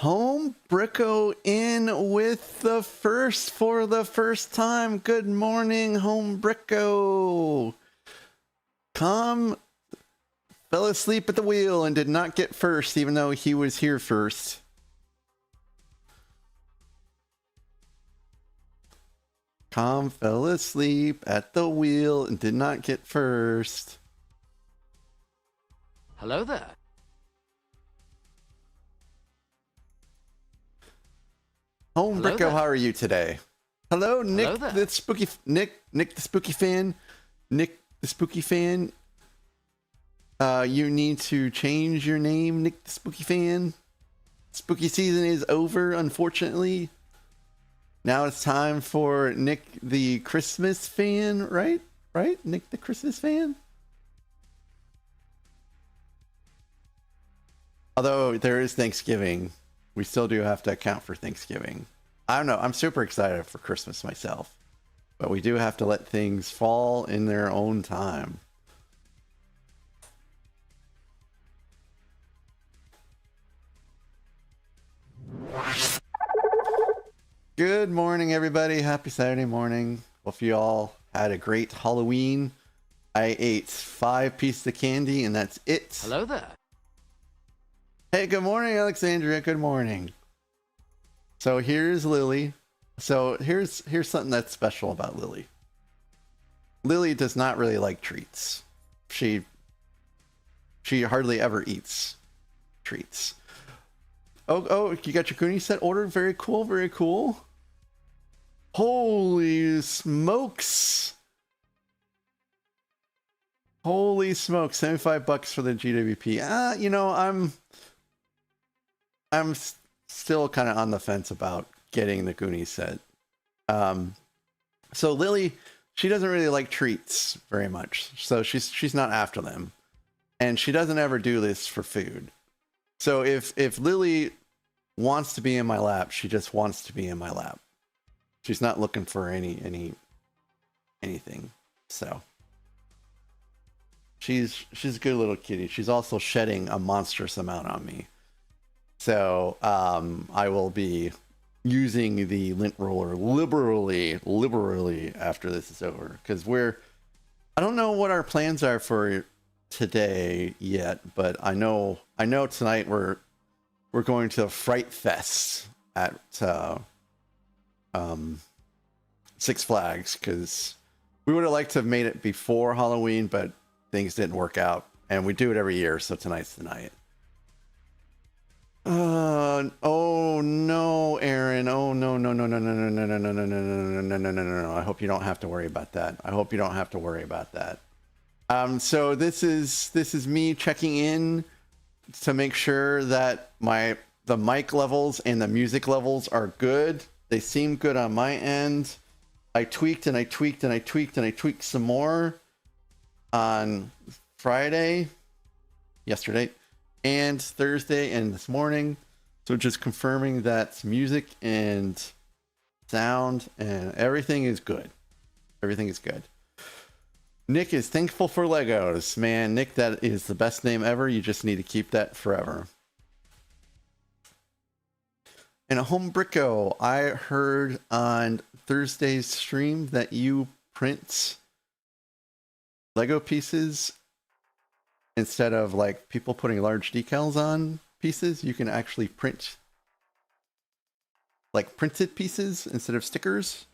Home Bricko in with the first for the first time. Good morning, Home Bricko. Tom fell asleep at the wheel and did not get first, even though he was here first. Tom fell asleep at the wheel and did not get first. Hello there. Home Bricko, how are you today? Hello, Nick the Spooky Nick the Spooky Fan. Nick the Spooky Fan. You need to change your name, Nick the Spooky Fan. Spooky season is over, unfortunately. Now it's time for Nick the Christmas Fan, right? Right? Nick the Christmas Fan? Although there is Thanksgiving, we still do have to account for Thanksgiving. I don't know. I'm super excited for Christmas myself, but we do have to let things fall in their own time. Good morning, everybody. Happy Saturday morning. Hope you all had a great Halloween. I ate 5 pieces of candy, and that's it. Hello there. Hey, good morning, Alexandria. Good morning. So here's Lily. So here's something that's special about Lily. Lily does not really like treats. She hardly ever eats treats. Oh, you got your Goonie set ordered? Very cool, very cool. Holy smokes. Holy smokes, $75 for the GWP. You know, I'm still kind of on the fence about getting the Goonie set. So Lily, she doesn't really like treats very much. So she's not after them. And she doesn't ever do this for food. So if Lily wants to be in my lap, she just wants to be in my lap. She's not looking for anything. So she's a good little kitty. She's also shedding a monstrous amount on me. So I will be using the lint roller liberally after this is over, because I don't know what our plans are for today yet, but I know tonight we're going to Fright Fest at Six Flags, because we would have liked to have made it before Halloween, but things didn't work out, and we do it every year, so tonight's the night. Oh no, Aaron. Oh no. I hope you don't have to worry about that. So this is me checking in to make sure that the mic levels and the music levels are good. They seem good on my end. I tweaked some more on Friday, yesterday, and Thursday, and this morning. So just confirming that music and sound and everything is good. Everything is good. Nick is thankful for Legos. Man, Nick, that is the best name ever. You just need to keep that forever. And a Home Bricko, I heard on Thursday's stream that you print Lego pieces instead of like people putting large decals on pieces. You can actually print like printed pieces instead of stickers.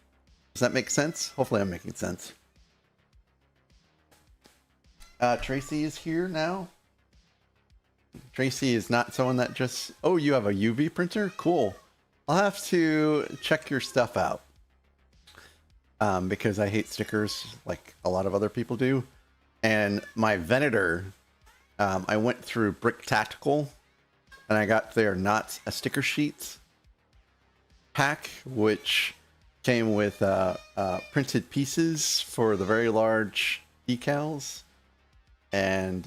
Does that make sense? Hopefully I'm making sense. Tracy is here now. Tracy is not someone that just... Oh, you have a UV printer? Cool. I'll have to check your stuff out. Because I hate stickers like a lot of other people do. And my Venator, I went through Brick Tactical, and I got their Not a Sticker Sheet pack, which came with printed pieces for the very large decals. And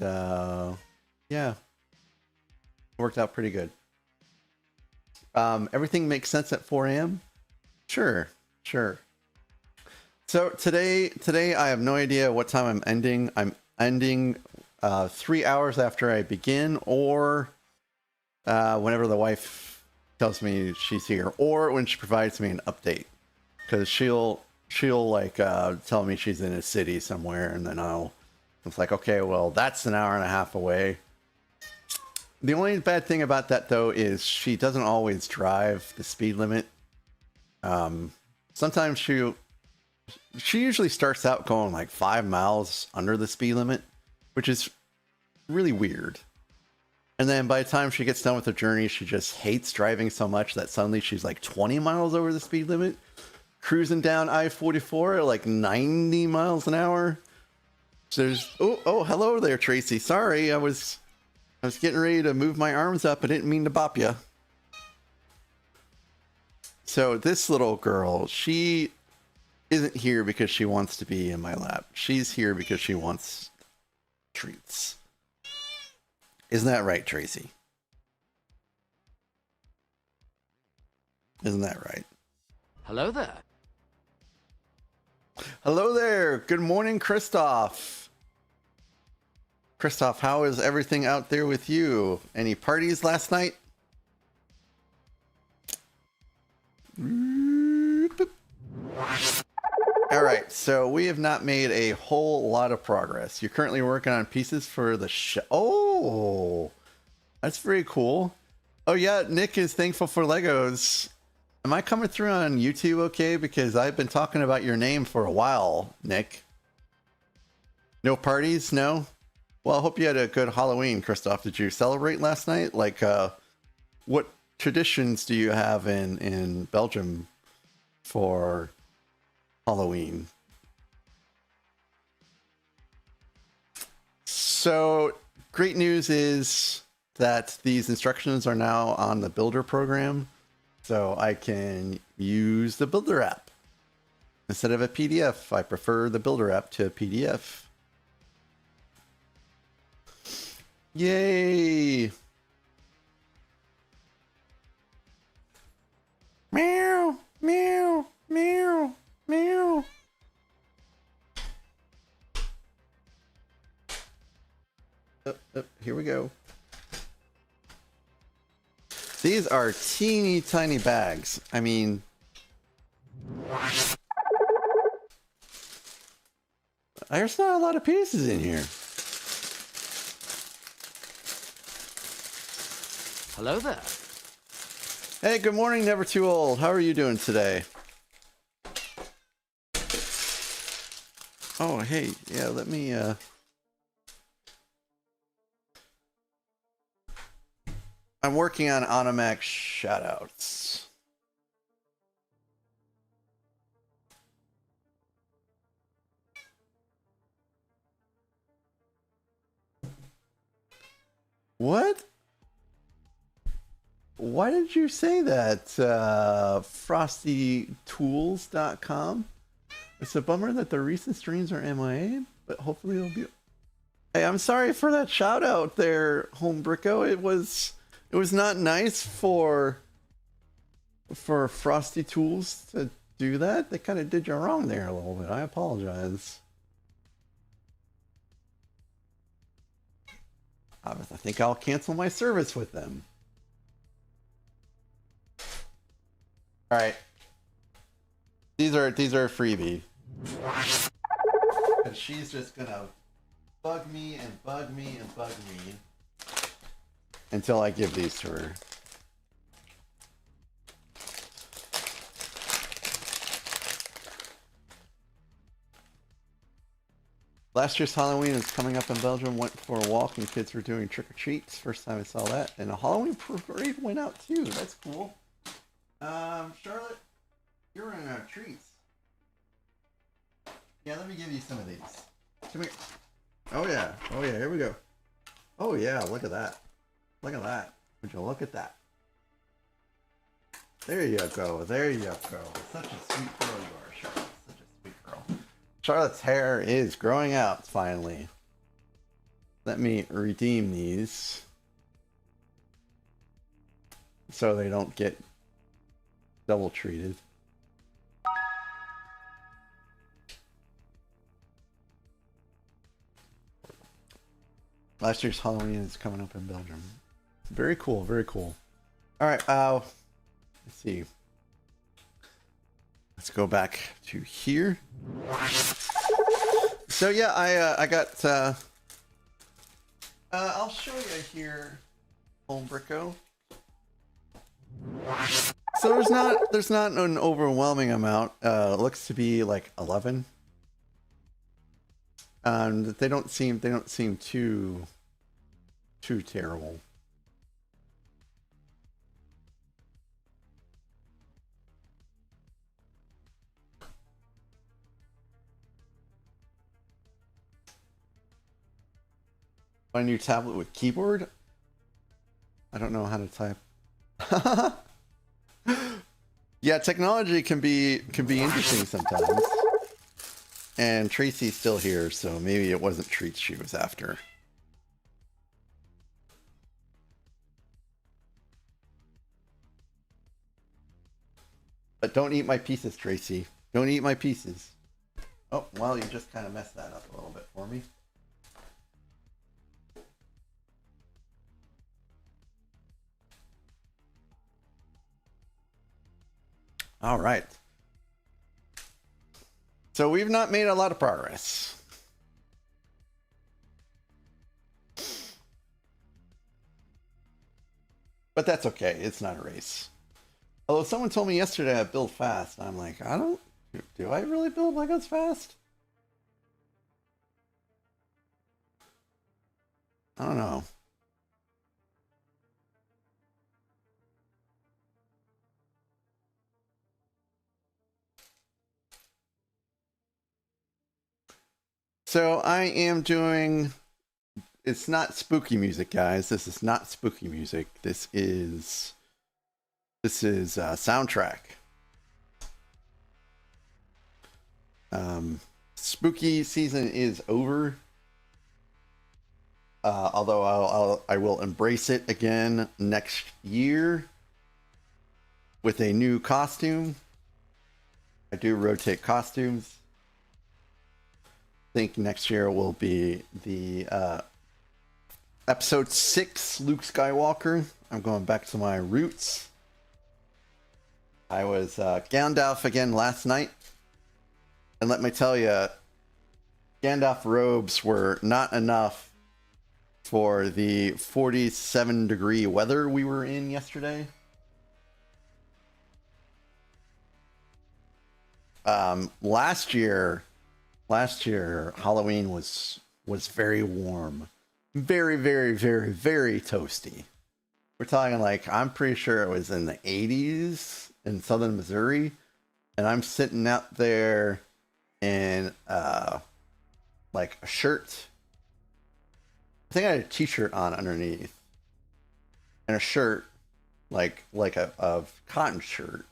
yeah, it worked out pretty good. Everything makes sense at 4 a.m. Sure. So today I have no idea what time I'm ending. I'm ending 3 hours after I begin, or whenever the wife tells me she's here, or when she provides me an update, because she'll like tell me she's in a city somewhere, and then it's like, okay, well, that's an hour and a half away. The only bad thing about that, though, is she doesn't always drive the speed limit. Sometimes she usually starts out going like 5 miles under the speed limit, which is really weird. And then by the time she gets done with her journey, she just hates driving so much that suddenly she's like 20 miles over the speed limit, cruising down I-44 at like 90 miles an hour. So there's, oh, hello there, Tracy. Sorry, I was getting ready to move my arms up. I didn't mean to bop you. So this little girl, she isn't here because she wants to be in my lap. She's here because she wants treats. Isn't that right, Tracy? Isn't that right? Hello there. Hello there. Good morning, Christoph. Christoph, how is everything out there with you? Any parties last night? All right, so we have not made a whole lot of progress. You're currently working on pieces for the show. Oh, that's very cool. Oh yeah, Nick is thankful for Legos. Am I coming through on YouTube okay? Because I've been talking about your name for a while, Nick. No parties? No? Well, I hope you had a good Halloween, Christoph. Did you celebrate last night? Like, what traditions do you have in Belgium for Halloween? So, great news is that these instructions are now on the Builder program. So I can use the Builder app. Instead of a PDF, I prefer the Builder app to a PDF. Yay! Meow, meow, meow, meow. Here we go. These are teeny tiny bags. I mean, there's not a lot of pieces in here. Hello there. Hey, good morning, Never Too Old. How are you doing today? Oh, hey, yeah, let me, I'm working on Automac shoutouts. What? Why did you say that? FrostyTools.com? It's a bummer that the recent streams are MIA, but hopefully it'll be... Hey, I'm sorry for that shout out there, Homebricko. It was not nice for Frosty Tools to do that. They kind of did you wrong there a little bit. I apologize. I think I'll cancel my service with them. All right. These are a freebie. And she's just gonna bug me and bug me and bug me until I give these to her. Last year's Halloween is coming up in Belgium. Went for a walk and kids were doing trick-or-treats. First time I saw that. And a Halloween parade went out too. That's cool. Charlotte, you're running out of treats. Yeah, let me give you some of these. Come here. Oh yeah, here we go. Oh yeah, look at that. Look at that. Would you look at that? There you go. There you go. Such a sweet girl you are, Charlotte. Such a sweet girl. Charlotte's hair is growing out finally. Let me redeem these so they don't get double treated. Last year's Halloween is coming up in Belgium. Very cool, very cool. All right, Let's see. Let's go back to here. So yeah, I got. I'll show you here, Holmbricko. So there's not an overwhelming amount. It looks to be like 11. They don't seem too terrible. My new tablet with keyboard? I don't know how to type. Yeah, technology can be interesting sometimes. And Tracy's still here, so maybe it wasn't treats she was after. But don't eat my pieces, Tracy. Don't eat my pieces. Oh, well, you just kind of messed that up a little bit for me. All right. So we've not made a lot of progress. But that's okay. It's not a race. Although someone told me yesterday I build fast. I'm like, do I really build Legos fast? I don't know. So I am doing, it's not spooky music, guys. This is not spooky music. This is soundtrack. Spooky season is over. Although I will embrace it again next year with a new costume. I do rotate costumes. I think next year will be the episode 6 Luke Skywalker. I'm going back to my roots. I was Gandalf again last night. And let me tell you, Gandalf robes were not enough for the 47-degree weather we were in yesterday. Last year Halloween was very warm, very toasty. We're talking like, I'm pretty sure it was in the 80s in southern Missouri, and I'm sitting out there in like a shirt. I think I had a t-shirt on underneath and a shirt, like a cotton shirt,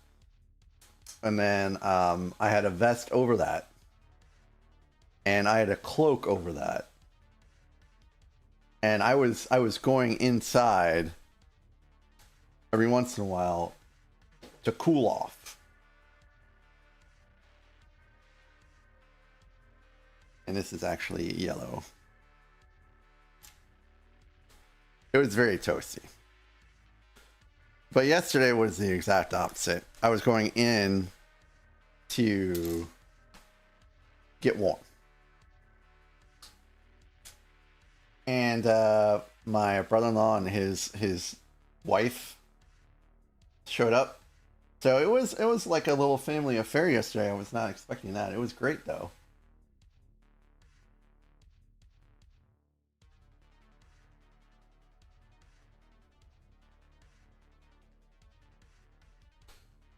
and then I had a vest over that. And I had a cloak over that. And I was going inside every once in a while to cool off. And this is actually yellow. It was very toasty. But yesterday was the exact opposite. I was going in to get warm. And my brother-in-law and his wife showed up. So it was like a little family affair yesterday. I was not expecting that. It was great though.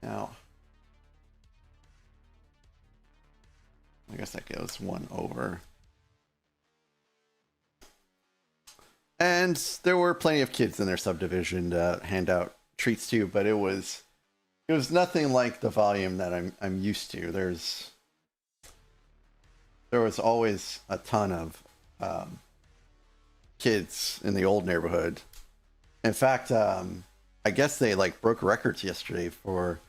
Now, I guess that goes one over. And there were plenty of kids in their subdivision to hand out treats to, but it was nothing like the volume that I'm used to. There was always a ton of kids in the old neighborhood. In fact, I guess they like broke records yesterday for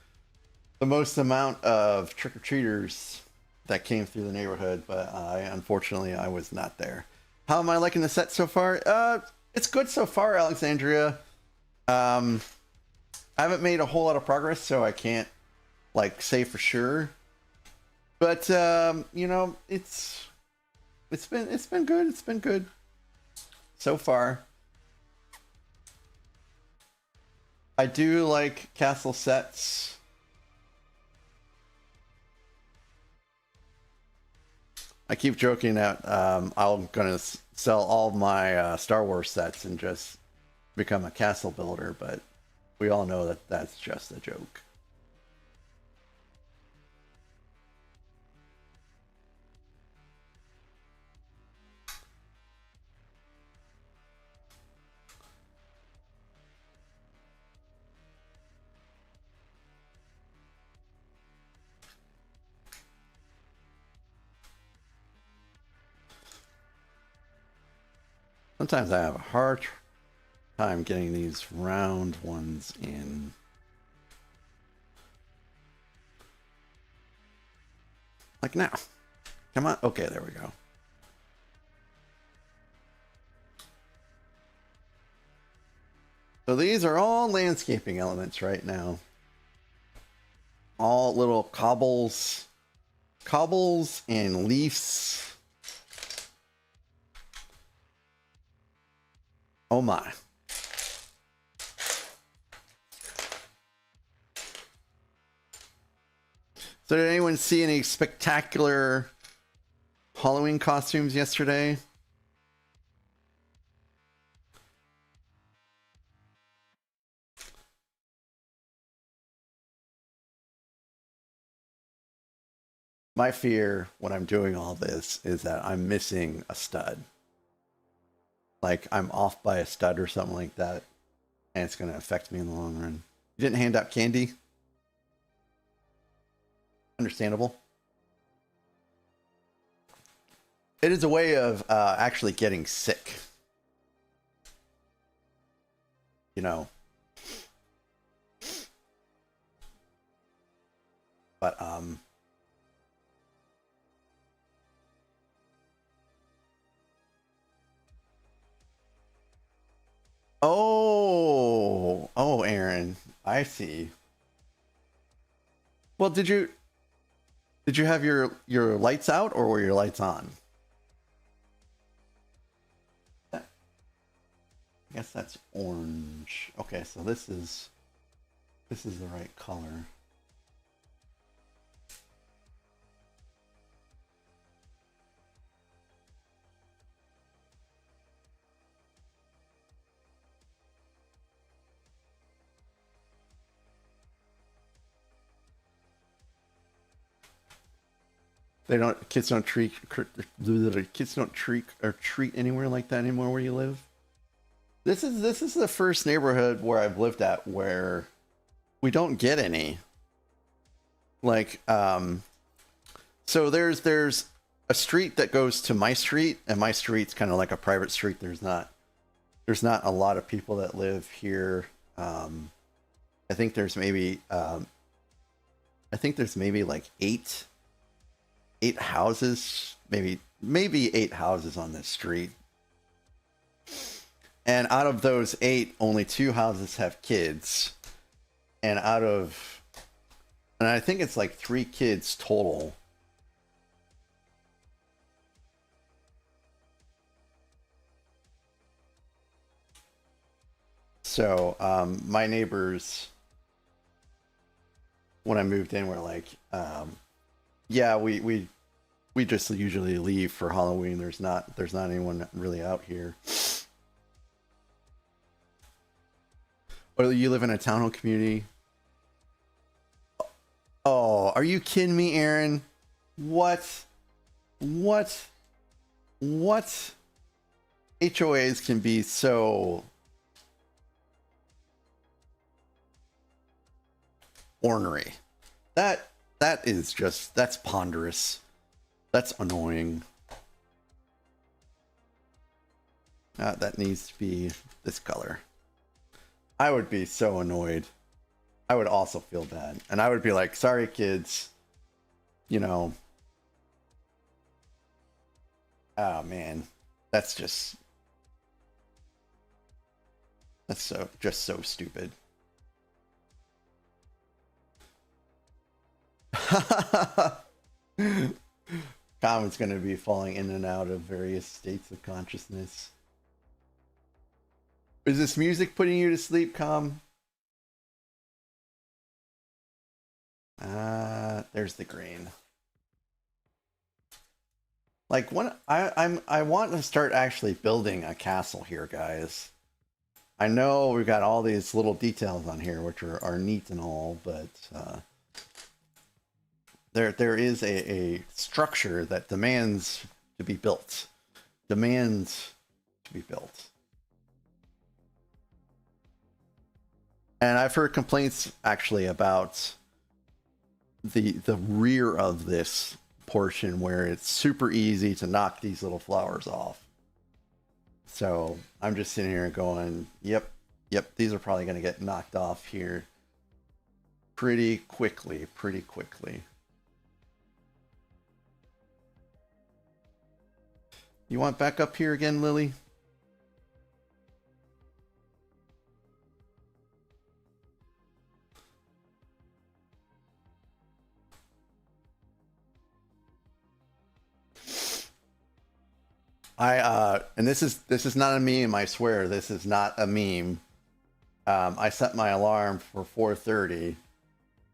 the most amount of trick-or-treaters that came through the neighborhood, but unfortunately I was not there. How am I liking the set so far? It's good so far, Alexandria. I haven't made a whole lot of progress, so I can't like say for sure. But you know, it's been good. It's been good so far. I do like castle sets. I keep joking that I'm gonna sell all my Star Wars sets and just become a castle builder, but we all know that that's just a joke. Sometimes I have a hard time getting these round ones in. Like now. Come on. Okay, there we go. So these are all landscaping elements right now. All little cobbles and leaves. Oh my. So did anyone see any spectacular Halloween costumes yesterday? My fear when I'm doing all this is that I'm missing a stud. Like I'm off by a stud or something like that, and it's going to affect me in the long run. You didn't hand out candy? Understandable. It is a way of actually getting sick. You know. But oh, Aaron, I see. Well, did you have your lights out or were your lights on? I guess that's orange. Okay, so this is the right color. They don't. Kids don't treat. Kids don't treat or treat anywhere like that anymore where you live. This is the first neighborhood where I've lived at where we don't get any. Like so there's a street that goes to my street, and my street's kind of like a private street. There's not a lot of people that live here. I think there's maybe like eight houses, maybe 8 houses on this street. And out of those 8, only 2 houses have kids. And I think it's like 3 kids total. So my neighbors, when I moved in, were like, yeah, we just usually leave for Halloween. There's not anyone really out here. Or you live in a townhome community? Oh, are you kidding me, Aaron? What? HOAs can be so ornery. That's ponderous. That's annoying. That needs to be this color. I would be so annoyed. I would also feel bad. And I would be like, sorry, kids. You know. Oh, man. That's just so stupid. Common's going to be falling in and out of various states of consciousness. Is this music putting you to sleep, Com? There's the green. Like when I want to start actually building a castle here, guys. I know we've got all these little details on here, which are neat and all, but there is a structure that demands to be built. Demands to be built. And I've heard complaints actually about the rear of this portion where it's super easy to knock these little flowers off. So I'm just sitting here going, yep, these are probably going to get knocked off here pretty quickly. You want back up here again, Lily? And this is not a meme, I swear. This is not a meme. I set my alarm for 4:30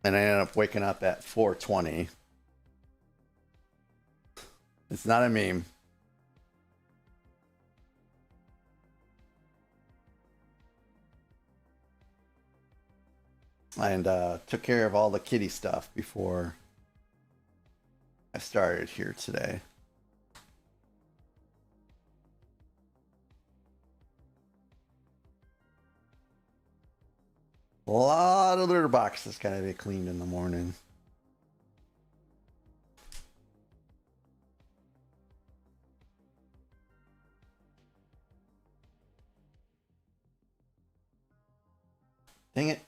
and I ended up waking up at 4:20. It's not a meme. And took care of all the kitty stuff before I started here today. A lot of litter boxes gotta be cleaned in the morning. Dang it.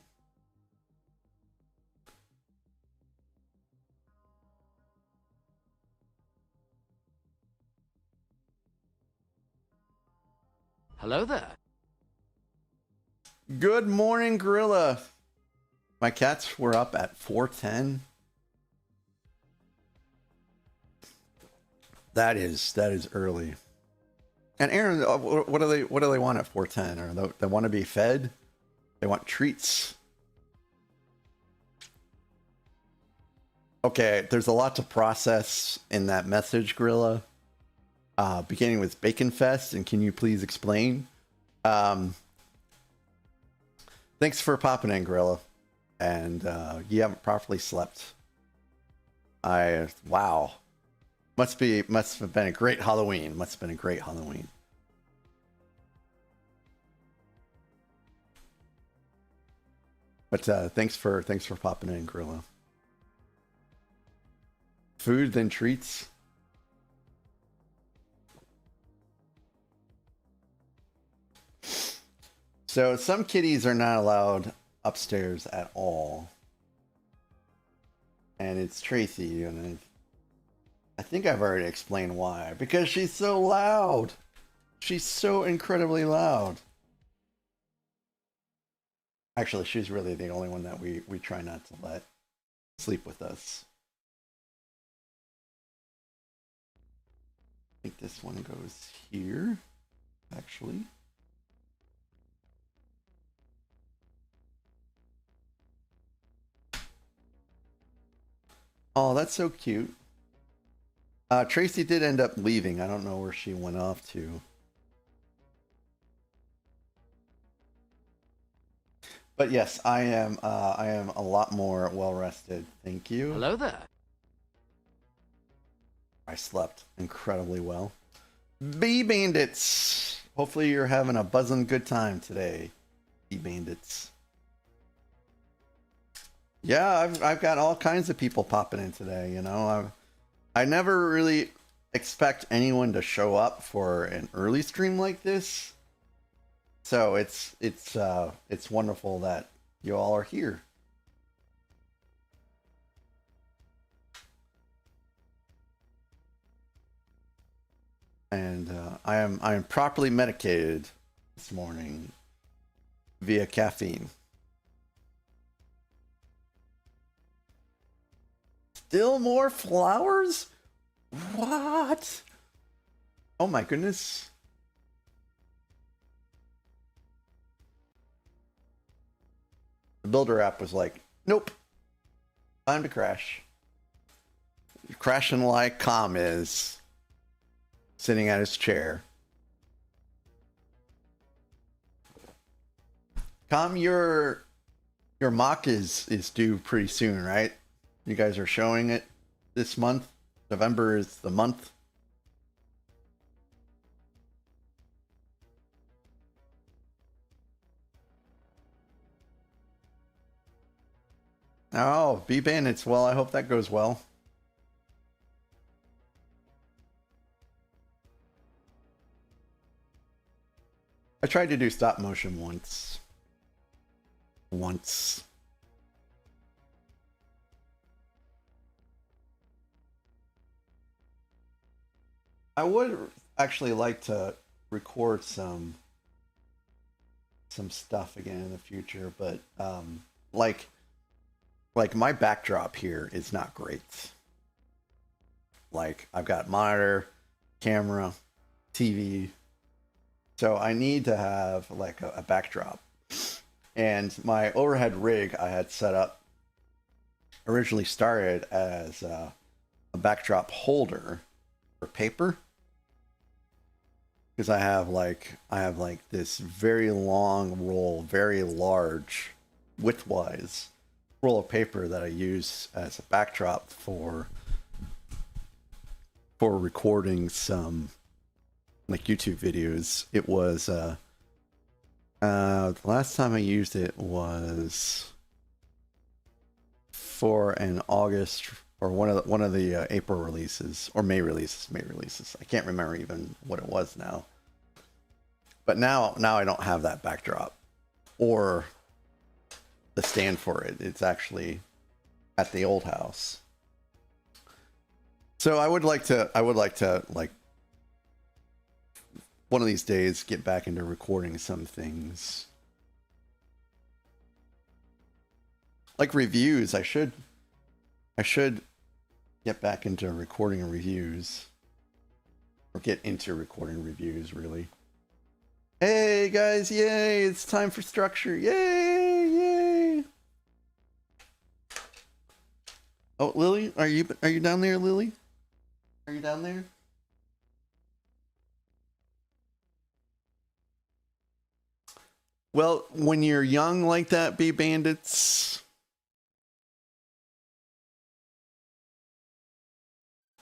Hello there. Good morning, Gorilla. My cats were up at 4:10. That is early. And Aaron, what do they want at 4:10? Or they want to be fed? They want treats. Okay, there's a lot to process in that message, Gorilla. Beginning with Bacon Fest, and can you please explain? Thanks for popping in, Gorilla. And you haven't properly slept. Wow. Must have been a great Halloween. Must have been a great Halloween. But thanks for popping in, Gorilla. Food then treats. So some kitties are not allowed upstairs at all. And it's Tracy, and I think I've already explained why. Because she's so loud. She's so incredibly loud. Actually, she's really the only one that we try not to let sleep with us. I think this one goes here, actually. Oh, that's so cute. Tracy did end up leaving. I don't know where she went off to. But yes, I am a lot more well rested. Thank you. Hello there. I slept incredibly well. Bee Bandits. Hopefully you're having a buzzing good time today. Bee Bandits. Yeah, I've got all kinds of people popping in today, you know. I never really expect anyone to show up for an early stream like this. So it's wonderful that you all are here. And I am properly medicated this morning via caffeine. Still more flowers? What? Oh my goodness. The builder app was like, nope. Time to crash. Crashing like Calm is. Sitting at his chair. Calm, your mock is due pretty soon, right? You guys are showing it this month. November is the month. Oh, B Bandits. Well, I hope that goes well. I tried to do stop motion once. I would actually like to record some stuff again in the future, but like my backdrop here is not great. Like I've got monitor, camera, TV, so I need to have like a backdrop. And my overhead rig I had set up originally started as a backdrop holder for paper, because I have like this very long roll, very large widthwise roll of paper that I use as a backdrop for recording some like YouTube videos. It was the last time I used it was for an August or one of the April releases or May releases. I can't remember even what it was now. But now I don't have that backdrop or the stand for it. It's actually at the old house. So I would like to like one of these days get back into recording some things. Like reviews, I should get back into recording reviews. Or get into recording reviews, really. Hey guys, yay, it's time for structure. Yay, yay. Oh, Lily, are you down there, Lily? Are you down there? Well, when you're young like that, B Bandits,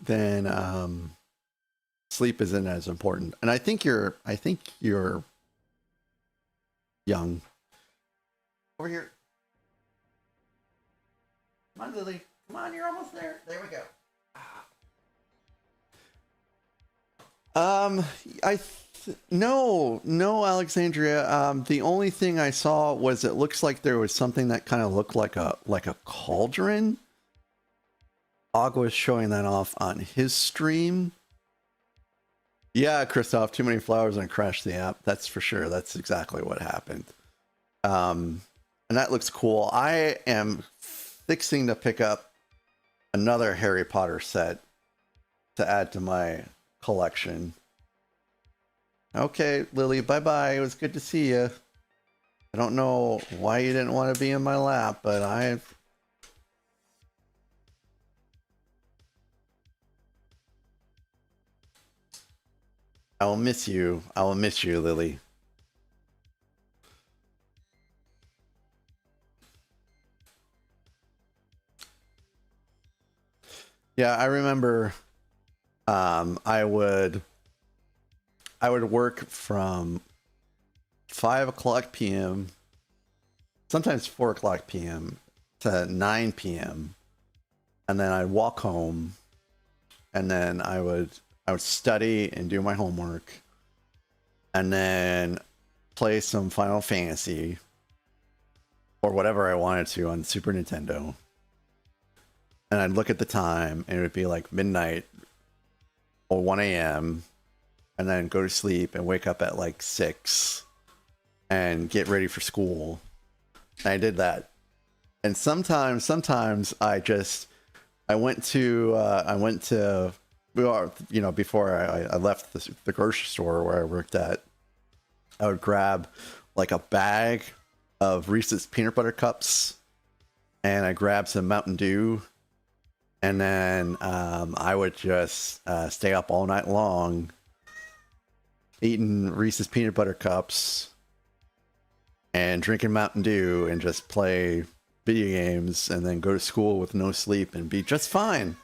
then sleep isn't as important. And I think you're young. Over here. Come on, Lily. Come on, you're almost there. There we go. No, Alexandria. The only thing I saw was it looks like there was something that kind of looked like a cauldron. Og was showing that off on his stream. Yeah, Christoph, too many flowers and crashed the app. That's for sure. That's exactly what happened. And that looks cool. I am fixing to pick up another Harry Potter set to add to my collection. Okay, Lily, bye-bye. It was good to see you. I don't know why you didn't want to be in my lap, but I will miss you. I will miss you, Lily. Yeah, I remember I would work from 5 o'clock p.m., sometimes 4 o'clock p.m. to 9 p.m. And then I'd walk home, and then I would study and do my homework, and then play some Final Fantasy or whatever I wanted to on Super Nintendo. And I'd look at the time, and it would be like midnight or 1 a.m. and then go to sleep and wake up at like 6 and get ready for school. And I did that. And sometimes I I went to you know, before I left the grocery store where I worked at, I would grab like a bag of Reese's peanut butter cups, and I grabbed some Mountain Dew, and then I would just stay up all night long eating Reese's peanut butter cups and drinking Mountain Dew and just play video games, and then go to school with no sleep and be just fine.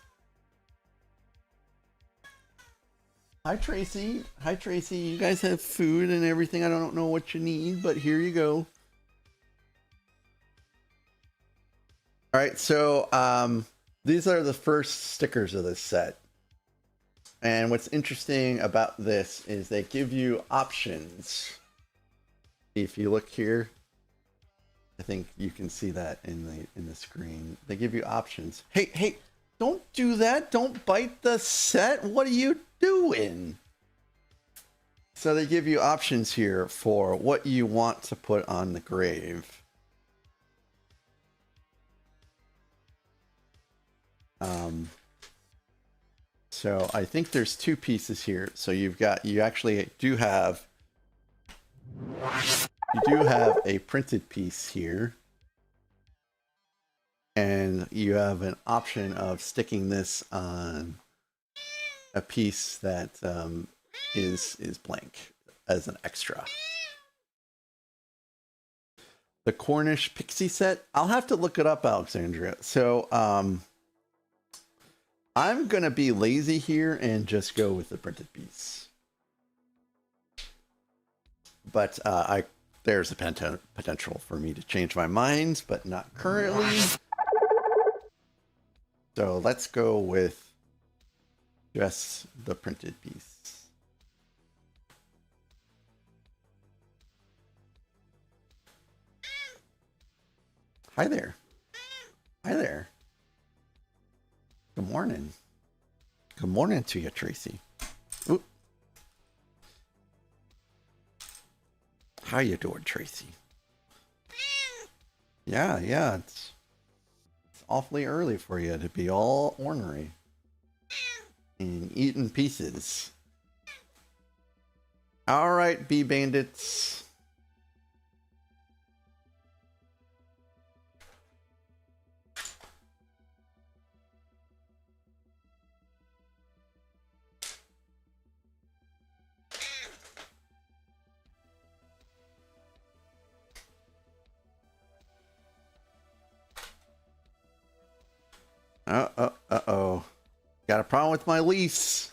Hi Tracy. Hi Tracy. You guys have food and everything. I don't know what you need, but here you go. All right, so these are the first stickers of this set. And what's interesting about this is they give you options. If you look here, I think you can see that in the screen. They give you options. Hey, don't do that. Don't bite the set. What are you doing? So they give you options here for what you want to put on the grave. So I think there's two pieces here. So you actually do have a printed piece here, and you have an option of sticking this on a piece that is blank as an extra. The Cornish Pixie set. I'll have to look it up, Alexandria. So I'm gonna be lazy here and just go with the printed piece. But there's a potential for me to change my mind, but not currently. So let's go with just the printed piece. Hi there. Hi there. Good morning. Good morning to you, Tracy. Ooh. How you doing, Tracy? Yeah, it's awfully early for you to be all ornery and eating pieces. All right, bee bandits. Uh-oh. Got a problem with my lease.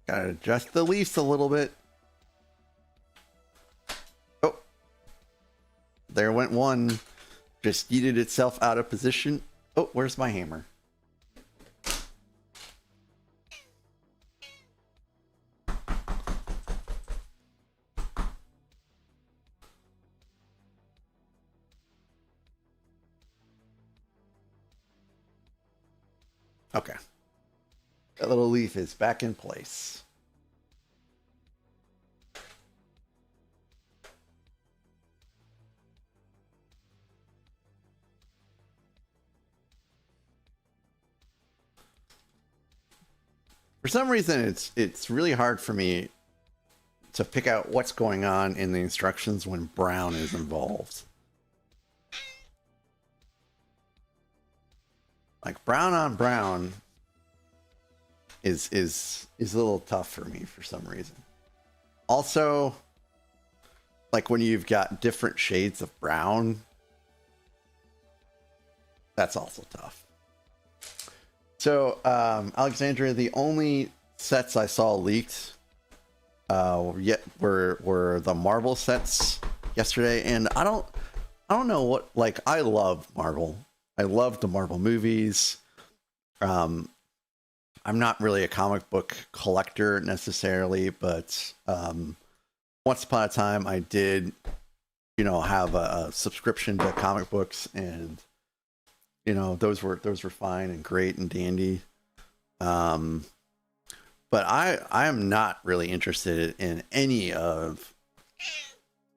Gotta adjust the lease a little bit. Oh. There went one. Just yeeted itself out of position. Oh, where's my hammer? Okay. That little leaf is back in place. For some reason, it's really hard for me to pick out what's going on in the instructions when brown is involved. Like brown on brown is a little tough for me for some reason. Also, like when you've got different shades of brown, that's also tough. So, Alexandria, the only sets I saw leaked yet were the Marvel sets yesterday, and I don't know what, like, I love Marvel. I love the Marvel movies. I'm not really a comic book collector necessarily, but once upon a time I did, you know, have a subscription to comic books, and you know, those were fine and great and dandy. But I am not really interested in any of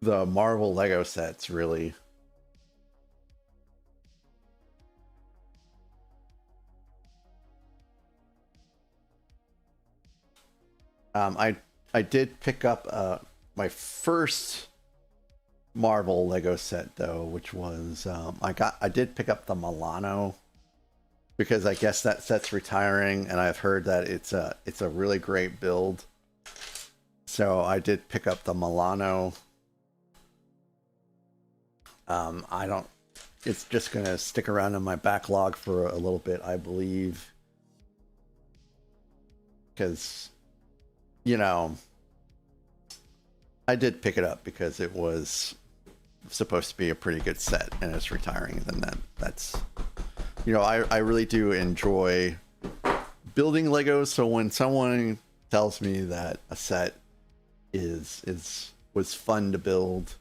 the Marvel Lego sets, really. I did pick up my first Marvel Lego set though, which was I did pick up the Milano because I guess that set's retiring, and I've heard that it's a really great build. So I did pick up the Milano. I don't. It's just gonna stick around in my backlog for a little bit, I believe, because you know I did pick it up because it was supposed to be a pretty good set, and it's retiring. Then that's you know I really do enjoy building Legos. So when someone tells me that a set was fun to build,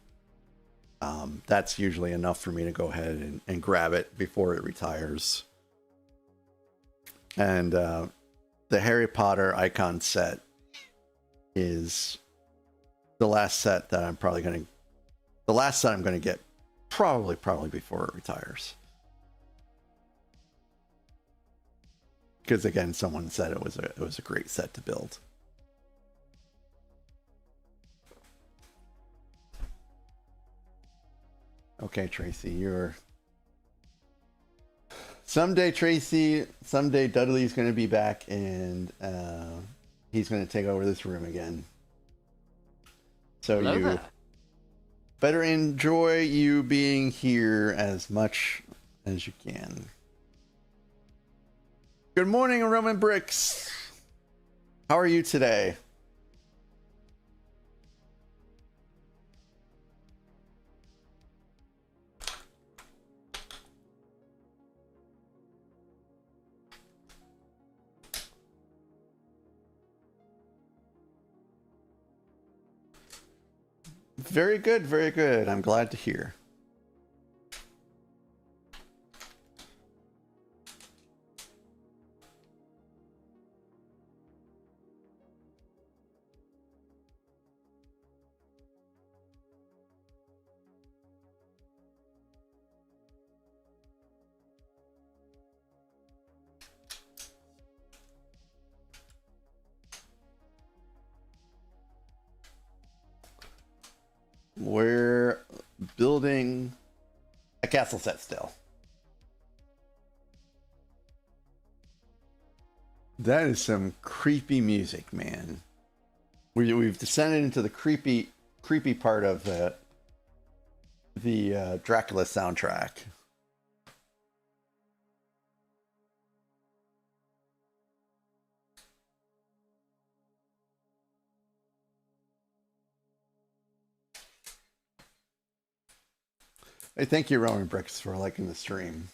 that's usually enough for me to go ahead and grab it before it retires. And the Harry Potter icon set is the last set that I'm going to get probably before it retires. Because again, someone said it was a great set to build. Okay, Tracy, someday Dudley's going to be back, and he's going to take over this room again. So Hello you there. better enjoy you being here as much as you can. Good morning, Roman Bricks. How are you today? Very good, very good. I'm glad to hear. We're building a castle set still. That is some creepy music, man. We've descended into the creepy part of the Dracula soundtrack. Hey, thank you, Roman Bricks, for liking the stream.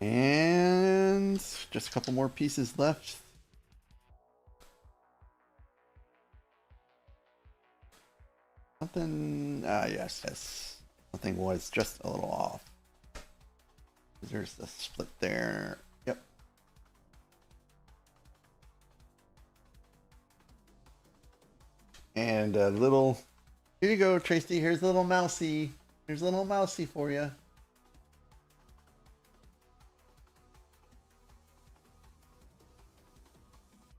And just a couple more pieces left. Something, yes. Something was just a little off. There's the split there. Yep. And a little, here you go, Tracy. Here's a little mousy. Here's a little mousy for you.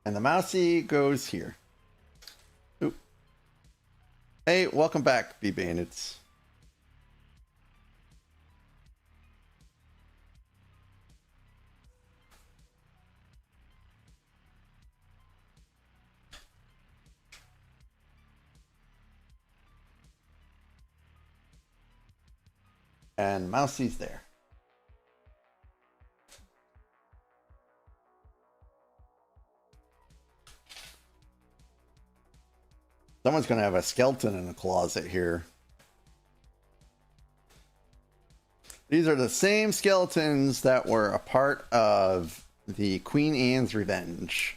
And the mousy goes here. Oop. Hey, welcome back, B-Bandits. And Mousy's there. Someone's going to have a skeleton in the closet here. These are the same skeletons that were a part of the Queen Anne's Revenge.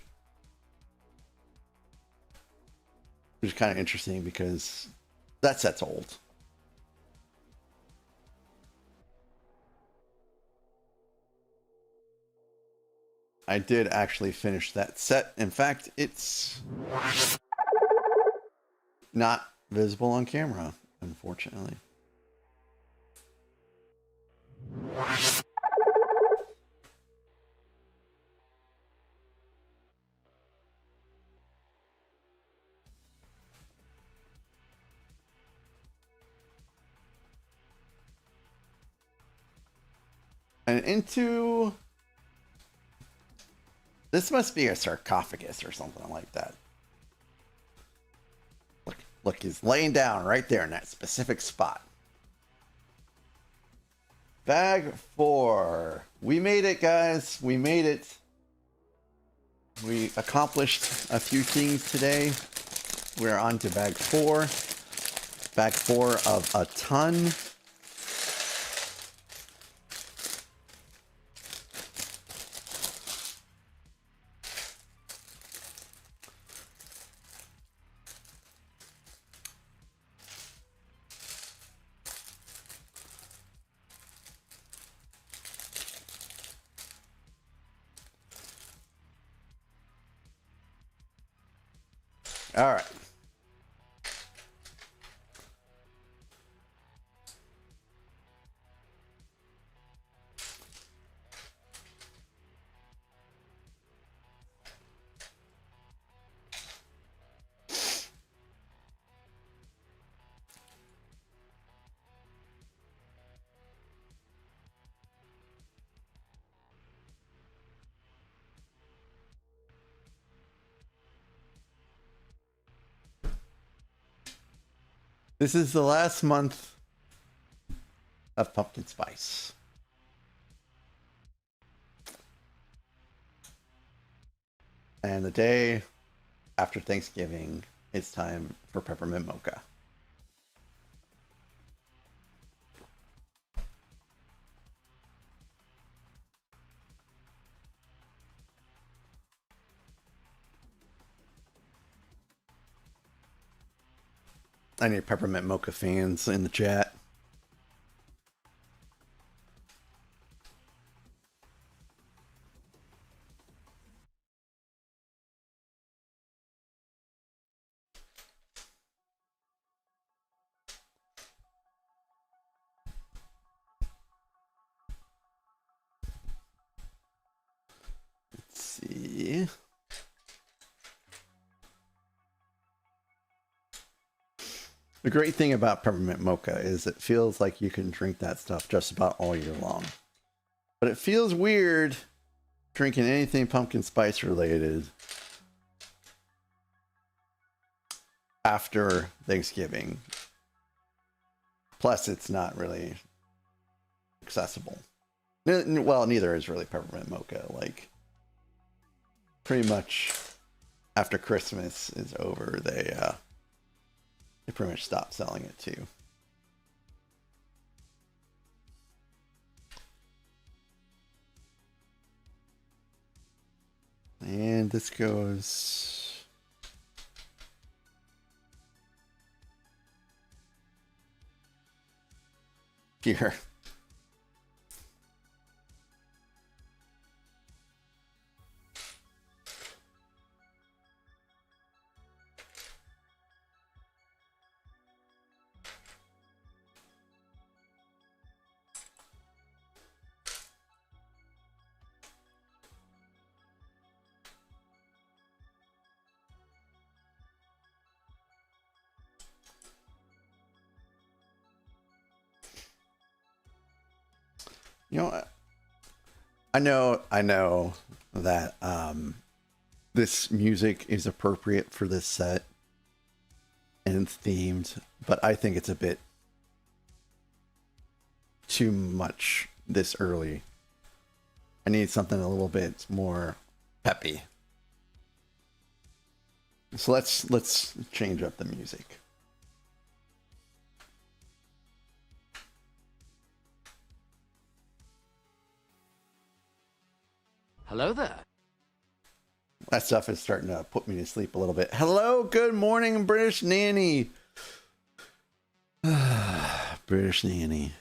Which is kind of interesting because that set's old. I did actually finish that set. In fact, it's not visible on camera, unfortunately. And into... This must be a sarcophagus or something like that. Look, he's laying down right there in that specific spot. Bag 4. We made it, guys. We made it. We accomplished a few things today. We're on to bag 4. Bag 4 of a ton. All right. This is the last month of pumpkin spice. And the day after Thanksgiving, it's time for peppermint mocha. I need peppermint mocha fans in the chat. Let's see. The great thing about peppermint mocha is it feels like you can drink that stuff just about all year long. But it feels weird drinking anything pumpkin spice related after Thanksgiving. Plus, it's not really accessible. Well, neither is really peppermint mocha. Like, pretty much after Christmas is over, they pretty much stopped selling it too. And this goes here. You know, I know that this music is appropriate for this set and themed, but I think it's a bit too much this early. I need something a little bit more peppy. So let's change up the music. Hello there. That stuff is starting to put me to sleep a little bit. Hello, good morning, British Nanny. British Nanny.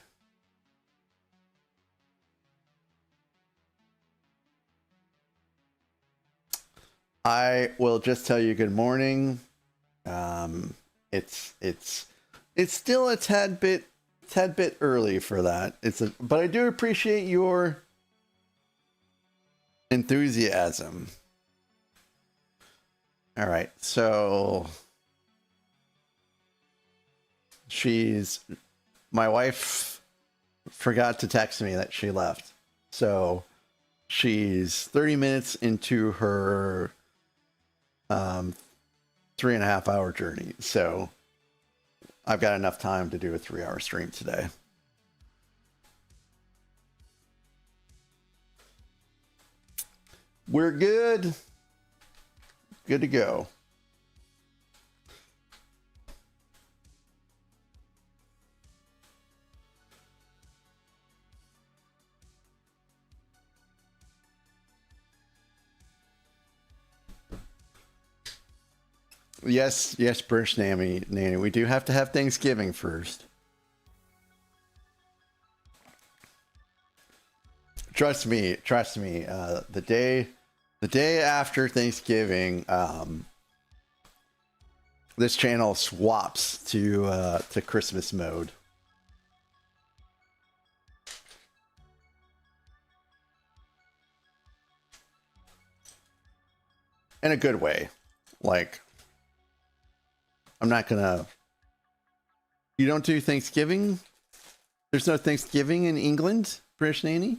I will just tell you good morning. It's still a tad bit early for that. But I do appreciate your enthusiasm. All right, so my wife forgot to text me that she left. So she's 30 minutes into her 3.5 hour journey. So I've got enough time to do a 3-hour stream today. We're good. Good to go. Yes, British Nanny. We do have to have Thanksgiving first. Trust me. The day after Thanksgiving, this channel swaps to Christmas mode. In a good way. Like, I'm not gonna... You don't do Thanksgiving? There's no Thanksgiving in England, British Nanny?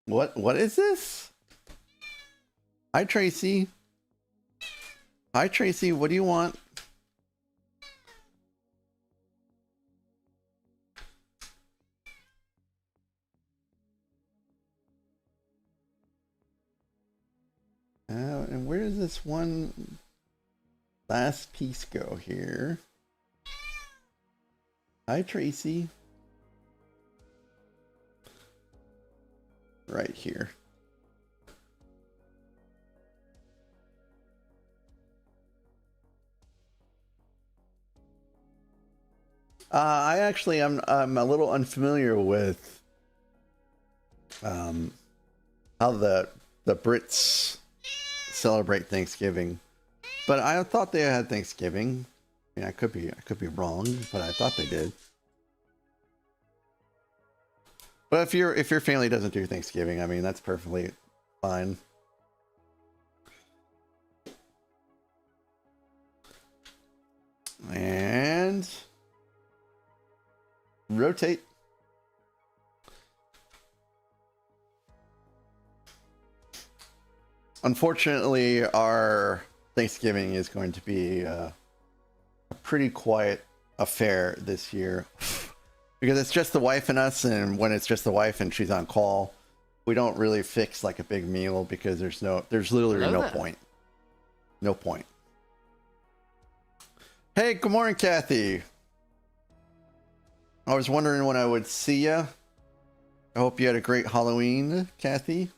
What is this? Hi, Tracy. Hi, Tracy. What do you want? And where does this one last piece go here? Hi, Tracy. Right here. I'm a little unfamiliar with how the Brits celebrate Thanksgiving, but I thought they had Thanksgiving. I mean, I could be wrong, but I thought they did. But if your family doesn't do Thanksgiving, I mean, that's perfectly fine. And rotate. Unfortunately, our Thanksgiving is going to be a pretty quiet affair this year. Because it's just the wife and us, and when it's just the wife and she's on call, we don't really fix like a big meal because there's literally no point. No point. Hey, good morning, Kathy. I was wondering when I would see you. I hope you had a great Halloween, Kathy.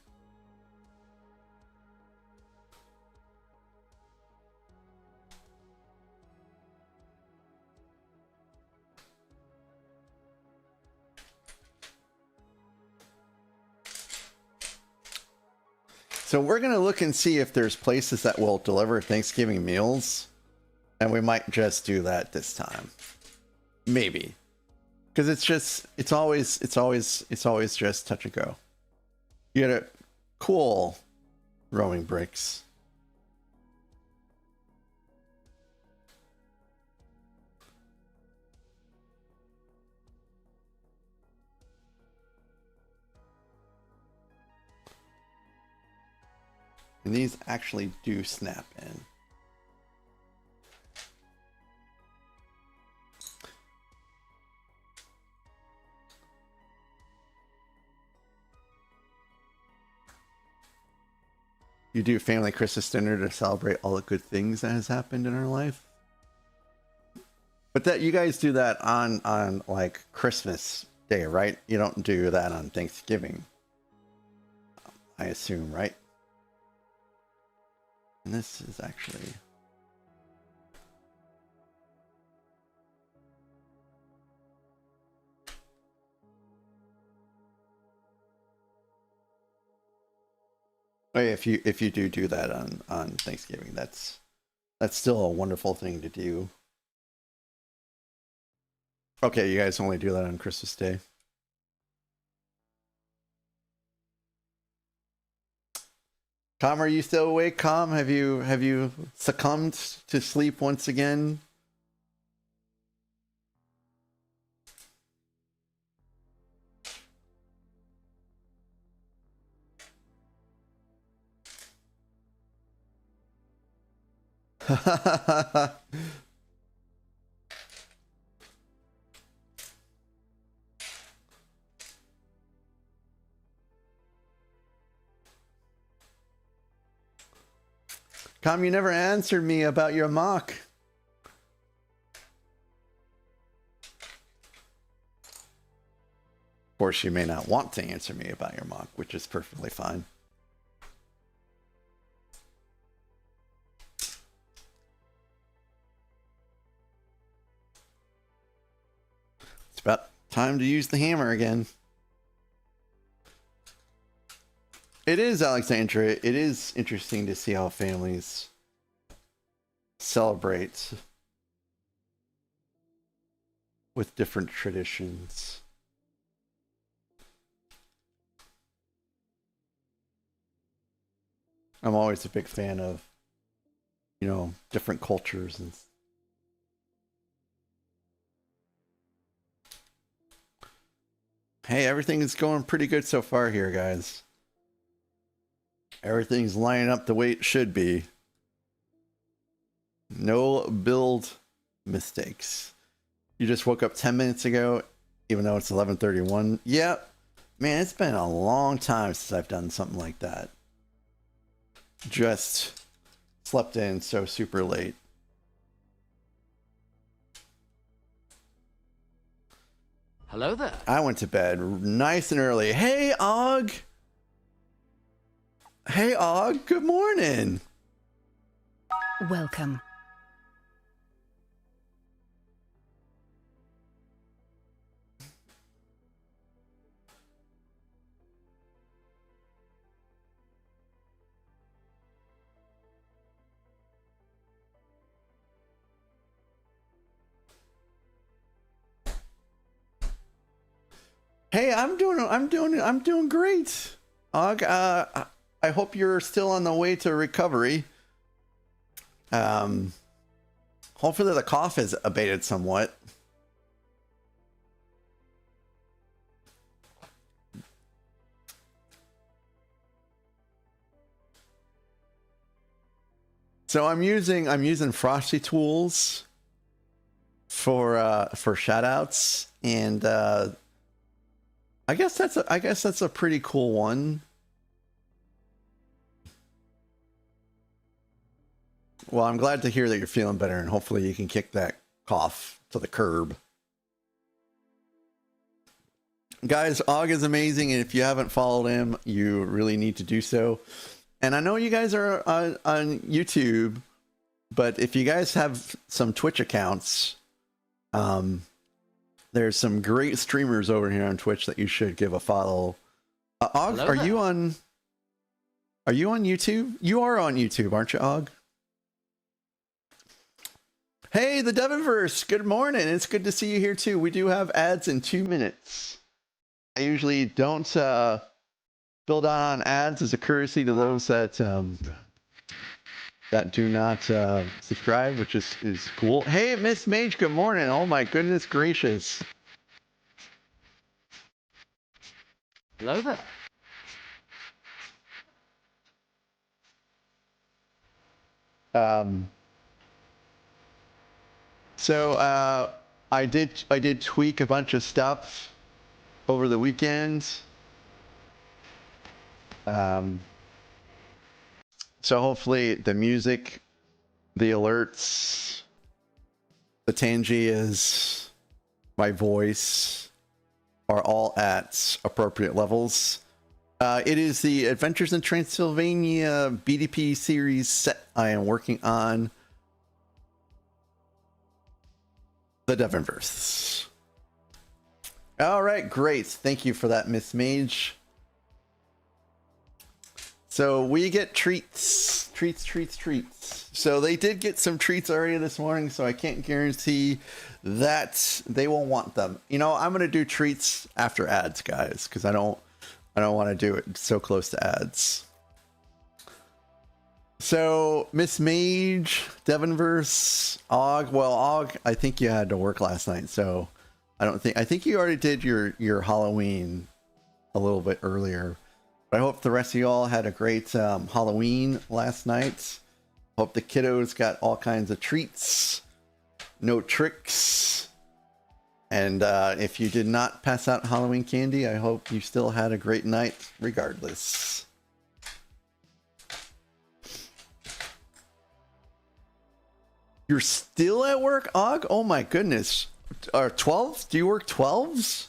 So we're going to look and see if there's places that will deliver Thanksgiving meals. And we might just do that this time. Maybe. Because it's always just touch and go. You get a cool rowing bricks. And these actually do snap in. You do family Christmas dinner to celebrate all the good things that has happened in our life. But that you guys do that on like Christmas Day, right? You don't do that on Thanksgiving, I assume, right? And this is actually... Oh, yeah, if you do that on Thanksgiving, that's still a wonderful thing to do. Okay, you guys only do that on Christmas Day. Com, are you still awake? Com, have you succumbed to sleep once again? Com, you never answered me about your mock. Of course, you may not want to answer me about your mock, which is perfectly fine. It's about time to use the hammer again. It is, Alexandra. It is interesting to see how families celebrate with different traditions. I'm always a big fan of, you know, different cultures and hey, everything is going pretty good so far here, guys. Everything's lining up the way it should be. No build mistakes. You just woke up 10 minutes ago, even though it's 11:31. Yep. Man, it's been a long time since I've done something like that. Just slept in so super late. Hello there. I went to bed nice and early. Hey, Og. Hey, Og. Good morning. Welcome. Hey, I'm doing great. Og, I hope you're still on the way to recovery. Hopefully the cough has abated somewhat. So I'm using Frosty tools for shoutouts, and I guess that's a pretty cool one. Well, I'm glad to hear that you're feeling better, and hopefully you can kick that cough to the curb. Guys, Og is amazing, and if you haven't followed him, you really need to do so. And I know you guys are on YouTube, but if you guys have some Twitch accounts, there's some great streamers over here on Twitch that you should give a follow. Og, are you on YouTube? You are on YouTube, aren't you, Og? Hey, the Deviverse, good morning. It's good to see you here too. We do have ads in 2 minutes. I usually don't build on ads as a courtesy to those that do not subscribe, which is cool. Hey, Miss Mage, good morning. Oh my goodness gracious. Hello there. So I did tweak a bunch of stuff over the weekend. So hopefully the music, the alerts, the Tangy is my voice, are all at appropriate levels. It is the Adventures in Transylvania BDP series set I am working on. The Devonverse. All right, great. Thank you for that, Miss Mage. So we get treats. So they did get some treats already this morning, so I can't guarantee that they will want them. You know, I'm gonna do treats after ads, guys, because I don't want to do it so close to ads. So Miss Mage, Devonverse, Og. Well, Og, I think you had to work last night, so I think you already did your Halloween a little bit earlier. But I hope the rest of y'all had a great Halloween last night. Hope the kiddos got all kinds of treats, no tricks. And if you did not pass out Halloween candy, I hope you still had a great night regardless. You're still at work, Og? Oh my goodness. 12s? Do you work 12s?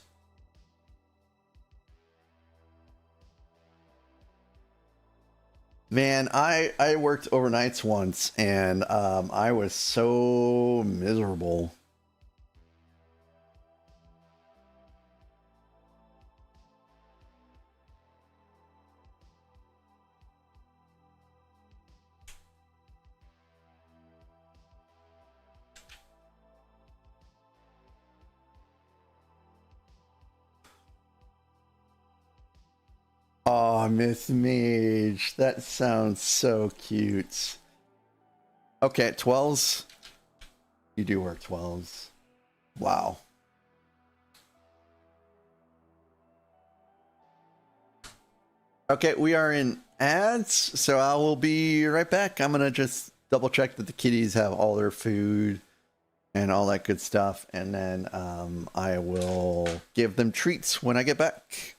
Man, I worked overnights once, and I was so miserable. Oh, Miss Mage, that sounds so cute. Okay, 12s. You do work 12s. Wow. Okay, we are in ads, so I will be right back. I'm gonna just double check that the kitties have all their food and all that good stuff, and then I will give them treats when I get back.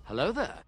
Hello there.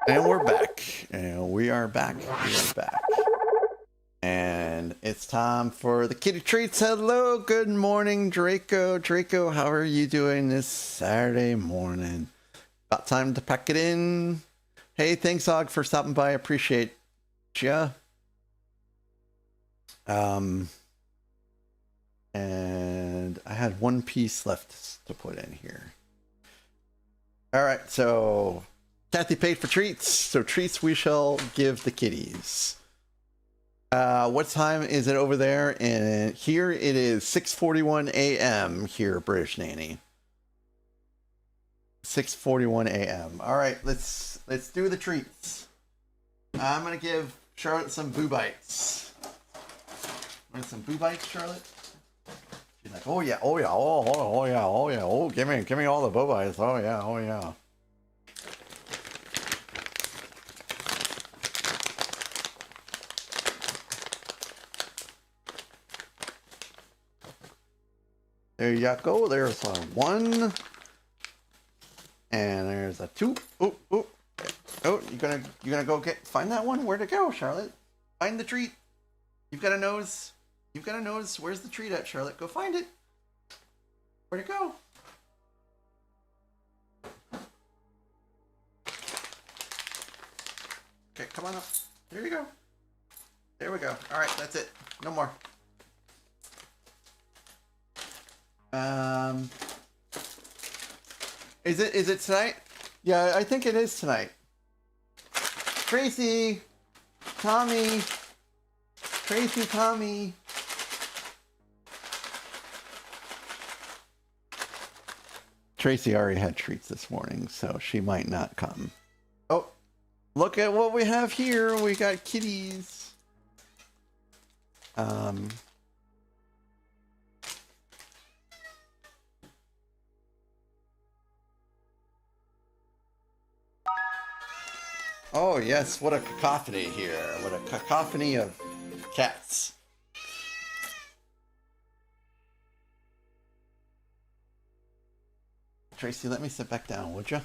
And we're back. And we are back. We are back. And it's time for the kitty treats. Hello, good morning, Draco. Draco, how are you doing this Saturday morning? About time to pack it in. Hey, thanks, Og, for stopping by. Appreciate ya. And I had one piece left to put in here. All right, so Kathy paid for treats, so treats we shall give the kitties. What time is it over there? And here it is 6:41 a.m. here, British Nanny. 6:41 a.m. All right, let's do the treats. I'm gonna give Charlotte some boo bites. Want some boo bites, Charlotte? She's like, oh yeah, oh yeah, oh yeah, oh yeah, oh give me all the boo bites. Oh yeah, oh yeah. There you go. There's a 1. And there's a 2. Oh, oh. Oh, you gonna go find that one? Where'd it go, Charlotte? Find the treat. You've got a nose. You've got a nose. Where's the treat at, Charlotte? Go find it. Where'd it go? Okay, come on up. There you go. There we go. All right, that's it. No more. Is it tonight? Yeah, I think it is tonight. Tracy, Tommy, Tracy, Tommy. Tracy already had treats this morning, so she might not come. Oh, look at what we have here. We got kitties. Oh yes, what a cacophony here. What a cacophony of cats. Tracy, let me sit back down, would you?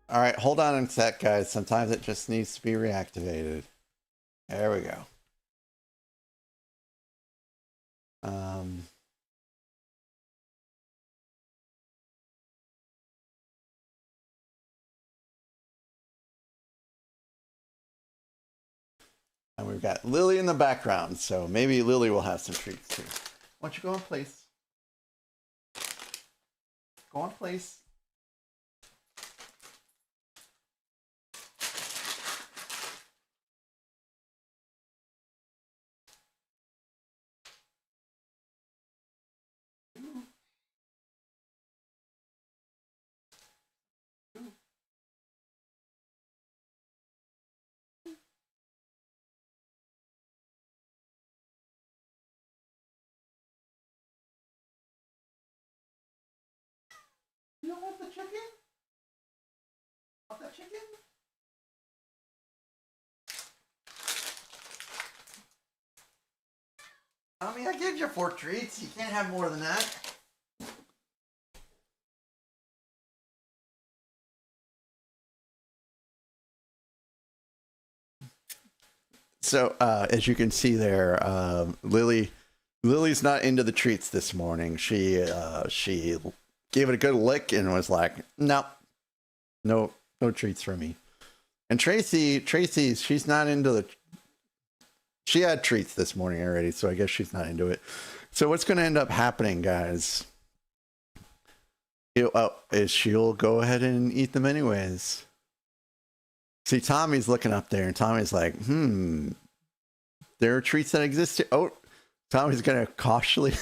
All right, hold on a sec, guys. Sometimes it just needs to be reactivated. There we go. And we've got Lily in the background, so maybe Lily will have some treats too. Why don't you go in place? Go in place. You don't want the chicken? Want that chicken? I gave you 4 treats. You can't have more than that. So, as you can see there, Lily's not into the treats this morning. She gave it a good lick and was like, no treats for me. And Tracy, she's not into the. She had treats this morning already, so I guess she's not into it. So what's going to end up happening, guys, is she'll go ahead and eat them anyways. See, Tommy's looking up there, and Tommy's like, there are treats that exist here. Oh, Tommy's going to cautiously...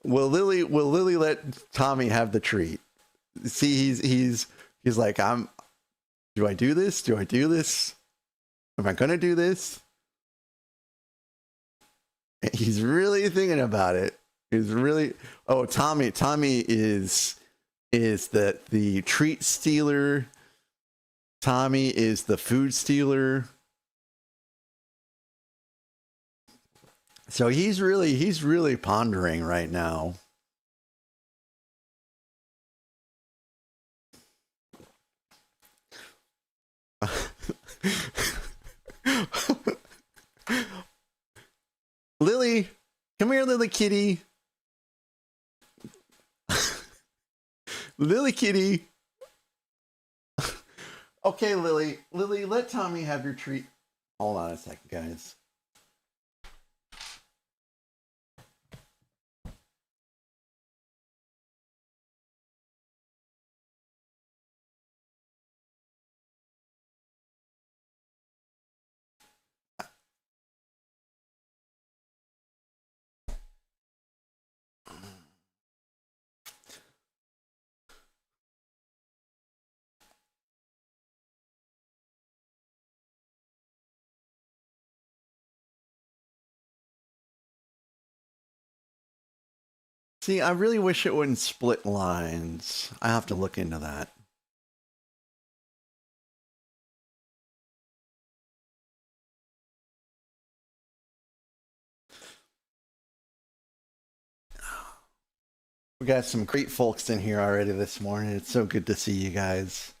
Will Lily let Tommy have the treat? See, he's like, do I do this? Do I do this? Am I gonna do this? He's really thinking about it. He's really Tommy is the treat stealer. Tommy is the food stealer. So he's really pondering right now. Lily, come here, Lily kitty. Lily kitty. Okay, Lily. Lily, let Tommy have your treat. Hold on a second, guys. See, I really wish it wouldn't split lines. I have to look into that. We got some great folks in here already this morning. It's so good to see you guys.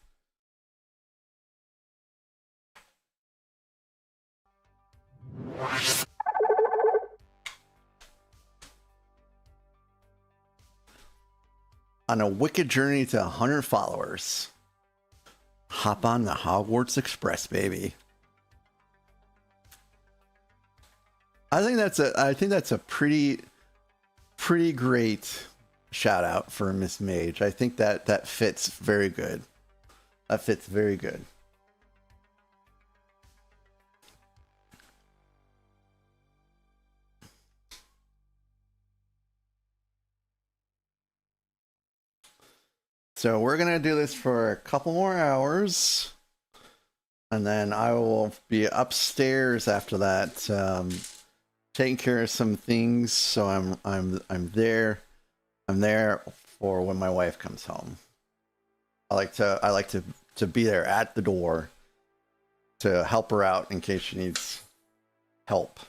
On a wicked journey to 100 followers. Hop on the Hogwarts Express, baby. I think that's a pretty great shout out for Miss Mage. I think that fits very good. That fits very good. So we're gonna do this for a couple more hours, and then I will be upstairs after that, taking care of some things. So I'm there. I'm there for when my wife comes home. I like to be there at the door to help her out in case she needs help.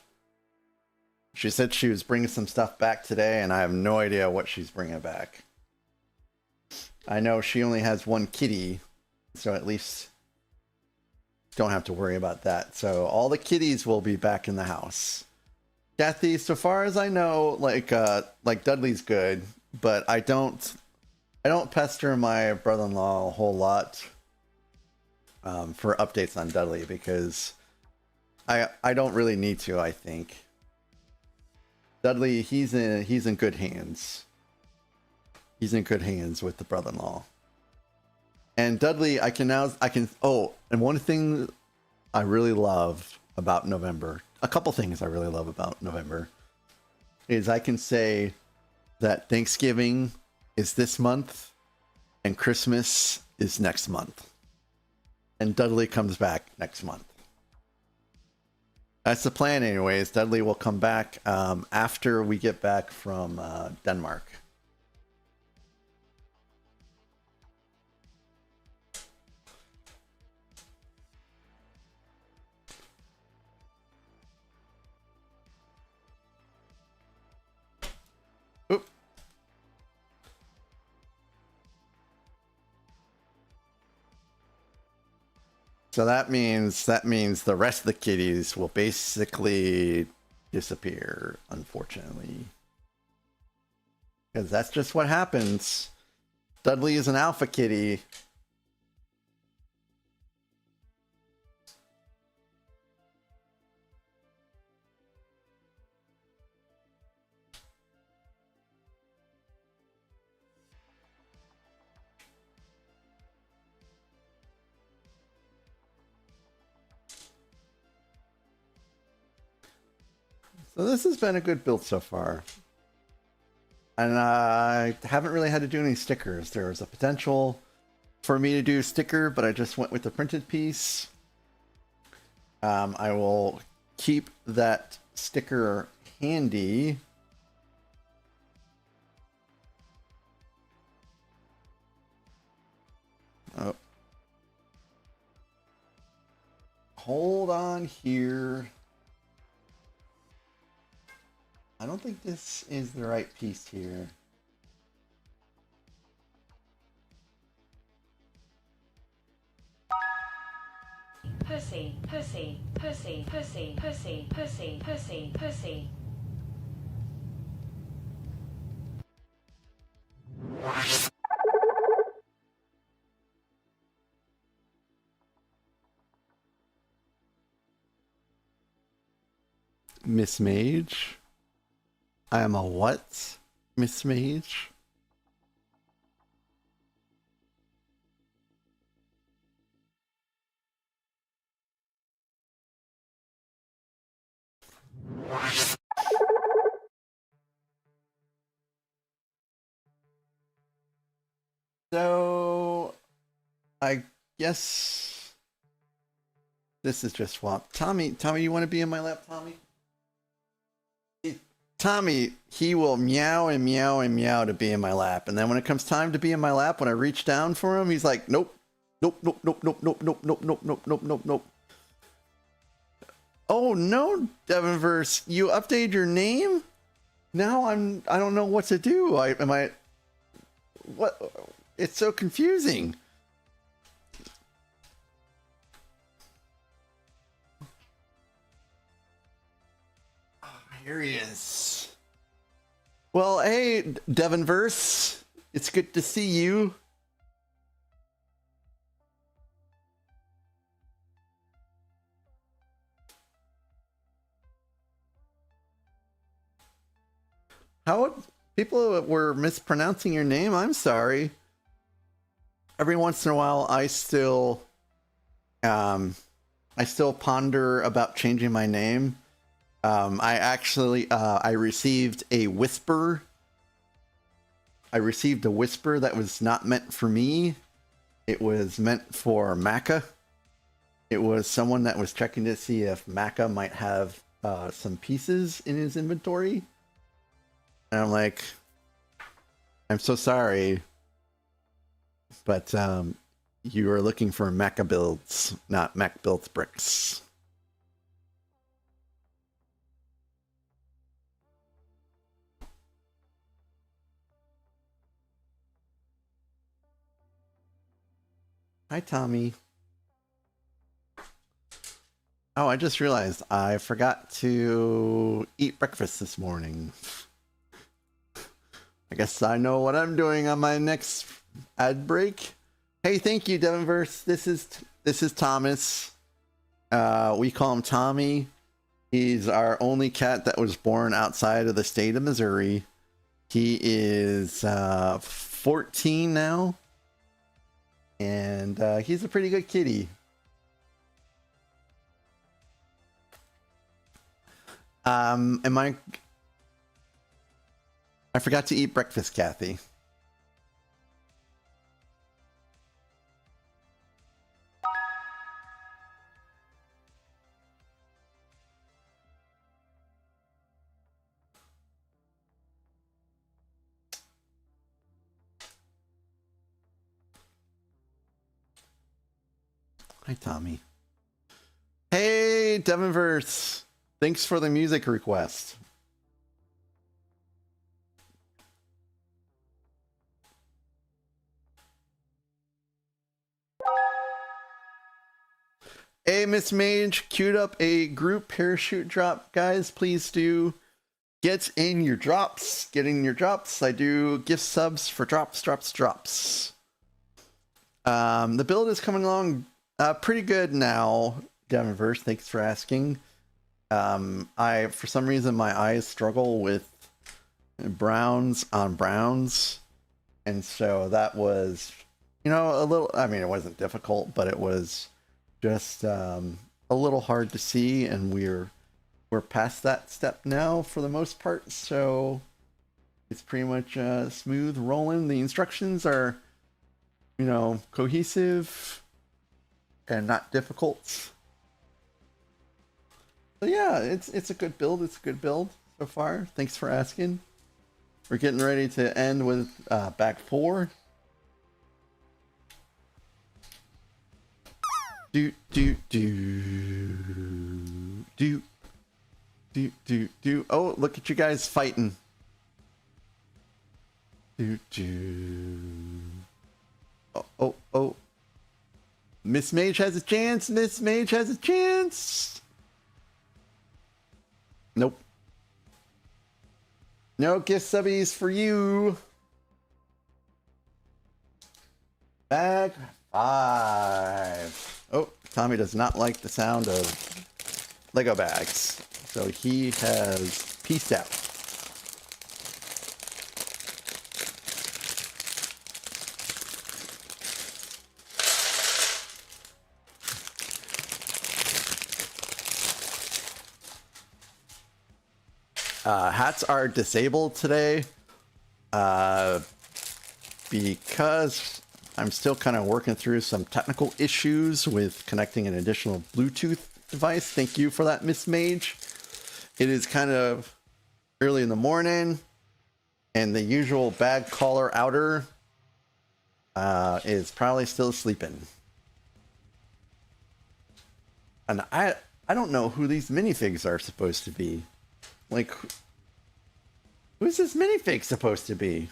She said she was bringing some stuff back today, and I have no idea what she's bringing back. I know she only has one kitty, so at least don't have to worry about that. So all the kitties will be back in the house. Kathy, so far as I know, like Dudley's good, but I don't pester my brother-in-law a whole lot for updates on Dudley because I don't really need to. I think Dudley, he's in good hands. He's in good hands with the brother-in-law. And Dudley, oh, and one thing I really love about November, a couple things I really love about November, is I can say that Thanksgiving is this month and Christmas is next month. And Dudley comes back next month. That's the plan anyways. Dudley will come back after we get back from Denmark. Oop. So that means the rest of the kitties will basically disappear, unfortunately. Because that's just what happens. Dudley is an alpha kitty. So this has been a good build so far. And I haven't really had to do any stickers. There was a potential for me to do a sticker, but I just went with the printed piece. I will keep that sticker handy. Oh. Hold on here. I don't think this is the right piece here. Pussy, pussy, pussy, pussy, pussy, pussy, pussy, pussy. Miss Mage? I am a what? Miss Mage? So, I guess this is just swap. Tommy, you want to be in my lap, Tommy? Tommy, he will meow and meow and meow to be in my lap. And then when it comes time to be in my lap, when I reach down for him, he's like, nope, nope, nope, nope, nope, nope, nope, nope, nope, nope, nope, nope, nope. Oh no, Devinverse, you updated your name? Now I don't know what to do. What? It's so confusing. Oh, here he is. Well, hey, Devinverse, it's good to see you. How people were mispronouncing your name? I'm sorry. Every once in a while, I still ponder about changing my name. I received a whisper. I received a whisper that was not meant for me. It was meant for Macca. It was someone that was checking to see if Macca might have some pieces in his inventory. And I'm like, I'm so sorry, but you are looking for Macca builds, not Mac built bricks. Hi, Tommy. Oh, I just realized I forgot to eat breakfast this morning. I guess I know what I'm doing on my next ad break. Hey, thank you, Devinverse. This is Thomas. We call him Tommy. He's our only cat that was born outside of the state of Missouri. He is 14 now, and he's a pretty good kitty. I forgot to eat breakfast, Kathy. Hi, Tommy. Hey, Devinverse. Thanks for the music request. Hey, Miss Mage, queued up a group parachute drop. Guys, please do get in your drops. Get in your drops. I do gift subs for drops. The build is coming along pretty good now, Devinverse. Thanks for asking. For some reason, my eyes struggle with browns on browns. And so that was, a little, I mean, it wasn't difficult, but it was just a little hard to see, and we're past that step now for the most part, so it's pretty much smooth rolling. The instructions are, cohesive and not difficult. So yeah, it's a good build. It's a good build so far. Thanks for asking. We're getting ready to end with back 4. Do. Oh, look at you guys fighting. Oh. Miss Mage has a chance. Miss Mage has a chance. Nope. No gift subbies for you. Bag 5. Oh, Tommy does not like the sound of Lego bags, so he has peaced out. Hats are disabled today because I'm still kind of working through some technical issues with connecting an additional Bluetooth device. Thank you for that, Miss Mage. It is kind of early in the morning, and the usual bag caller outer is probably still sleeping. And I don't know who these minifigs are supposed to be. Like, who's this minifig supposed to be?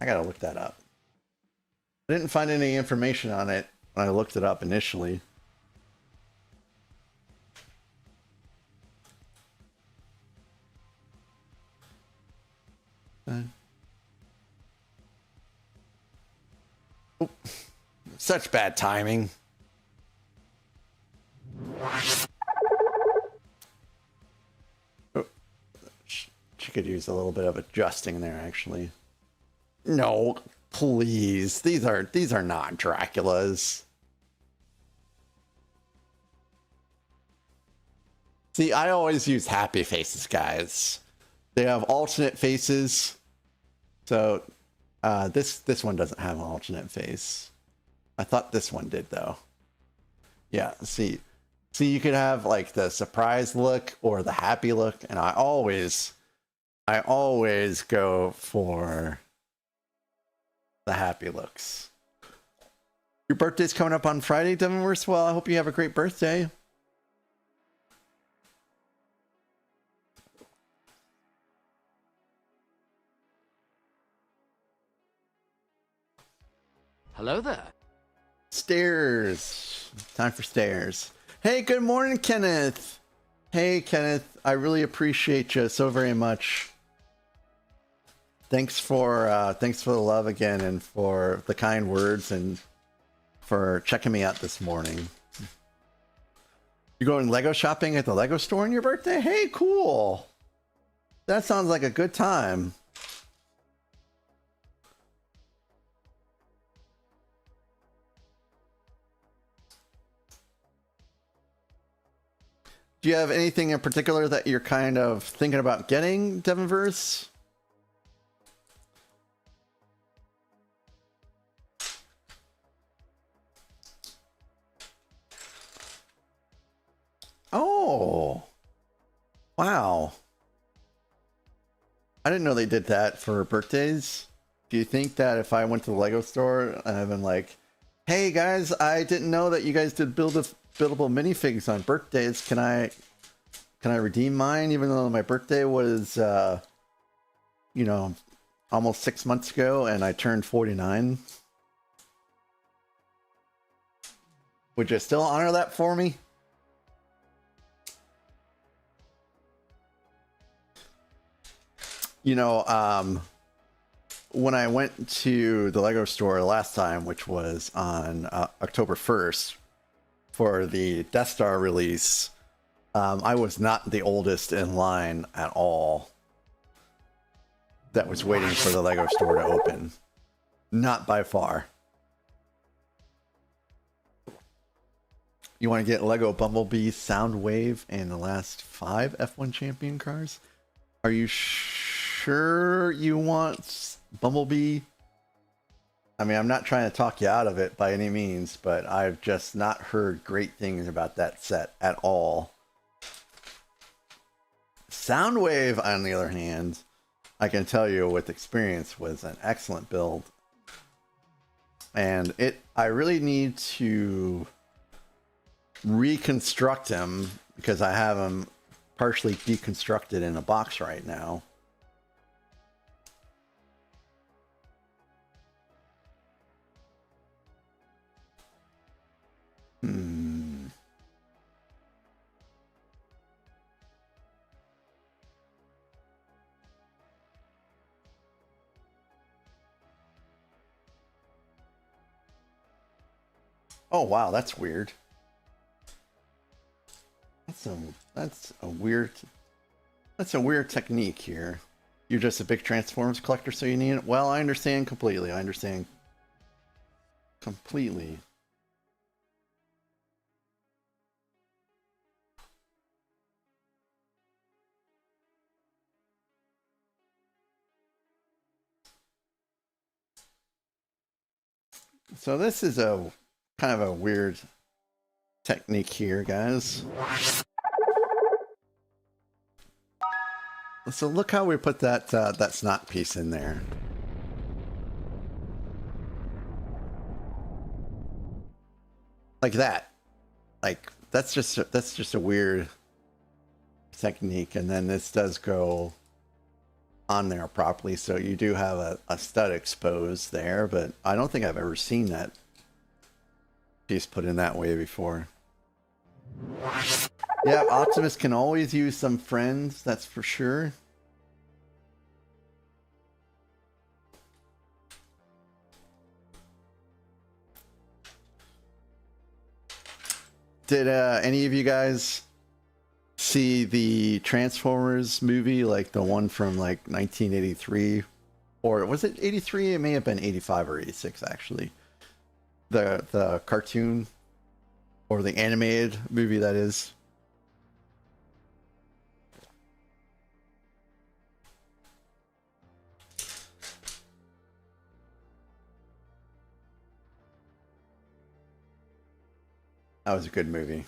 I gotta look that up. I didn't find any information on it when I looked it up initially. Oh, such bad timing. Oh, she could use a little bit of adjusting there, actually. No, please. These are not Draculas. See, I always use happy faces, guys. They have alternate faces. So this one doesn't have an alternate face. I thought this one did, though. Yeah, see, you could have like the surprise look or the happy look, and I always go for the happy looks. Your birthday's coming up on Friday, Devinverse. Well, I hope you have a great birthday. Hello there. Stairs. Time for stairs. Hey, good morning, Kenneth. Hey, Kenneth. I really appreciate you so very much. Thanks for the love again, and for the kind words, and for checking me out this morning. You going Lego shopping at the Lego store on your birthday? Hey, cool. That sounds like a good time. Do you have anything in particular that you're kind of thinking about getting, Devinverse? Oh, wow. I didn't know they did that for birthdays. Do you think that if I went to the Lego store and I've been like, hey guys, I didn't know that you guys did buildable minifigs on birthdays. Can I redeem mine even though my birthday was, you know, almost 6 months ago and I turned 49? Would you still honor that for me? You know, when I went to the Lego store last time, which was on October 1st for the Death Star release, I was not the oldest in line at all that was waiting for the Lego store to open. Not by far. You want to get Lego Bumblebee, Soundwave, and the last 5 F1 champion cars? Are you sure you want Bumblebee? I mean, I'm not trying to talk you out of it by any means, but I've just not heard great things about that set at all. Soundwave, on the other hand, I can tell you with experience was an excellent build. And I really need to reconstruct him because I have him partially deconstructed in a box right now. Oh wow, that's weird. That's a weird technique here. You're just a big Transformers collector, so you need it. Well, I understand completely. I understand completely. So this is a kind of a weird technique here, guys. So look how we put that that snot piece in there. Like that. Like that's just a weird technique, and then this does go on there properly, so you do have a stud exposed there, but I don't think I've ever seen that piece put in that way before. Yeah, Optimus can always use some friends, that's for sure. Did any of you guys see the Transformers movie, like the one from like 1983? Or was it 83? It may have been 85 or 86 actually. The cartoon or the animated movie, that is. That was a good movie.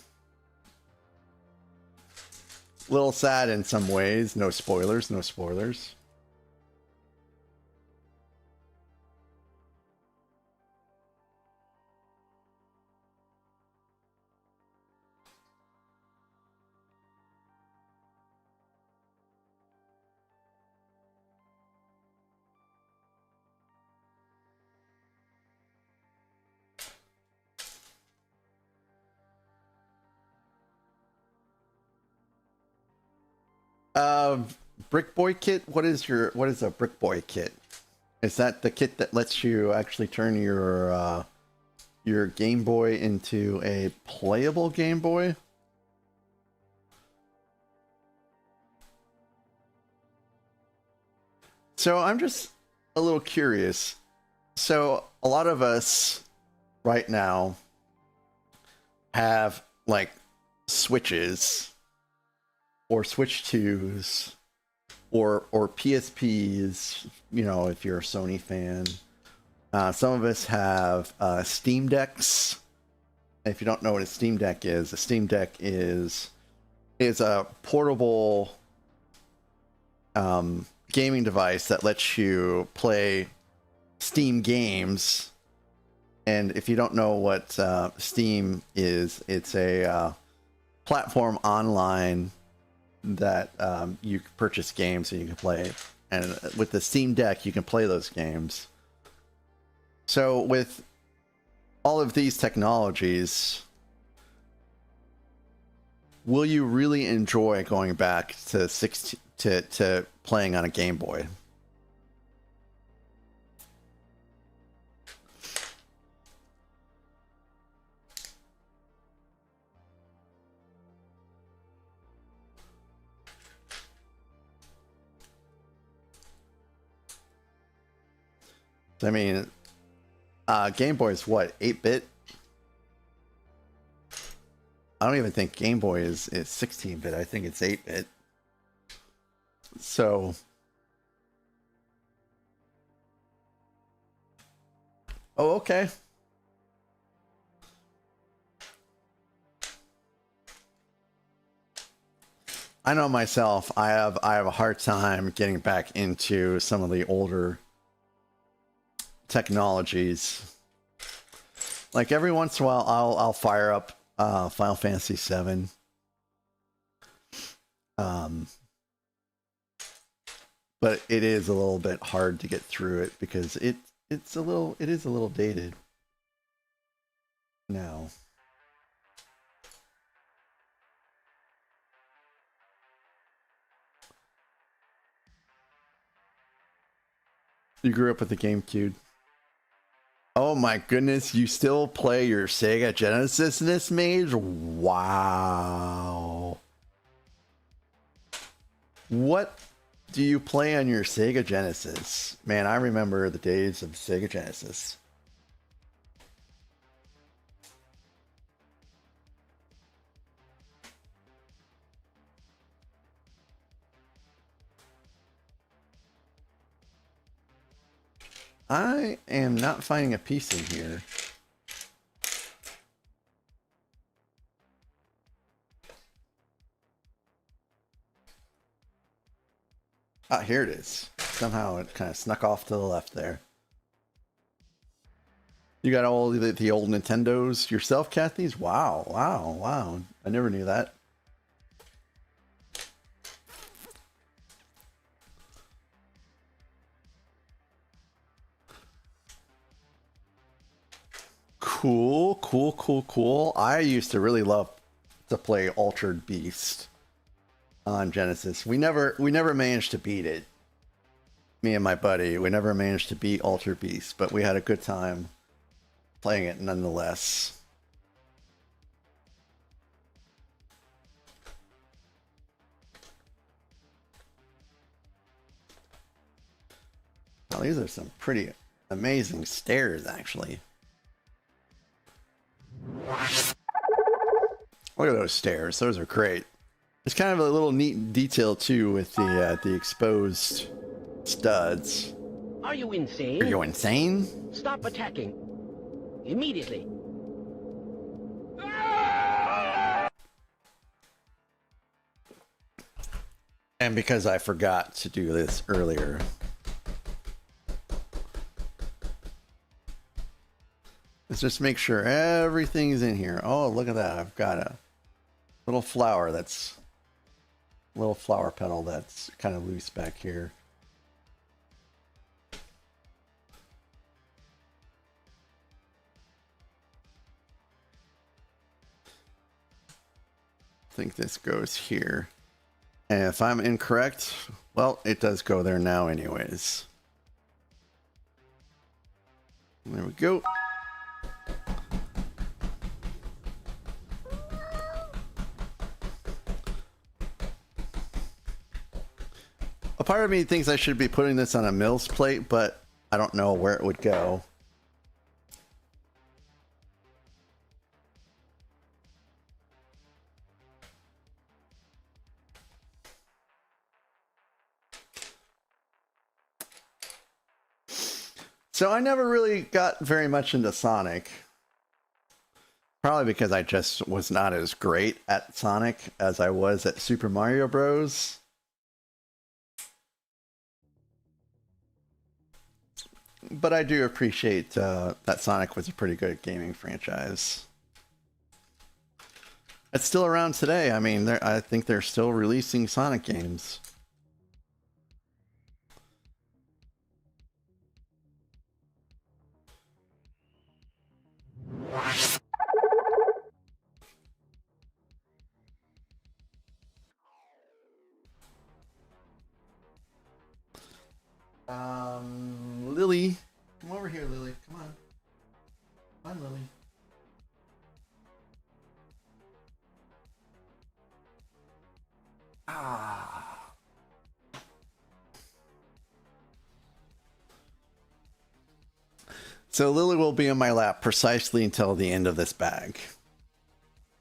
A little sad in some ways. No spoilers, no spoilers. Brick Boy kit. What is a Brick Boy kit? Is that the kit that lets you actually turn your Game Boy into a playable Game Boy? So I'm just a little curious. So a lot of us right now have like Switches or Switch 2s or PSPs, you know, if you're a Sony fan. Some of us have Steam Decks. If you don't know what a Steam Deck is, a Steam Deck is a portable gaming device that lets you play Steam games. And if you don't know what Steam is, it's a platform online that you can purchase games and you can play. And with the Steam Deck, you can play those games. So with all of these technologies, will you really enjoy going back to to playing on a Game Boy? I mean, Game Boy is what, 8-bit? I don't even think Game Boy is 16-bit. I think it's 8-bit. So, oh, okay. I know myself. I have a hard time getting back into some of the older technologies. Like every once in a while, I'll fire up Final Fantasy VII. But it is a little bit hard to get through it because it is a little dated now. You grew up with the GameCube. Oh my goodness, you still play your Sega Genesis in this mage? Wow. What do you play on your Sega Genesis? Man, I remember the days of Sega Genesis. I am not finding a piece in here. Ah, here it is. Somehow it kind of snuck off to the left there. You got all the old Nintendos yourself, Kathy's? Wow, wow, wow. I never knew that. Cool, cool, cool, cool. I used to really love to play Altered Beast on Genesis. We never managed to beat it. Me and my buddy, we never managed to beat Altered Beast, but we had a good time playing it nonetheless. Well, these are some pretty amazing stairs, actually. Look at those stairs. Those are great. It's kind of a little neat detail too with the exposed studs. Are you insane? Are you insane? Stop attacking. Immediately. And because I forgot to do this earlier, let's just make sure everything's in here. Oh, look at that. I've got a little flower petal that's kind of loose back here. I think this goes here. And if I'm incorrect, well, it does go there now anyways. There we go. A part of me thinks I should be putting this on a Mills plate, but I don't know where it would go. So I never really got very much into Sonic. Probably because I just was not as great at Sonic as I was at Super Mario Bros. But I do appreciate that Sonic was a pretty good gaming franchise. It's still around today. I mean, I think they're still releasing Sonic games. Lily. Come over here, Lily. Come on. Come on, Lily. Ah. So Lily will be in my lap precisely until the end of this bag.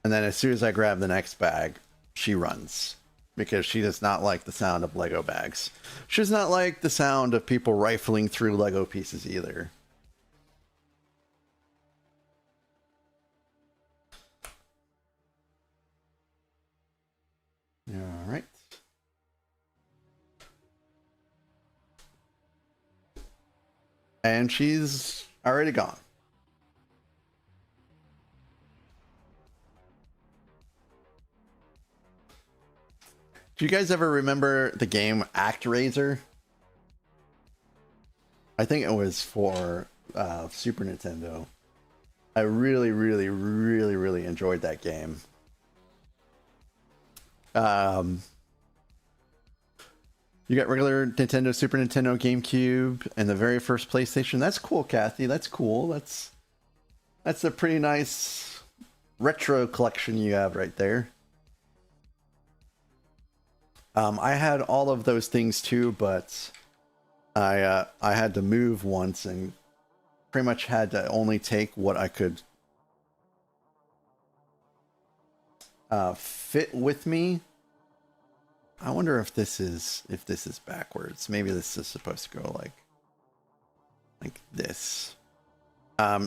And then as soon as I grab the next bag, she runs. Because she does not like the sound of Lego bags. She does not like the sound of people rifling through Lego pieces either. All right. and she's already gone. Do you guys ever remember the game ActRaiser? I think it was for Super Nintendo. I really, really, really, really enjoyed that game. You got regular Nintendo, Super Nintendo, GameCube, and the very first PlayStation. That's cool, Kathy. That's cool. That's a pretty nice retro collection you have right there. I had all of those things too, but I had to move once and pretty much had to only take what I could fit with me. I wonder if this is backwards. Maybe this is supposed to go like this.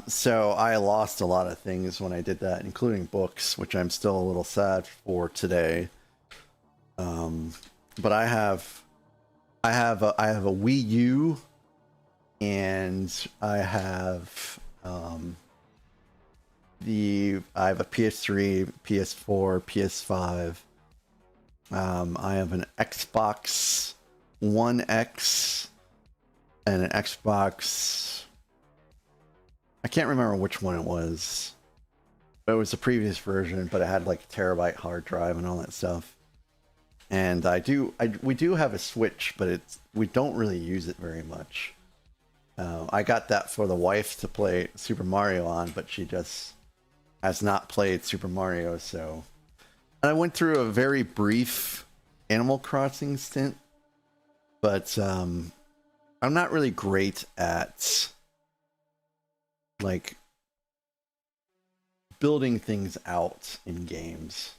So I lost a lot of things when I did that, including books, which I'm still a little sad for today. But I have a Wii U, and I have a PS3, PS4, PS5. I have an Xbox One X and an Xbox. I can't remember which one it was. But it was the previous version, but it had like a terabyte hard drive and all that stuff. And we do have a Switch, but we don't really use it very much. I got that for the wife to play Super Mario on, but she just has not played Super Mario, so. And I went through a very brief Animal Crossing stint, but I'm not really great at like building things out in games.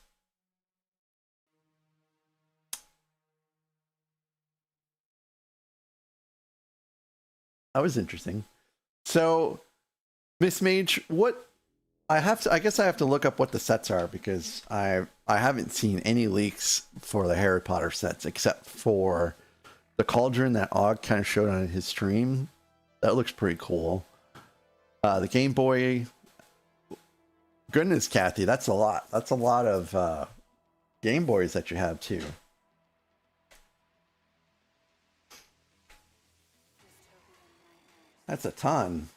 That was interesting. So, Miss Mage, I guess I have to look up what the sets are, because I haven't seen any leaks for the Harry Potter sets except for the cauldron that Og kind of showed on his stream. That looks pretty cool. The Game Boy. Goodness, Kathy, that's a lot. That's a lot of Game Boys that you have too. That's a ton.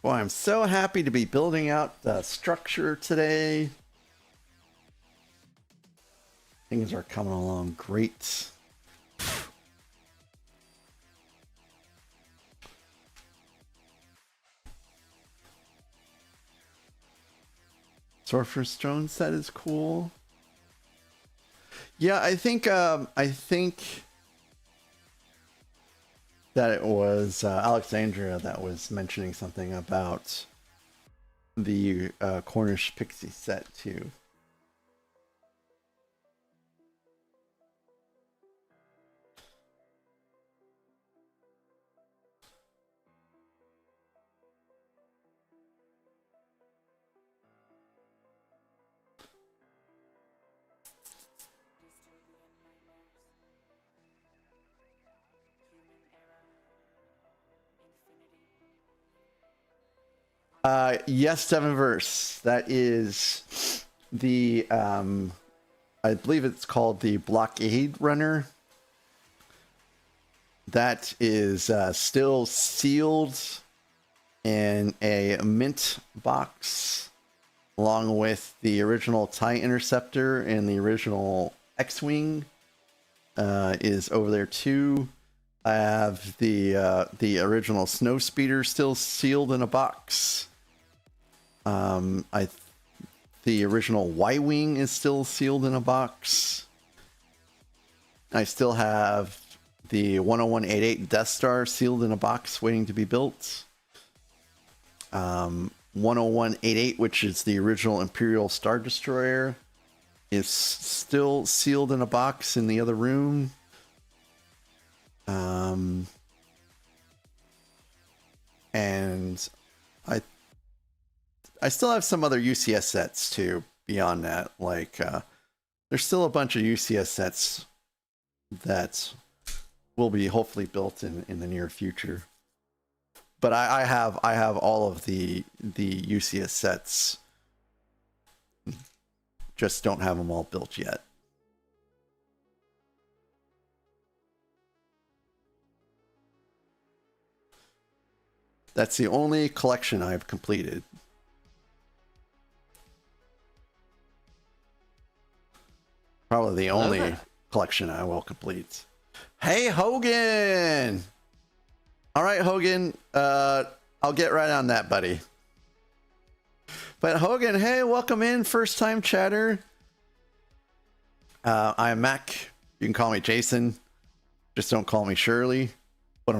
Boy, I'm so happy to be building out the structure today. Things are coming along great. Sorcerer's Stone set is cool. Yeah, I think that it was Alexandria that was mentioning something about the Cornish Pixie set too. Yes, Sevenverse. That is the I believe it's called the Blockade Runner. That is still sealed in a mint box, along with the original TIE Interceptor and the original X-Wing is over there too. I have the original Snowspeeder still sealed in a box. The original Y-Wing is still sealed in a box. I still have the 10188 Death Star sealed in a box waiting to be built. 10188, which is the original Imperial Star Destroyer, is still sealed in a box in the other room. And I still have some other UCS sets too beyond that. Like there's still a bunch of UCS sets that will be hopefully built in the near future. But I have all of the UCS sets. Just don't have them all built yet. That's the only collection I've completed. Probably the only collection I will complete. Hey, Hogan! All right, Hogan. I'll get right on that, buddy. But Hogan, hey, welcome in. First time chatter. I'm Mac. You can call me Jason. Just don't call me Shirley. But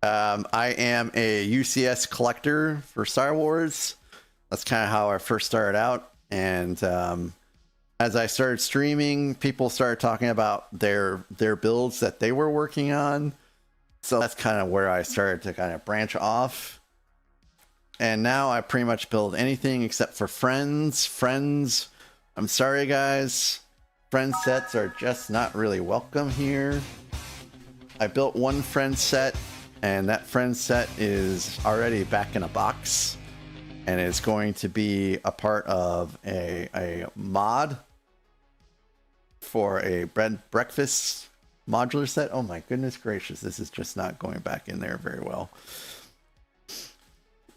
I am a UCS collector for Star Wars. That's kind of how I first started out. And as I started streaming, people started talking about their builds that they were working on. So that's kind of where I started to kind of branch off. And now I pretty much build anything except for friends. Friends, I'm sorry guys. Friend sets are just not really welcome here. I built one friend set, and that friend set is already back in a box. And it's going to be a part of a mod for a breakfast modular set. Oh my goodness gracious, this is just not going back in there very well.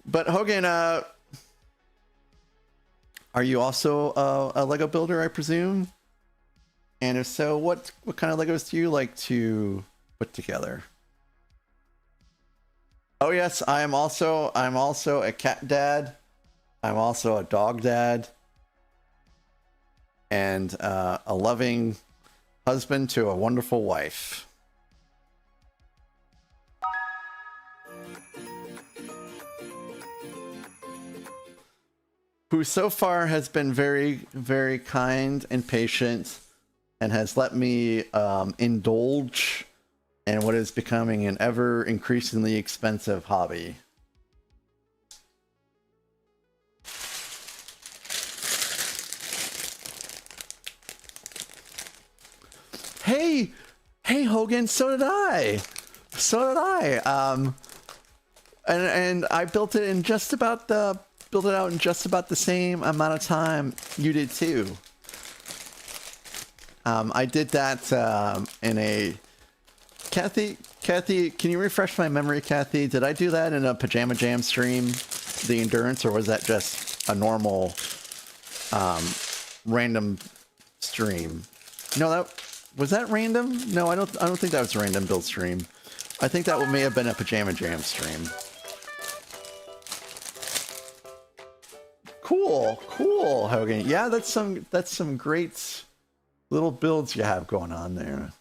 But Hogan, are you also a Lego builder, I presume? And if so, what kind of Legos do you like to put together? Oh yes, I'm also a cat dad. I'm also a dog dad. And a loving husband to a wonderful wife. Who so far has been very, very kind and patient and has let me indulge in what is becoming an ever increasingly expensive hobby. Hey Hogan, so did I. And I built it in just about the same amount of time you did too. I did that in a Kathy, can you refresh my memory, Kathy? Did I do that in a Pajama Jam stream, the Endurance, or was that just a normal random stream? No, was that random? No, I don't think that was a random build stream. I think that may have been a Pajama Jam stream. Cool, Hogan. Yeah, that's some great little builds you have going on there.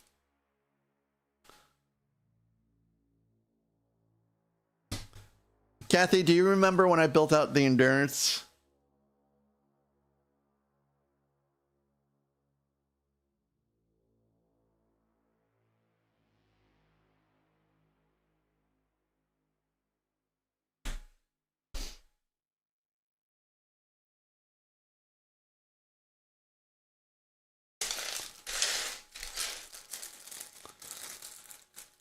Kathy, do you remember when I built out the Endurance?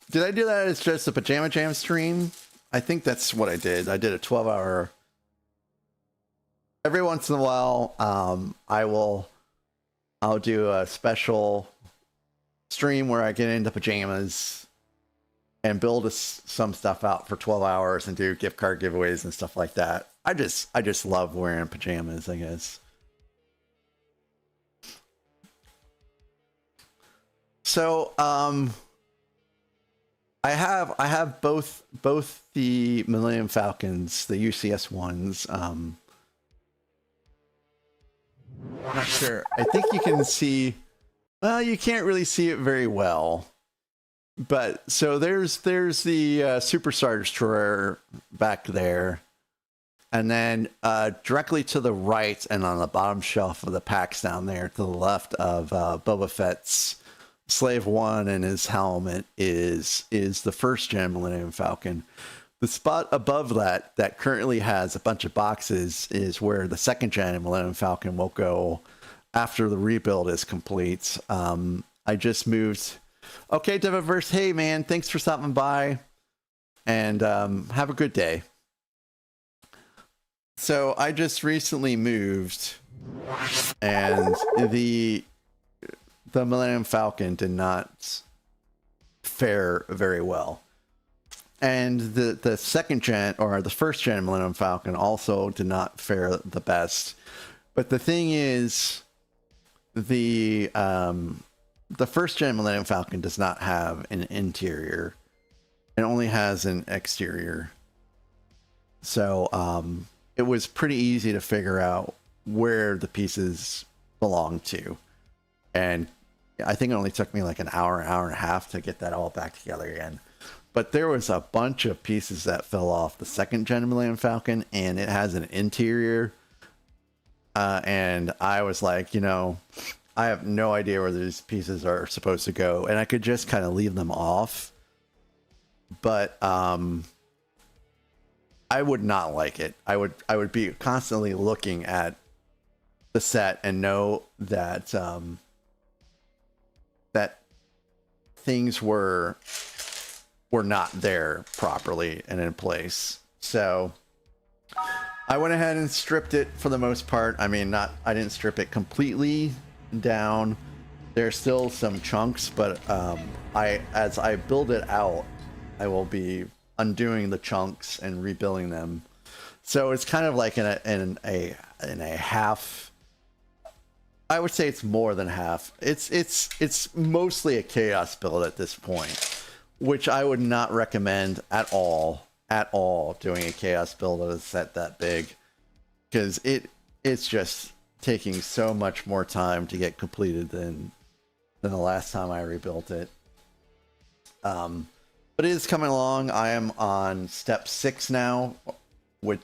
Did I do that as just a Pajama Jam stream? I think that's what I did. I did a 12-hour. Every once in a while, I'll do a special stream where I get into pajamas and build some stuff out for 12 hours and do gift card giveaways and stuff like that. I just love wearing pajamas, I guess. So, I have both the Millennium Falcons, the UCS ones. I'm not sure. I think you can see. Well, you can't really see it very well. But so there's the Superstar Destroyer back there, and then directly to the right and on the bottom shelf of the packs down there to the left of Boba Fett's Slave One and his helmet is the first gen Millennium Falcon. The spot above that that currently has a bunch of boxes is where the second gen Millennium Falcon will go after the rebuild is complete. I just moved. Okay, Devaverse, hey man, thanks for stopping by, and have a good day. So I just recently moved, and the Millennium Falcon did not fare very well. And the second gen, or the first gen Millennium Falcon also did not fare the best. But the thing is, the first gen Millennium Falcon does not have an interior. It only has an exterior. So it was pretty easy to figure out where the pieces belong to. And I think it only took me like an hour and a half to get that all back together again. But there was a bunch of pieces that fell off the second gen Millennium Falcon, and it has an interior. And I was like, you know, I have no idea where these pieces are supposed to go, and I could just kind of leave them off. But I would not like it. I would be constantly looking at the set and know that that things were not there properly and in place. So I went ahead and stripped it for the most part. I mean, I didn't strip it completely down. There's still some chunks, but as I build it out, I will be undoing the chunks and rebuilding them. So it's kind of like in a half. I would say it's more than half. It's mostly a chaos build at this point, which I would not recommend at all doing a chaos build of a set that big, because it's just taking so much more time to get completed than the last time I rebuilt it. But it is coming along. I am on step 6 now, or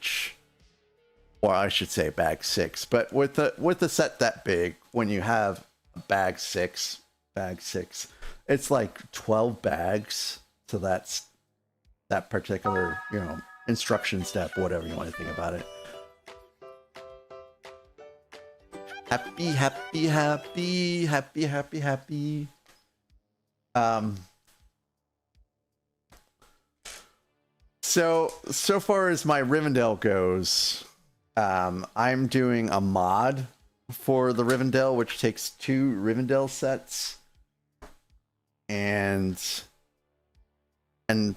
I should say bag 6. But with the set that big, when you have bag 6, it's like 12 bags. So that's that particular, instruction step, whatever you want to think about it. Happy. So far as my Rivendell goes, I'm doing a mod for the Rivendell, which takes 2 Rivendell sets, and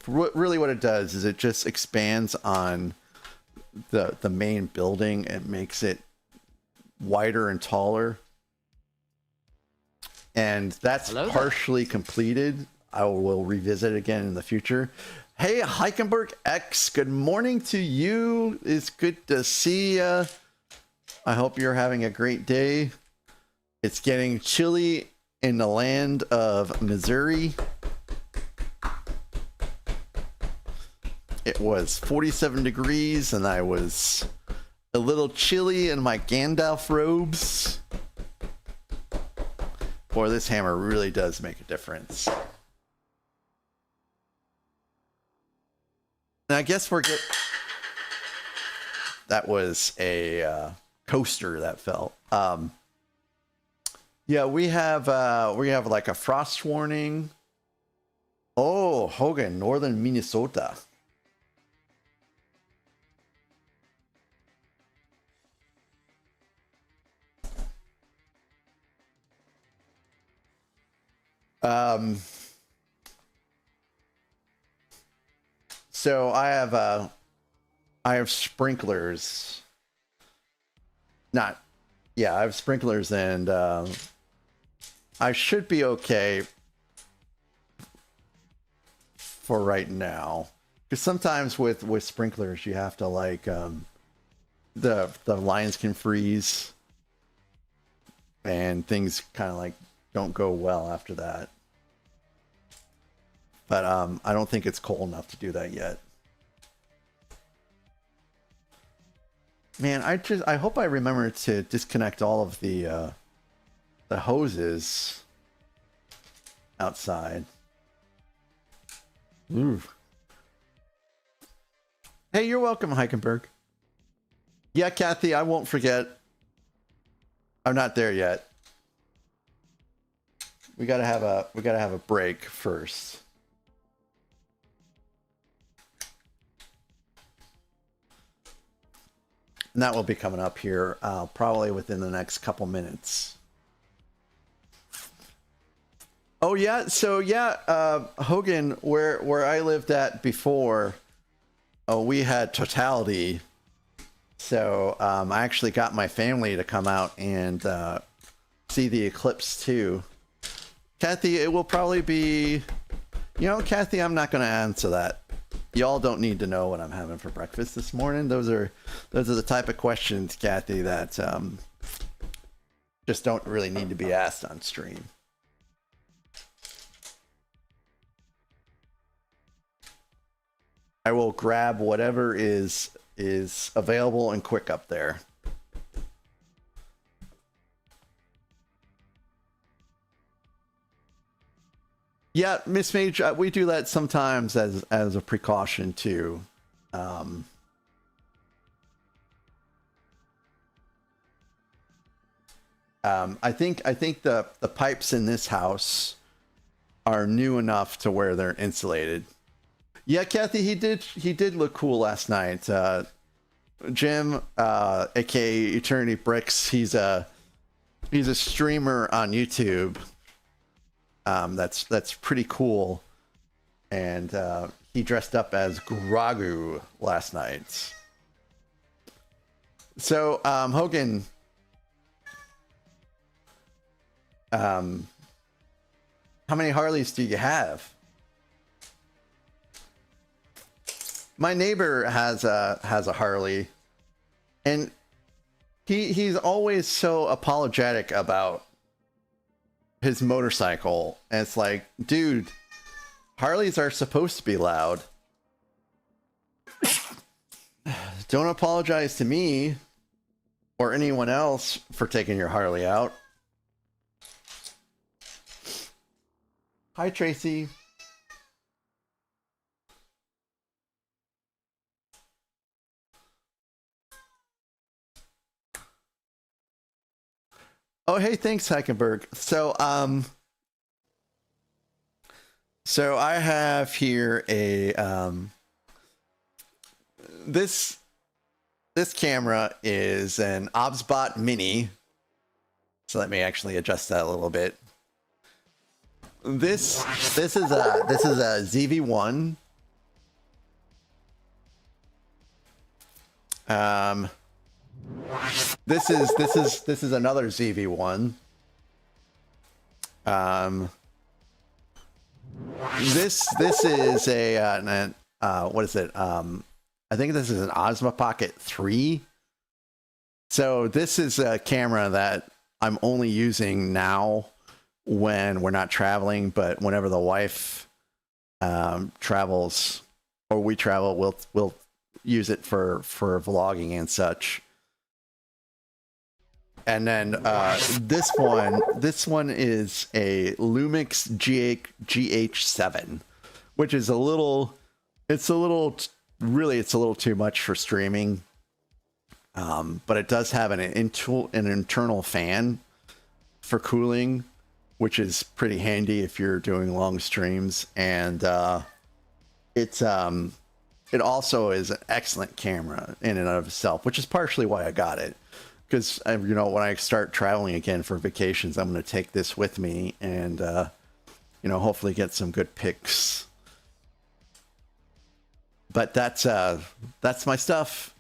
really what it does is it just expands on the main building and makes it wider and taller. And that's partially completed. I will revisit it again in the future. Hey, Heikenberg X, good morning to you. It's good to see you. I hope you're having a great day. It's getting chilly in the land of Missouri. It was 47 degrees and I was a little chilly in my Gandalf robes. Boy, this hammer really does make a difference. And I guess that was a coaster that fell. Yeah, we have like a frost warning. Oh, Hogan, northern Minnesota. So I have sprinklers. I have sprinklers, and I should be okay for right now. Because sometimes with sprinklers, you have to like the lines can freeze, and things kind of like don't go well after that. But I don't think it's cold enough to do that yet. Man, I hope I remember to disconnect all of the hoses outside. Ooh. Hey, you're welcome, Heikenberg. Yeah, Kathy, I won't forget. I'm not there yet. We gotta have a break first. And that will be coming up here probably within the next couple minutes. Oh yeah, so yeah, Hogan, where I lived at before, we had totality. So I actually got my family to come out and see the eclipse too. Kathy, it will probably be, you know, Kathy, I'm not going to answer that. Y'all don't need to know what I'm having for breakfast this morning. Those are the type of questions, Kathy, that just don't really need to be asked on stream. I will grab whatever is available and quick up there. Yeah, Miss Mage, we do that sometimes as a precaution too. I think the pipes in this house are new enough to where they're insulated. Yeah, Kathy, he did look cool last night. Jim, aka Eternity Bricks, he's a streamer on YouTube. That's pretty cool, and he dressed up as Grogu last night. So Hogan, how many Harleys do you have? My neighbor has a Harley, and he's always so apologetic about his motorcycle. And it's like, dude, Harleys are supposed to be loud. Don't apologize to me or anyone else for taking your Harley out. Hi, Tracy. Oh, hey, thanks, Hackenberg. So I have here a this camera is an OBSBot Mini. So let me actually adjust that a little bit. This is a ZV-1. This is another ZV-1. This is a what is it? I think this is an Osmo Pocket 3. So this is a camera that I'm only using now when we're not traveling, but whenever the wife travels or we travel, we'll use it for vlogging and such. And then this one is a Lumix GH7, which is a little too much for streaming. But it does have an internal fan for cooling, which is pretty handy if you're doing long streams. And it also is an excellent camera in and of itself, which is partially why I got it. Because, you know, when I start traveling again for vacations, I'm going to take this with me and, you know, hopefully get some good pics. But that's my stuff.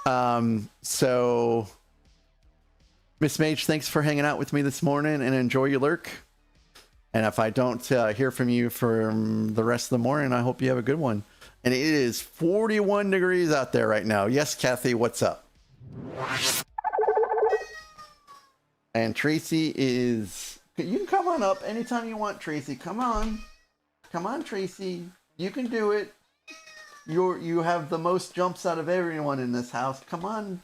So, Miss Mage, thanks for hanging out with me this morning and enjoy your lurk. And if I don't hear from you for the rest of the morning, I hope you have a good one. And it is 41 degrees out there right now. Yes, Kathy, what's up? And Tracy is... You can come on up anytime you want, Tracy. Come on. Come on, Tracy. You can do it. You have the most jumps out of everyone in this house. Come on.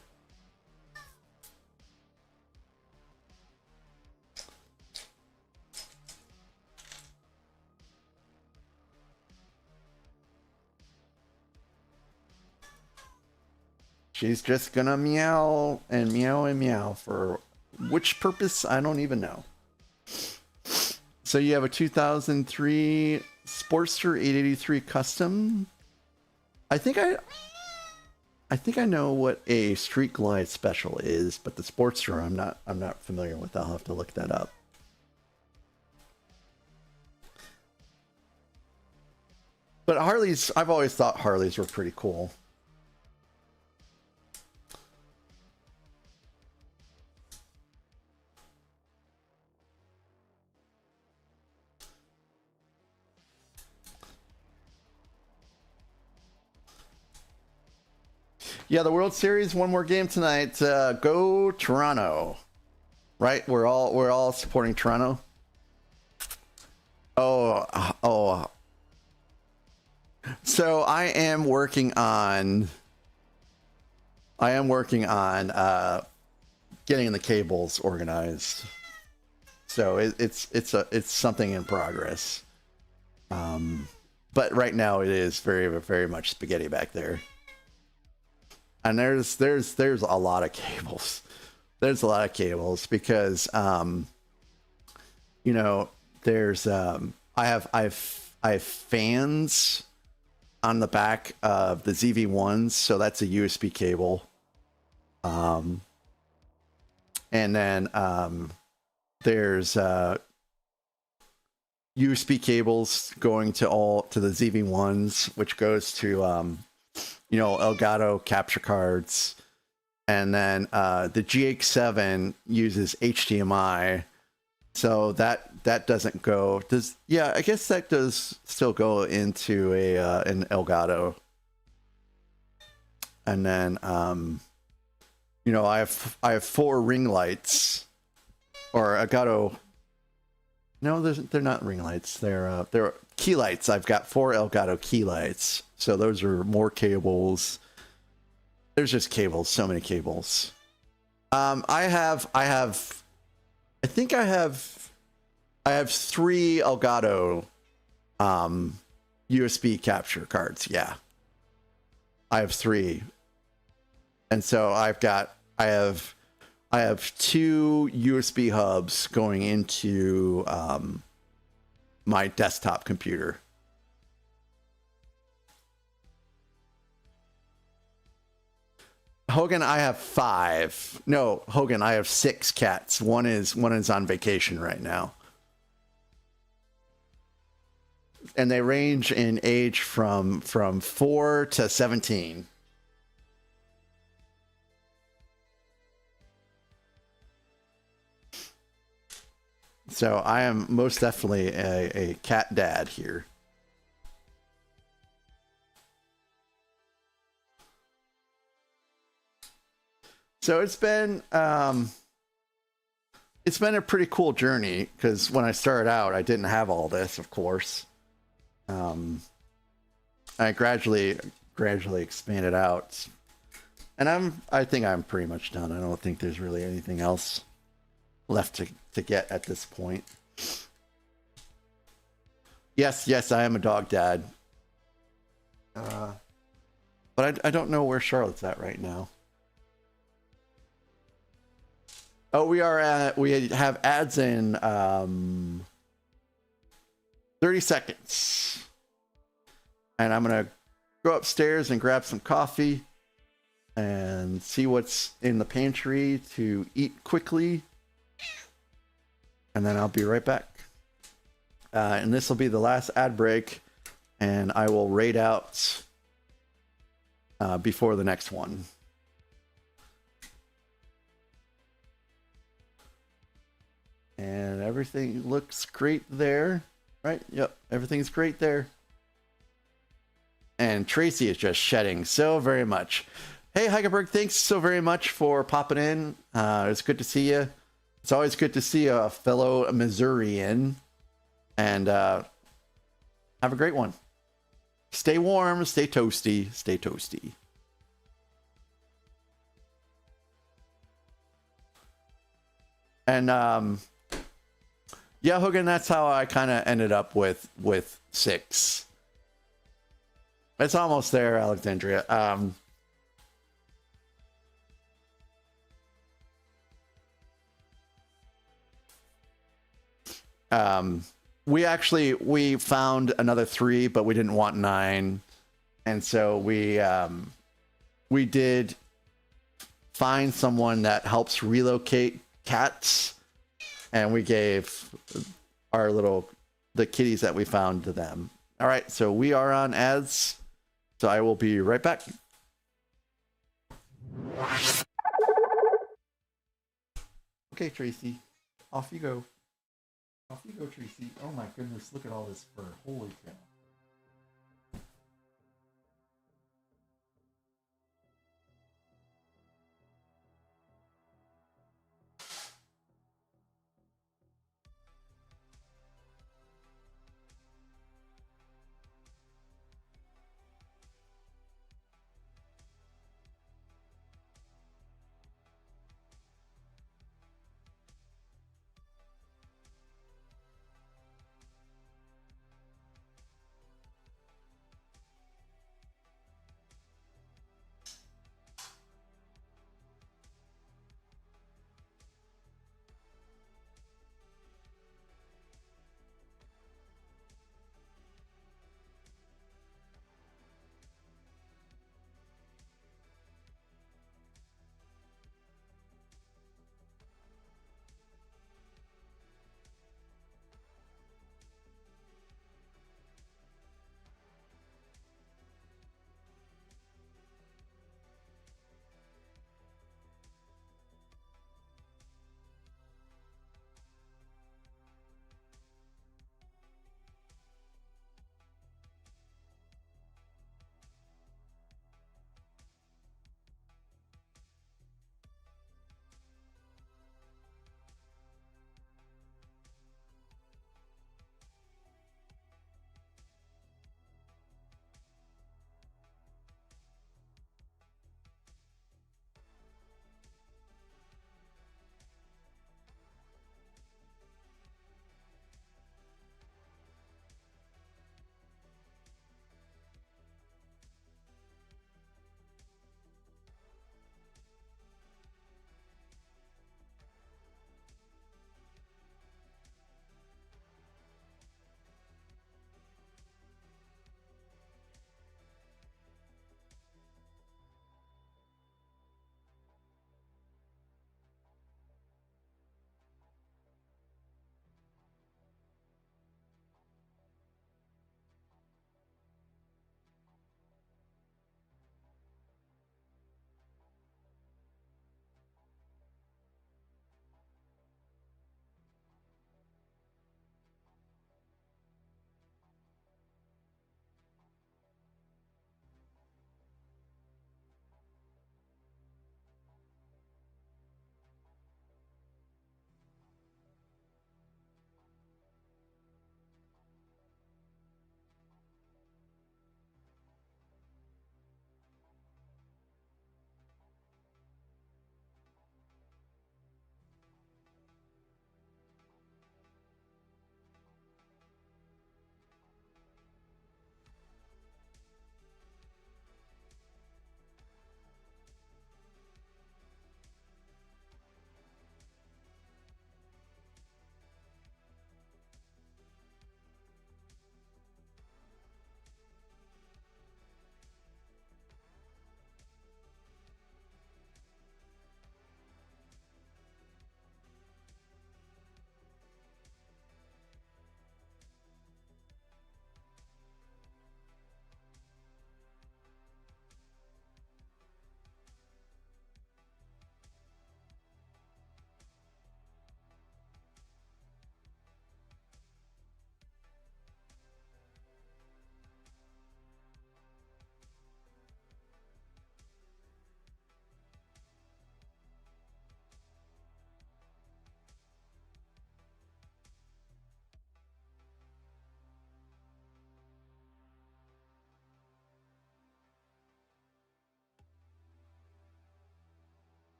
She's just gonna meow and meow and meow for which purpose, I don't even know. So you have a 2003 Sportster 883 Custom. I think I know what a Street Glide Special is, but the Sportster I'm not familiar with. I'll have to look that up. But Harleys, I've always thought Harleys were pretty cool. Yeah, the World Series, one more game tonight. Go Toronto. Right? We're all supporting Toronto. Oh. So I am working on getting the cables organized. So it's something in progress. But right now it is very, very much spaghetti back there. And there's a lot of cables. There's a lot of cables because you know, there's I have fans on the back of the ZV-1s, so that's a USB cable. And then there's USB cables going to the ZV-1s, which goes to you know, Elgato capture cards. And then the GH7 uses HDMI, so that doesn't go. Yeah, I guess that does still go into an Elgato. And then you know, I have 4 ring lights, or Elgato. No, they're not ring lights. They're key lights. I've got 4 Elgato key lights, so those are more cables. There's just cables, so many cables. I have 3 Elgato USB capture cards. Yeah, I have 3, and so I have 2 USB hubs going into my desktop computer. Hogan, I have 5. No, Hogan, I have 6 cats. One is on vacation right now. And they range in age from 4 to 17. So I am most definitely a cat dad here. So it's been a pretty cool journey, because when I started out, I didn't have all this, of course. I gradually expanded out, and I think I'm pretty much done. I don't think there's really anything else left to get at this point. Yes, I am a dog dad. But I don't know where Charlotte's at right now. Oh, we have ads in 30 seconds. And I'm going to go upstairs and grab some coffee and see what's in the pantry to eat quickly. And then I'll be right back. And this will be the last ad break, and I will raid out before the next one. And everything looks great there, right? Yep, everything's great there. And Tracy is just shedding so very much. Hey, Heidelberg, thanks so very much for popping in. It's good to see you. It's always good to see a fellow Missourian. And have a great one. Stay warm, stay toasty, stay toasty. And yeah, Hogan, that's how I kind of ended up with 6. It's almost there, Alexandria. We found another 3, but we didn't want 9, and so we did find someone that helps relocate cats, and we gave the kitties that we found to them. All right, so we are on ads, so I will be right back. Okay, Tracy, off you go. Off you go, Tracy. Oh my goodness, look at all this fur. Holy cow.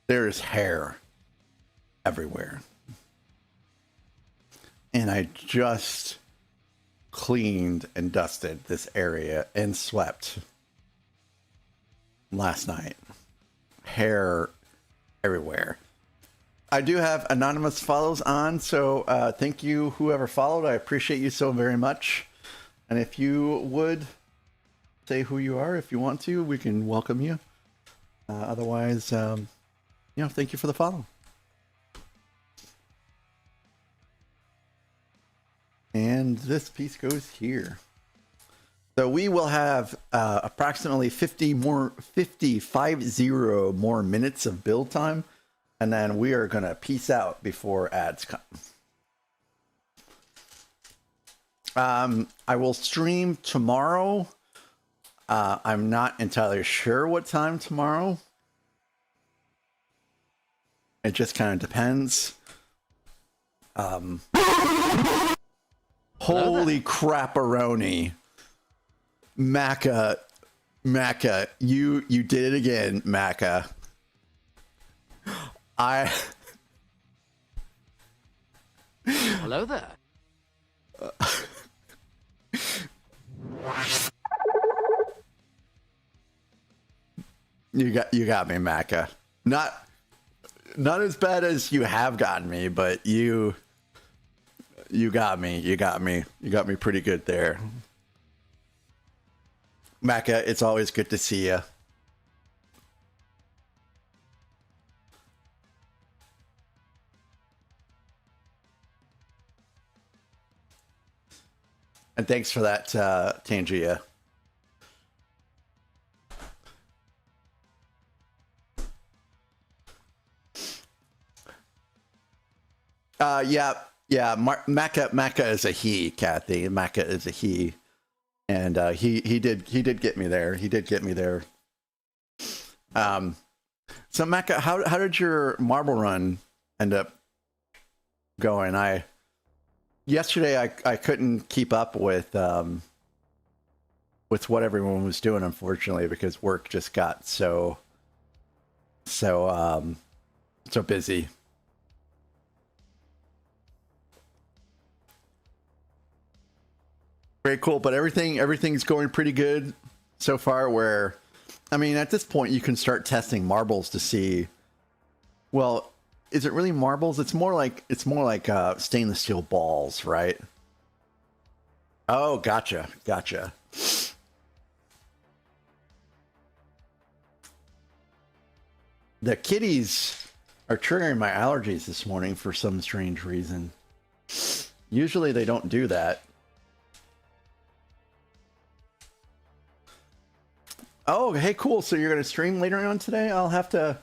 there's hair everywhere. And I just cleaned and dusted this area and swept last night. Hair everywhere. I do have anonymous follows on, so thank you whoever followed. I appreciate you so very much. And if you would say who you are, if you want to, we can welcome you. Otherwise, thank you for the follow. And this piece goes here. So we will have approximately 50 more minutes of build time, and then we are gonna peace out before ads come. I will stream tomorrow. I'm not entirely sure what time tomorrow. It just kind of depends. Holy crap-a-roni. Macca, you did it again, Macca. Hello there. You got me, Macca. Not as bad as you have gotten me, but you got me. You got me pretty good there. Macca, it's always good to see you. And thanks for that, Tangia. Macca is a he, Kathy. Macca is a he, and he did get me there. He did get me there. So Macca, how did your marble run end up going? Yesterday I couldn't keep up with what everyone was doing, unfortunately, because work just got so busy. Very cool, but everything's going pretty good so far. Where, I mean, at this point, you can start testing marbles to see. Well, is it really marbles? It's more like stainless steel balls, right? Oh, gotcha. The kitties are triggering my allergies this morning for some strange reason. Usually they don't do that. Oh, hey, cool. So you're going to stream later on today? I'll have to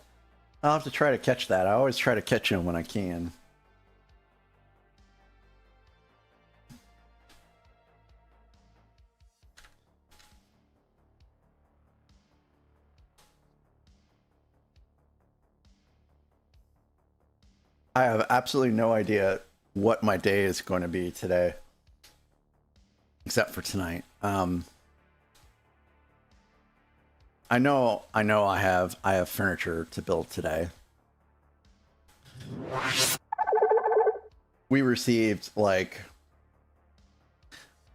try to catch that. I always try to catch them when I can. I have absolutely no idea what my day is going to be today, except for tonight. I know I have furniture to build today. We received like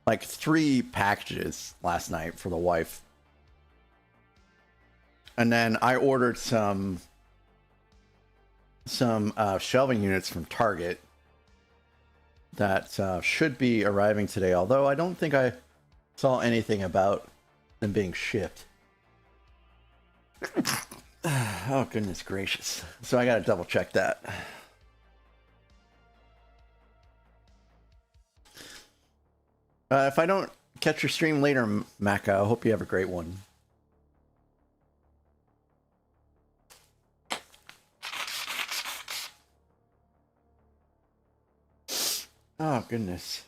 3 packages last night for the wife. And then I ordered some shelving units from Target that should be arriving today, although I don't think I saw anything about them being shipped. Oh, goodness gracious. So I gotta double check that. If I don't catch your stream later, Macca, I hope you have a great one. Oh, goodness.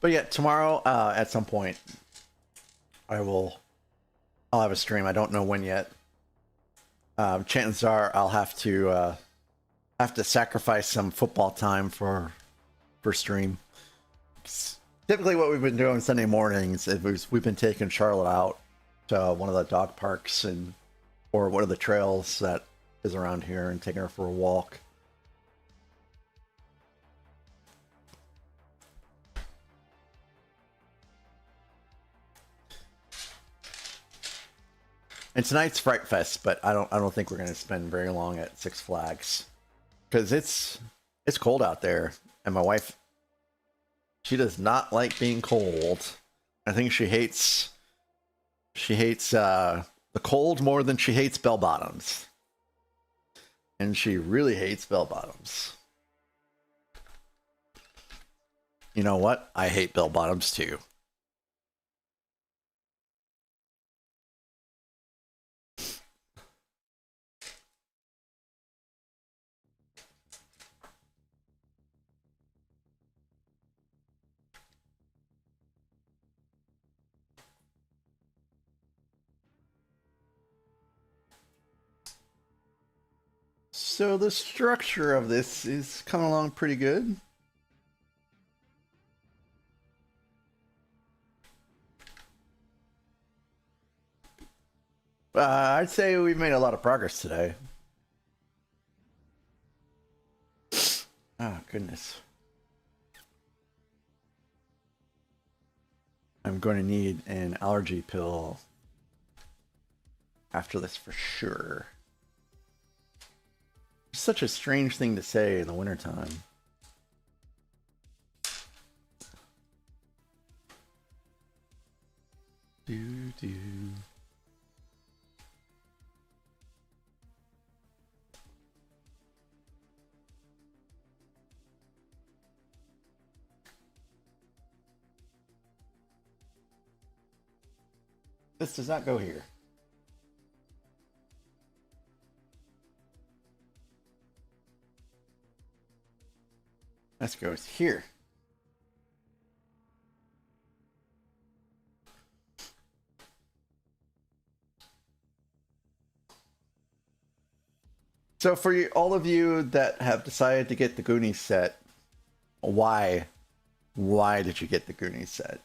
But yeah, tomorrow at some point I'll have a stream. I don't know when yet. Chances are I'll have to have to sacrifice some football time for stream. Typically what we've been doing Sunday mornings is we've been taking Charlotte out to one of the dog parks or one of the trails that is around here and taking her for a walk. And tonight's Fright Fest, but I don't think we're going to spend very long at Six Flags because it's cold out there, and my wife, she does not like being cold. I think she hates the cold more than she hates bell bottoms, and she really hates bell bottoms. You know what? I hate bell bottoms too. So the structure of this is coming along pretty good. I'd say we've made a lot of progress today. Oh, goodness. I'm going to need an allergy pill after this for sure. It's such a strange thing to say in the wintertime. Do. This does not go here. This goes here. So for you, all of you that have decided to get the Goonies set, why did you get the Goonies set?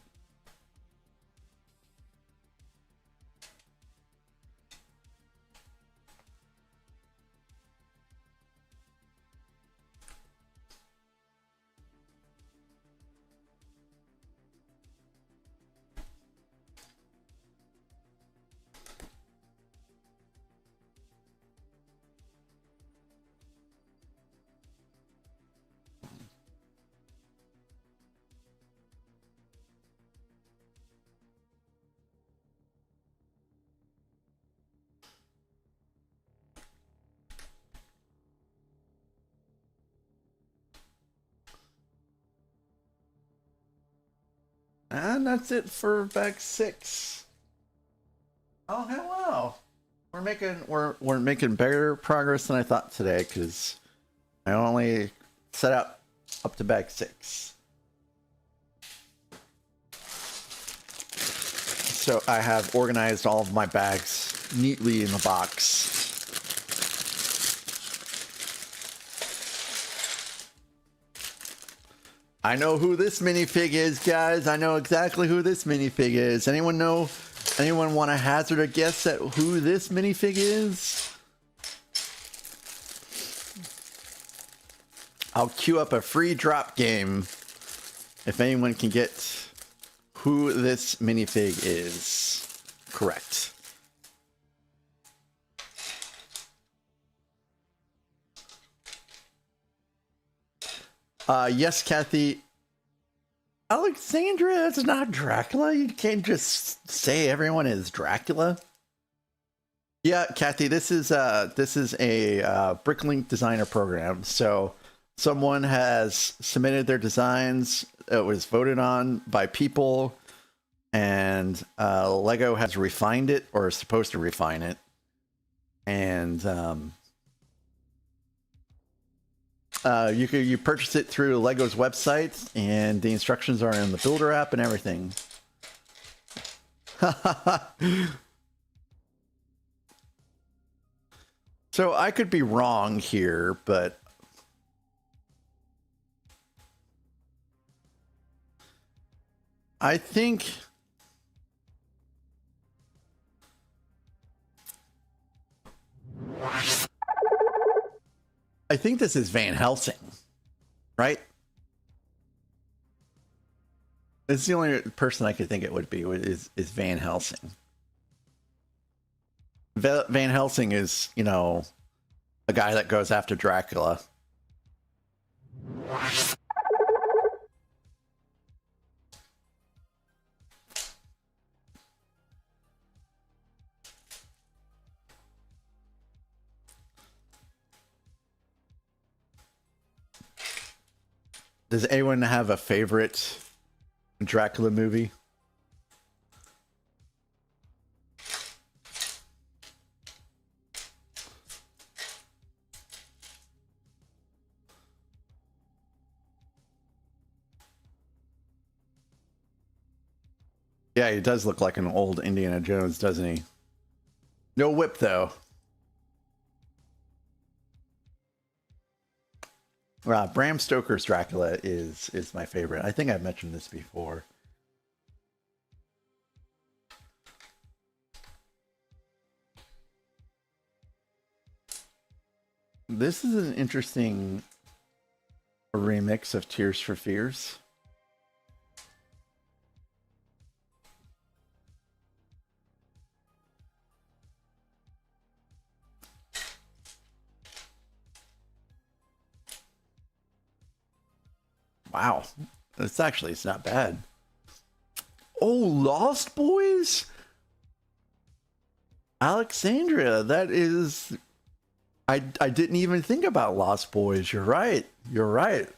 And that's it for bag 6. Oh, hello. We're making better progress than I thought today because I only set up to bag 6. So I have organized all of my bags neatly in the box. I know who this minifig is, guys. I know exactly who this minifig is. Anyone know? Anyone want to hazard a guess at who this minifig is? I'll queue up a free drop game if anyone can get who this minifig is. Correct. Yes, Kathy. Alexandra, that's not Dracula. You can't just say everyone is Dracula. Yeah, Kathy, this is a Bricklink designer program. So someone has submitted their designs. It was voted on by people, and Lego has refined it, or is supposed to refine it. And you purchase it through Lego's website, and the instructions are in the Builder app and everything. So I could be wrong here, but I think this is Van Helsing, right? It's the only person I could think it would be is Van Helsing. Van Helsing is, you know, a guy that goes after Dracula. Does anyone have a favorite Dracula movie? Yeah, he does look like an old Indiana Jones, doesn't he? No whip, though. Bram Stoker's Dracula is my favorite. I think I've mentioned this before. This is an interesting remix of Tears for Fears. Wow, it's not bad. Oh, Lost Boys? Alexandria, that is... I didn't even think about Lost Boys. You're right. You're right.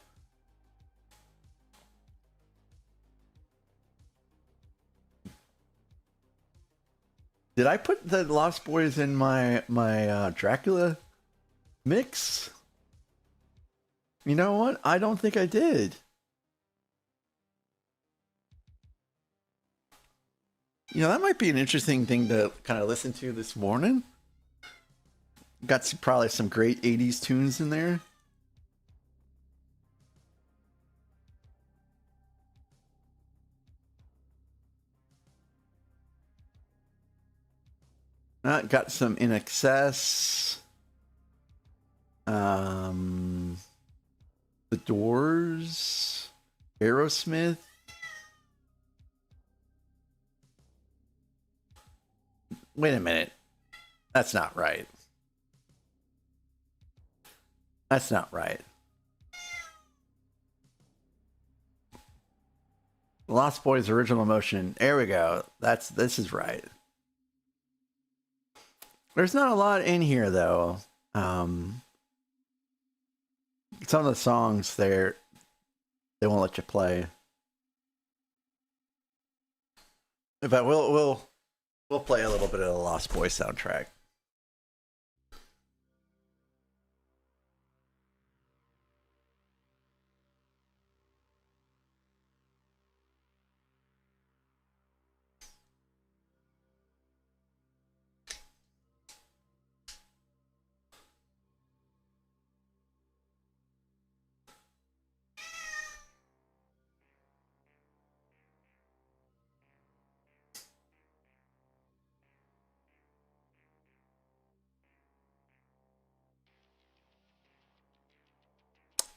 Did I put the Lost Boys in my Dracula mix? You know what? I don't think I did. You know, that might be an interesting thing to kind of listen to this morning. Got probably some great 80s tunes in there. Got some In Excess. The Doors. Aerosmith. Wait a minute. That's not right. That's not right. Lost Boys original motion. There we go. This is right. There's not a lot in here though. Some of the songs there, they won't let you play. But we'll play a little bit of the Lost Boys soundtrack.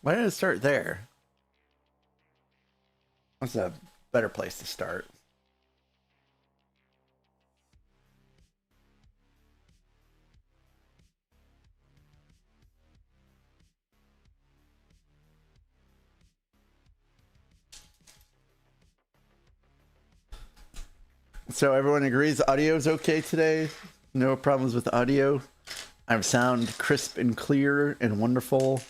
Why did it start there? That's a better place to start. So everyone agrees audio is okay today? No problems with audio? I sound crisp and clear and wonderful.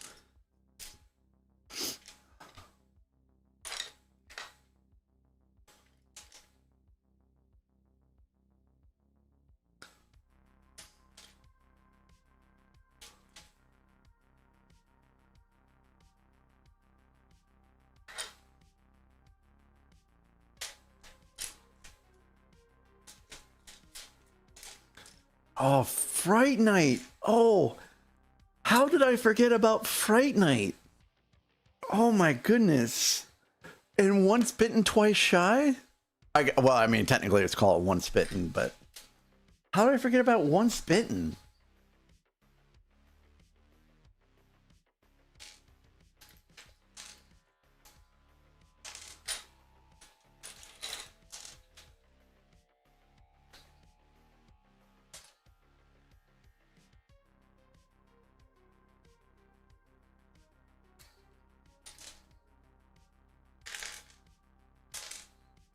Oh, Fright Night. Oh, how did I forget about Fright Night? Oh my goodness. And Once Bitten, Twice Shy? Well, I mean, technically it's called One Spittin', but how did I forget about One Spittin'?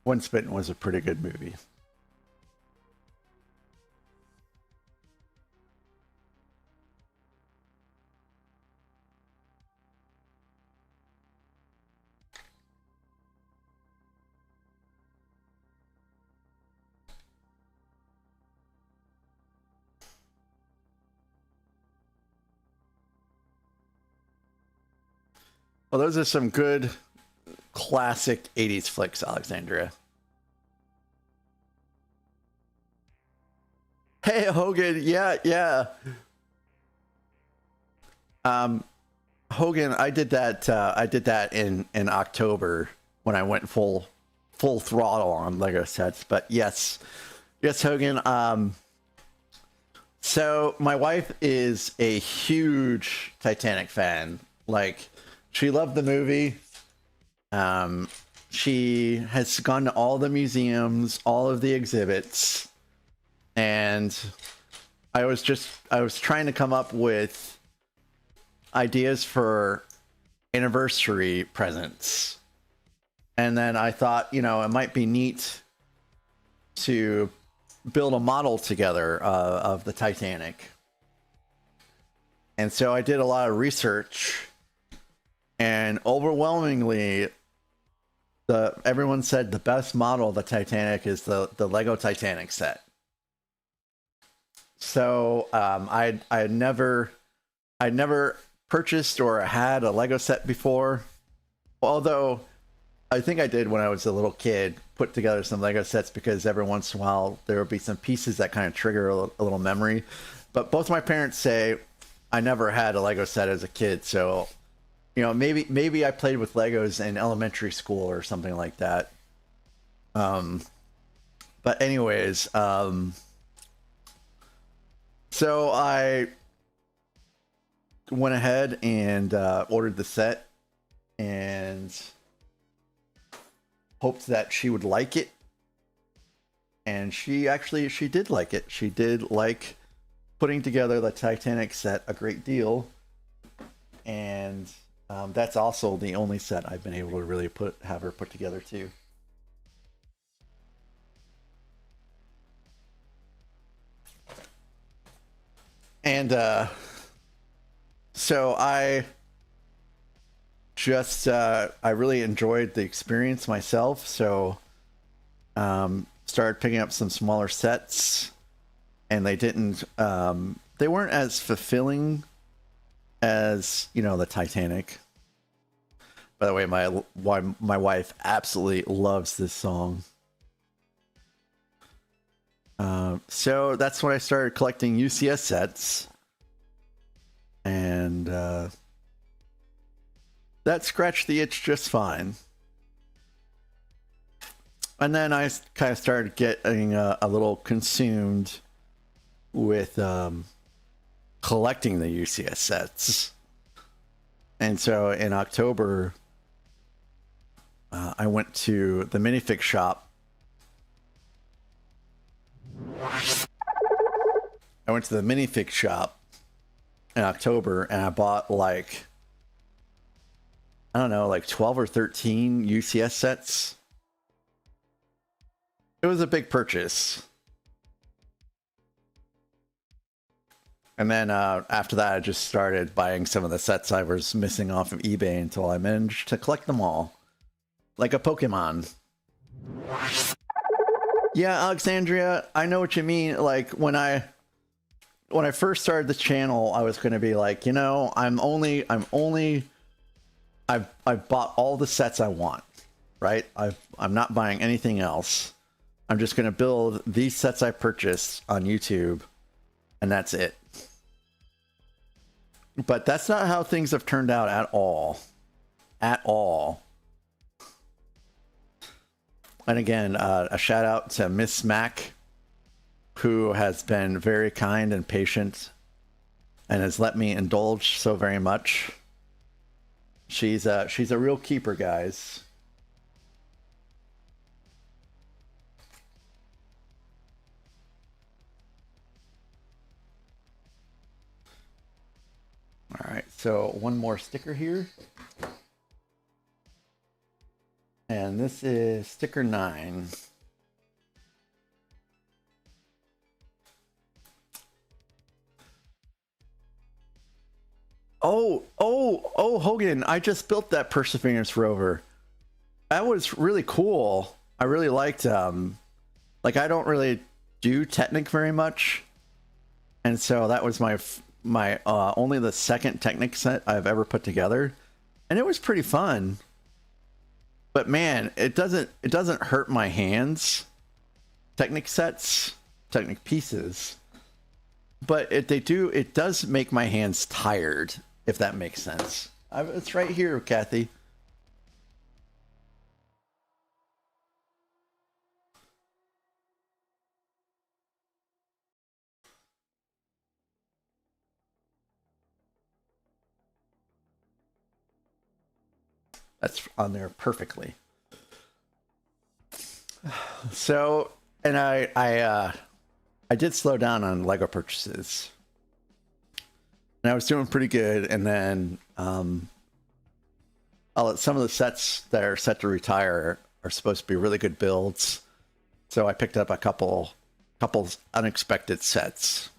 One Spittin' was a pretty good movie. Well, those are some good classic 80s flicks, Alexandria. Hey, Hogan. Yeah. Hogan, I did that in October when I went full throttle on Lego sets. But yes, Hogan. So my wife is a huge Titanic fan. Like, she loved the movie. She has gone to all the museums, all of the exhibits, and I was trying to come up with ideas for anniversary presents. And then I thought, it might be neat to build a model together of the Titanic. And so I did a lot of research, and overwhelmingly everyone said the best model of the Titanic is the Lego Titanic set. So I'd never purchased or had a Lego set before, although I think I did when I was a little kid, put together some Lego sets because every once in a while there would be some pieces that kind of trigger a little memory. But both my parents say I never had a Lego set as a kid, so maybe I played with Legos in elementary school or something like that. But anyways, so I went ahead and ordered the set and hoped that she would like it. And she did like it. She did like putting together the Titanic set a great deal. And that's also the only set I've been able to really have her put together too. And so I really enjoyed the experience myself. So started picking up some smaller sets, and they weren't as fulfilling as the Titanic. By the way, my wife absolutely loves this song. So that's when I started collecting UCS sets, and that scratched the itch just fine. And then I kind of started getting a little consumed with collecting the UCS sets. And so in October, I went to the MickFX shop. I went to the MickFX shop in October, and I bought like 12 or 13 UCS sets. It was a big purchase. And then after that, I just started buying some of the sets I was missing off of eBay until I managed to collect them all. Like a Pokemon. Yeah, Alexandria, I know what you mean. Like, when I first started the channel, I was going to be like, I've bought all the sets I want, right? I'm not buying anything else. I'm just going to build these sets I purchased on YouTube, and that's it. But that's not how things have turned out at all. At all. And again, a shout out to Miss Mac, who has been very kind and patient and has let me indulge so very much. She's a real keeper, guys. All right, so one more sticker here. And this is sticker 9. Oh, Hogan, I just built that Perseverance rover. That was really cool. I really liked, like, I don't really do Technic very much. And so that was my only the second Technic set I've ever put together. And it was pretty fun. But man, it doesn't hurt my hands. Technic sets, Technic pieces. But it does make my hands tired, if that makes sense. It's right here, Kathy. That's on there perfectly. So, and I did slow down on Lego purchases. And I was doing pretty good, and then some of the sets that are set to retire are supposed to be really good builds. So I picked up a couple unexpected sets.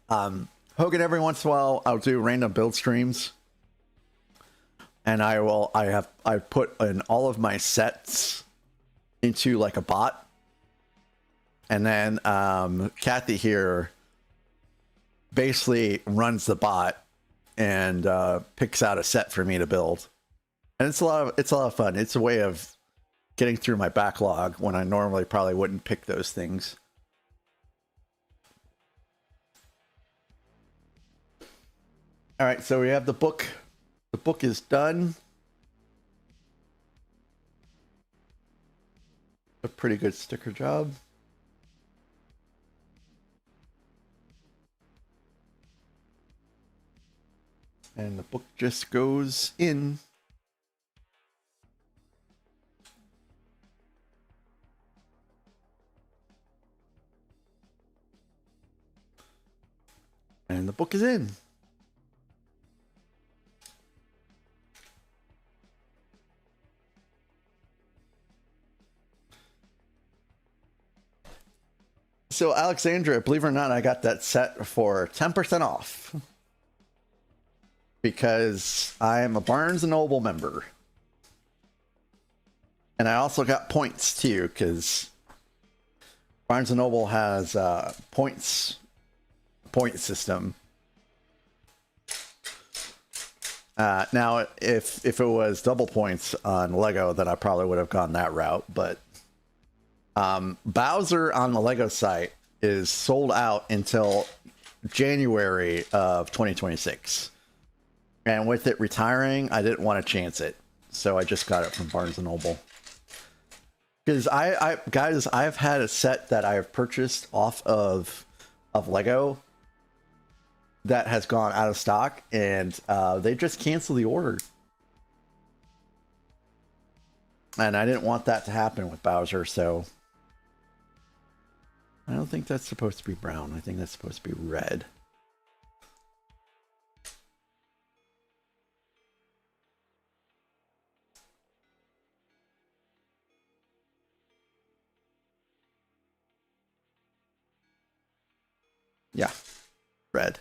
Hogan, every once in a while I'll do random build streams. And I put in all of my sets into like a bot. And then Kathy here basically runs the bot and picks out a set for me to build. And it's a lot of fun. It's a way of getting through my backlog when I normally probably wouldn't pick those things. All right, so we have the book. The book is done. A pretty good sticker job. And the book just goes in. And the book is in. So Alexandra, believe it or not, I got that set for 10% off. Because I am a Barnes & Noble member. And I also got points too, because Barnes & Noble has point system. Now, if it was double points on Lego, then I probably would have gone that route. But Bowser on the Lego site is sold out until January of 2026. And with it retiring, I didn't want to chance it. So I just got it from Barnes & Noble. Because guys, I've had a set that I've purchased off of Lego that has gone out of stock, and they just canceled the order. And I didn't want that to happen with Bowser, so I don't think that's supposed to be brown. I think that's supposed to be red. Yeah, red.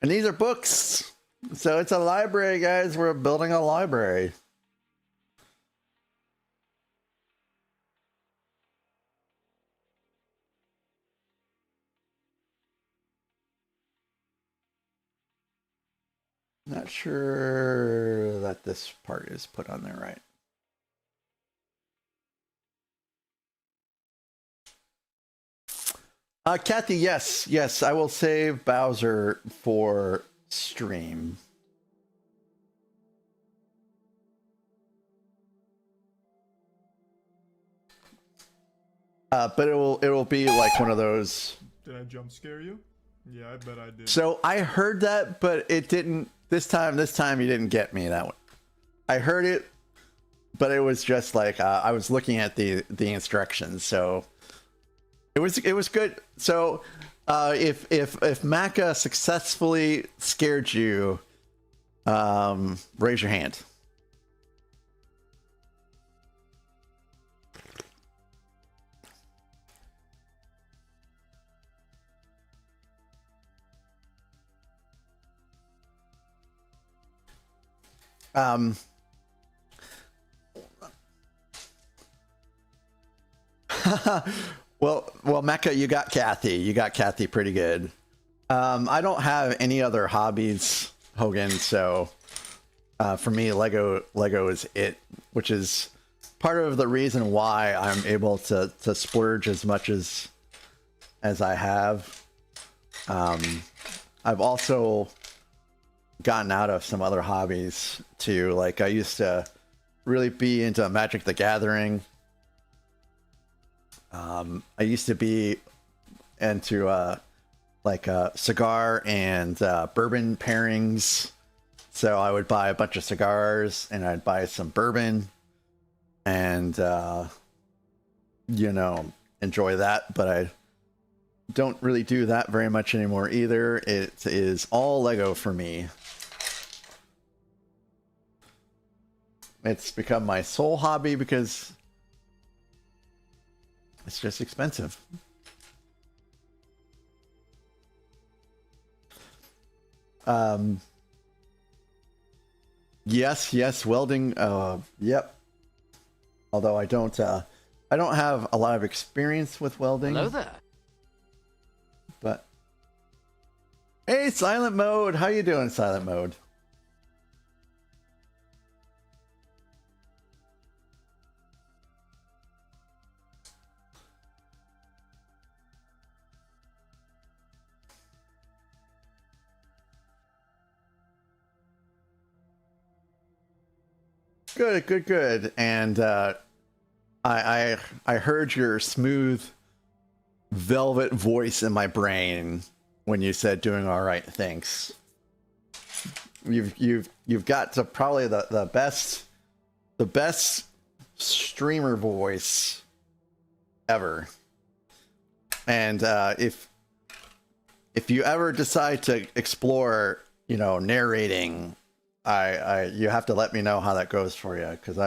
And these are books. So it's a library, guys. We're building a library. Not sure that this part is put on there right. Kathy, yes, I will save Bowser for stream. But it will be like one of those. Did I jump scare you? Yeah, I bet I did. So I heard that, but it didn't this time. This time you didn't get me that one. I heard it, but it was just like I was looking at the instructions, so it was good. So if Macca successfully scared you, raise your hand. well, Mecca, you got Kathy. You got Kathy pretty good. I don't have any other hobbies, Hogan. So for me, Lego is it, which is part of the reason why I'm able to splurge as much as I have. I've also gotten out of some other hobbies too. Like I used to really be into Magic the Gathering. I used to be into cigar and bourbon pairings. So I would buy a bunch of cigars and I'd buy some bourbon and enjoy that. But I don't really do that very much anymore either. It is all Lego for me. It's become my sole hobby because it's just expensive. Yes, welding. Yep. Although I don't have a lot of experience with welding. Hello there. But hey, Silent Mode, how you doing, Silent Mode? Good. And I heard your smooth velvet voice in my brain when you said doing all right, thanks. You've got to probably the best streamer voice ever. And if you ever decide to explore, narrating, you have to let me know how that goes for you, because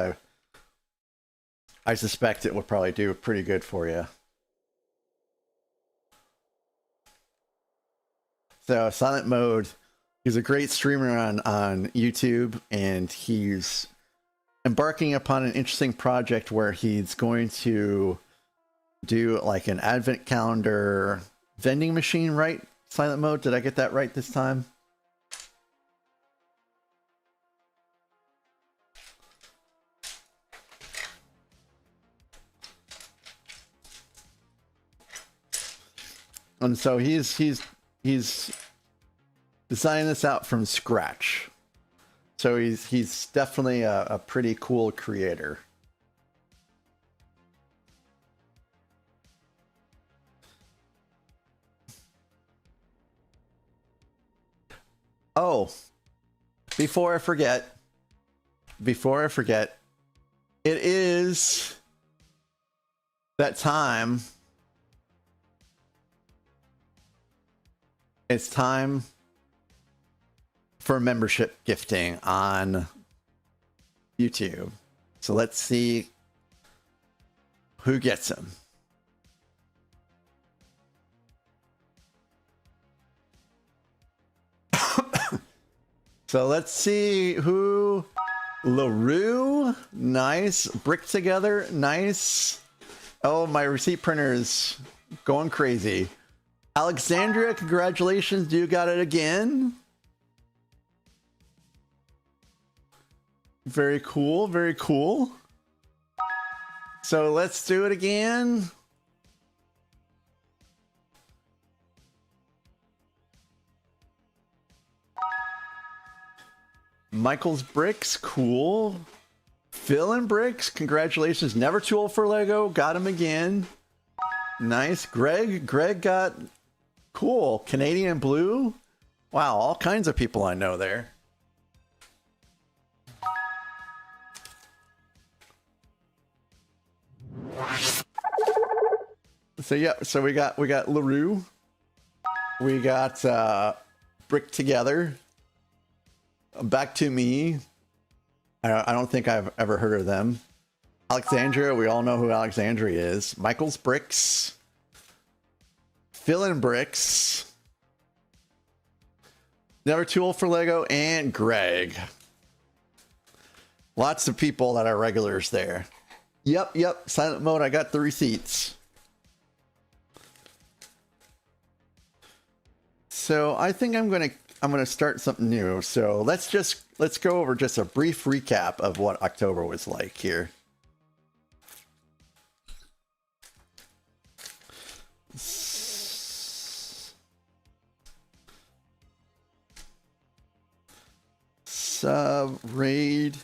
I suspect it would probably do pretty good for you. So Silent Mode, he's a great streamer on YouTube, and he's embarking upon an interesting project where he's going to do like an advent calendar vending machine, right? Silent Mode, did I get that right this time? And so he's designing this out from scratch. So he's definitely a pretty cool creator. Oh, before I forget, it is that time. It's time for membership gifting on YouTube. So let's see who gets them. So let's see who. LaRue, nice. Brick Together, nice. Oh, my receipt printer is going crazy. Alexandria, congratulations, you got it again. Very cool, very cool. So let's do it again. Michael's Bricks, cool. Phil and Bricks, congratulations. Never too old for Lego, got him again. Nice. Greg got cool. Canadian Blue. Wow, all kinds of people I know there. So yeah, so we got LaRue. We got Brick Together. Back to Me. I don't think I've ever heard of them. Alexandria, we all know who Alexandria is. Michael's Bricks. Fillin' Bricks. Never Too Old for Lego, and Greg. Lots of people that are regulars there. Yep. Silent mode, I got the receipts. So I think I'm gonna start something new. So let's go over just a brief recap of what October was like here. Sub raid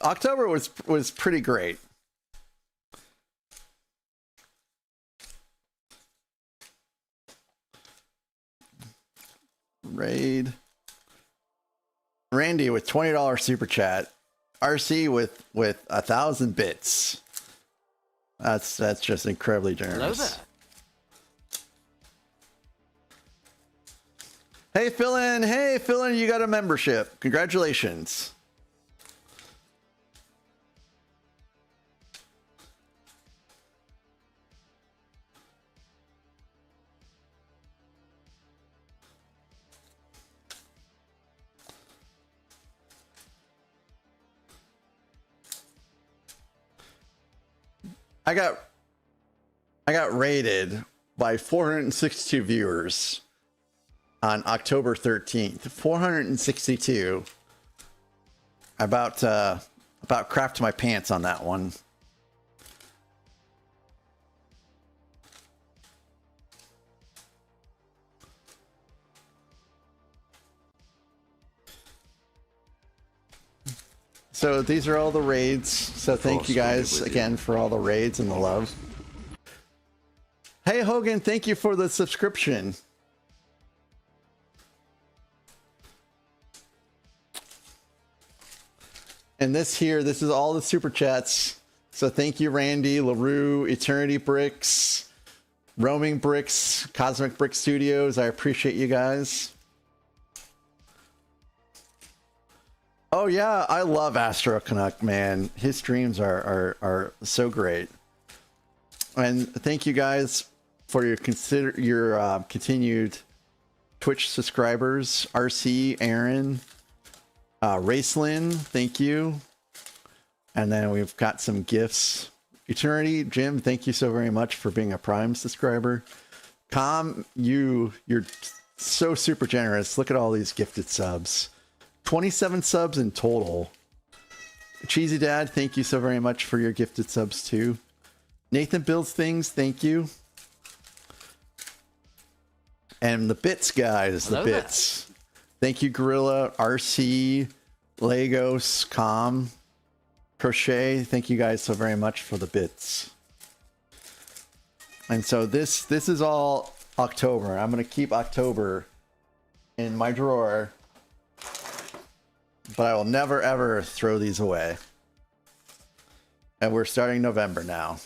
October was pretty great. Raid. Randy with $20 super chat. RC with 1,000 bits. That's just incredibly generous. Hello there. Hey Philin, you got a membership. Congratulations. I got rated by 462 viewers on October 13th. 462. About crapped my pants on that one. So these are all the raids. So thank you guys again for all the raids and the love. Hey Hogan, thank you for the subscription. And this is all the super chats. So thank you, Randy, LaRue, Eternity Bricks, Roaming Bricks, Cosmic Brick Studios. I appreciate you guys. Oh yeah, I love Astro Canuck, man. His streams are so great. And thank you guys for your continued Twitch subscribers. RC, Aaron, Racelyn, thank you. And then we've got some gifts. Eternity, Jim, thank you so very much for being a Prime subscriber. You're so super generous. Look at all these gifted subs. 27 subs in total. Cheesy Dad, thank you so very much for your gifted subs too. Nathan Builds Things, thank you. And the bits guys, Hello the bits. Thank you, Gorilla, RC, Legos, Crochet. Thank you guys so very much for the bits. And so this is all October. I'm gonna keep October in my drawer. But I will never ever throw these away. And we're starting November now.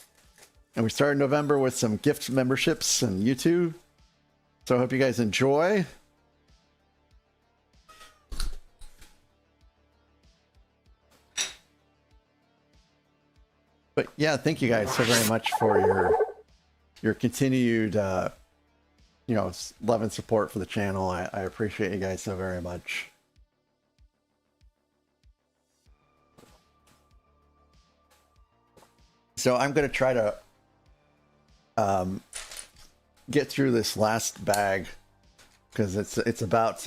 And we started November with some gift memberships on YouTube. So I hope you guys enjoy. But yeah, thank you guys so very much for your continued love and support for the channel. I appreciate you guys so very much. So I'm going to try to get through this last bag because it's about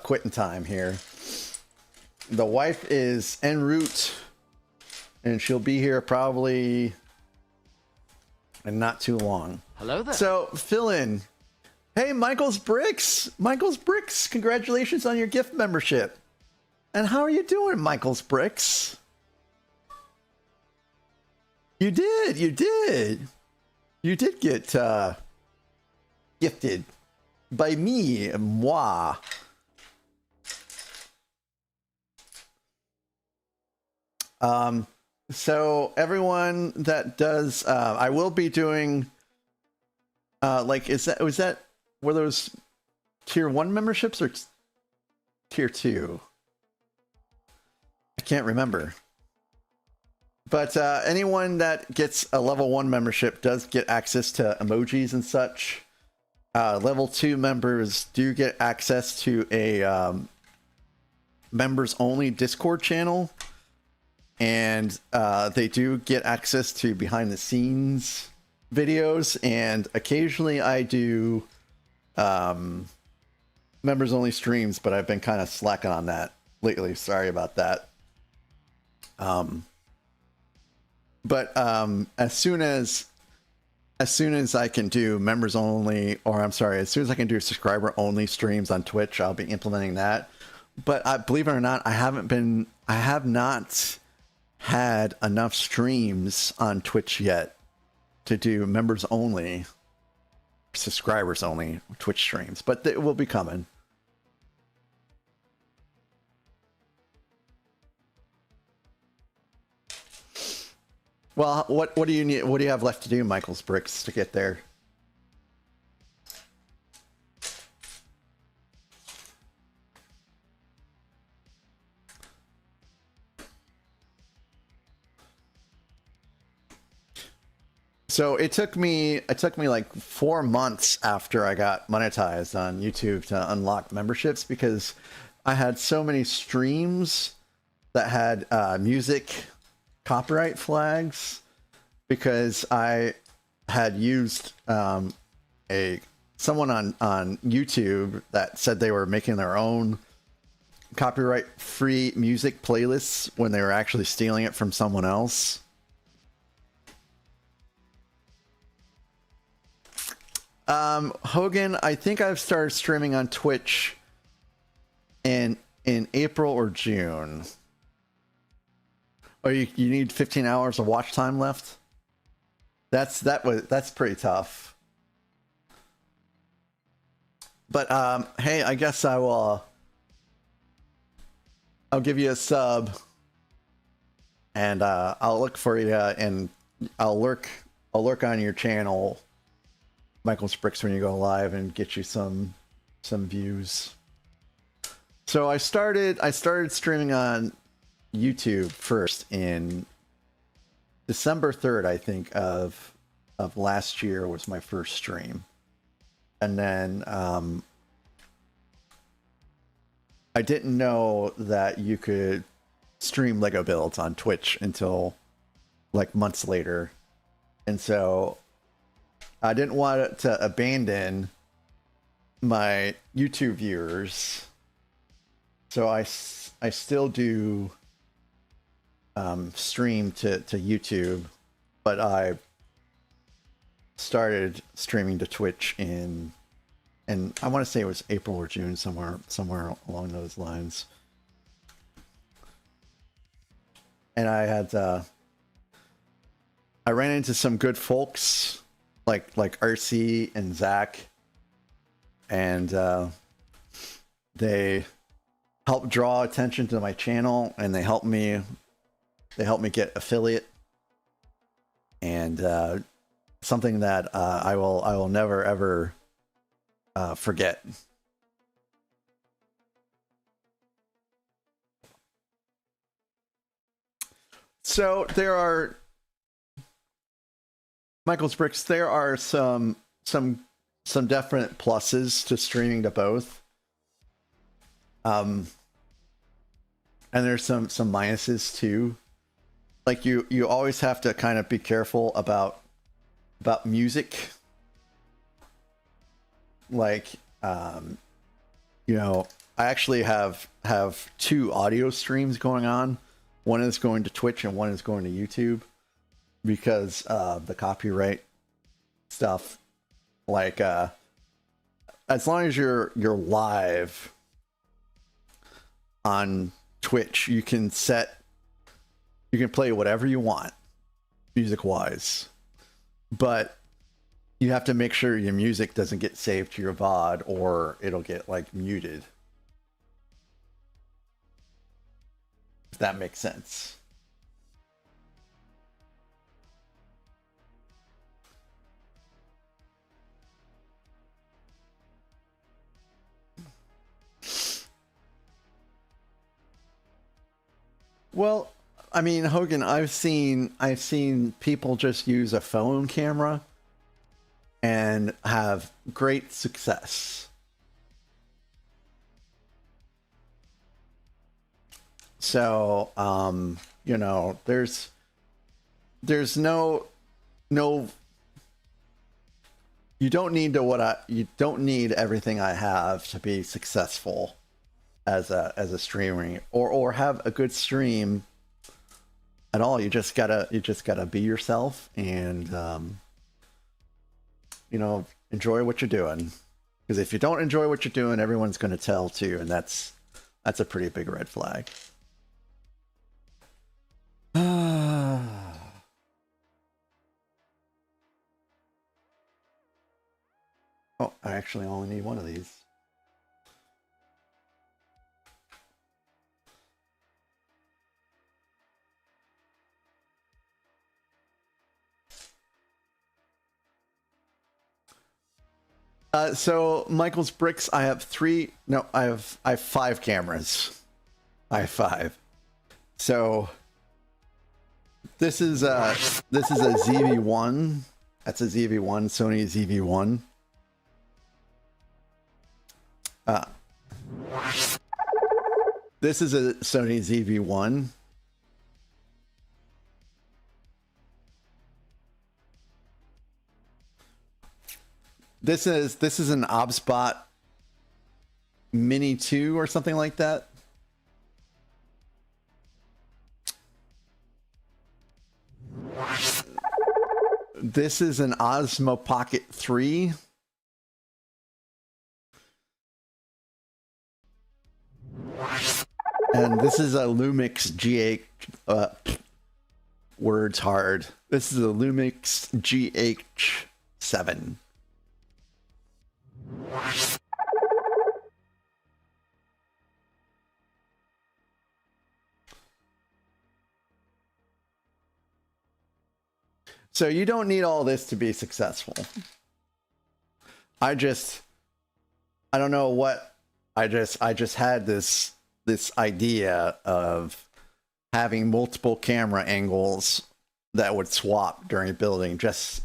quitting time here. The wife is en route, and she'll be here probably in not too long. Hello there. So fill in. Hey, Michael's Bricks. Michael's Bricks. Congratulations on your gift membership. And how are you doing, Michael's Bricks? You did. You did. You did get gifted by me, moi. So everyone that does, I will be doing, like, was that, were those tier 1 memberships or tier 2? I can't remember. But anyone that gets a level 1 membership does get access to emojis and such. Level 2 members do get access to a members only Discord channel. And they do get access to behind the scenes videos. And occasionally I do members only streams, but I've been kind of slacking on that lately. Sorry about that. But as soon as I can do members only, or I'm sorry, as soon as I can do subscriber only streams on Twitch, I'll be implementing that. But believe it or not, I have not had enough streams on Twitch yet to do members only, subscribers only Twitch streams, but it will be coming. Well, what do you need? What do you have left to do, Michael's Bricks, to get there? So it took me like 4 months after I got monetized on YouTube to unlock memberships, because I had so many streams that had music copyright flags, because I had used someone on YouTube that said they were making their own copyright free music playlists when they were actually stealing it from someone else. Hogan, I think I've started streaming on Twitch in April or June. Or you need 15 hours of watch time left? That's pretty tough. But hey, I guess I'll give you a sub, and I'll look for you, and I'll lurk on your channel, Michael's Bricks, when you go live, and get you some views. So I started streaming on YouTube first in December 3rd, I think, of last year was my first stream. And then I didn't know that you could stream Lego builds on Twitch until like months later. And so I didn't want to abandon my YouTube viewers. So I still do stream to YouTube, but I started streaming to Twitch and I want to say it was April or June, somewhere along those lines. And I had I ran into some good folks like RC and Zach, and they helped draw attention to my channel, and they helped me get affiliate, and something that I will never ever forget. So there are, Michael's Bricks, there are some definite pluses to streaming to both. And there's some minuses too. Like you always have to kind of be careful about music. Like you know, I actually have two audio streams going on. One is going to Twitch and one is going to YouTube because the copyright stuff. Like, as long as you're live on Twitch, you can play whatever you want, music wise, but you have to make sure your music doesn't get saved to your VOD or it'll get like muted. If that makes sense. Well, I mean, Hogan, I've seen people just use a phone camera and have great success. So, you know, there's no you don't need everything I have to be successful as a streamer or have a good stream at all. You just gotta be yourself and you know, enjoy what you're doing, because if you don't enjoy what you're doing, everyone's going to tell too, and that's a pretty big red flag. Oh, I actually only need one of these. So Michael's Bricks, I have 5 cameras. I have 5. So this is a ZV-1. That's a ZV-1, Sony ZV-1. This is a Sony ZV-1. This is an OBSBot Mini 2 or something like that. This is an Osmo Pocket 3. And this is a Lumix GH words hard. This is a Lumix GH7. So you don't need all this to be successful. I don't know what, I just had this idea of having multiple camera angles that would swap during building, just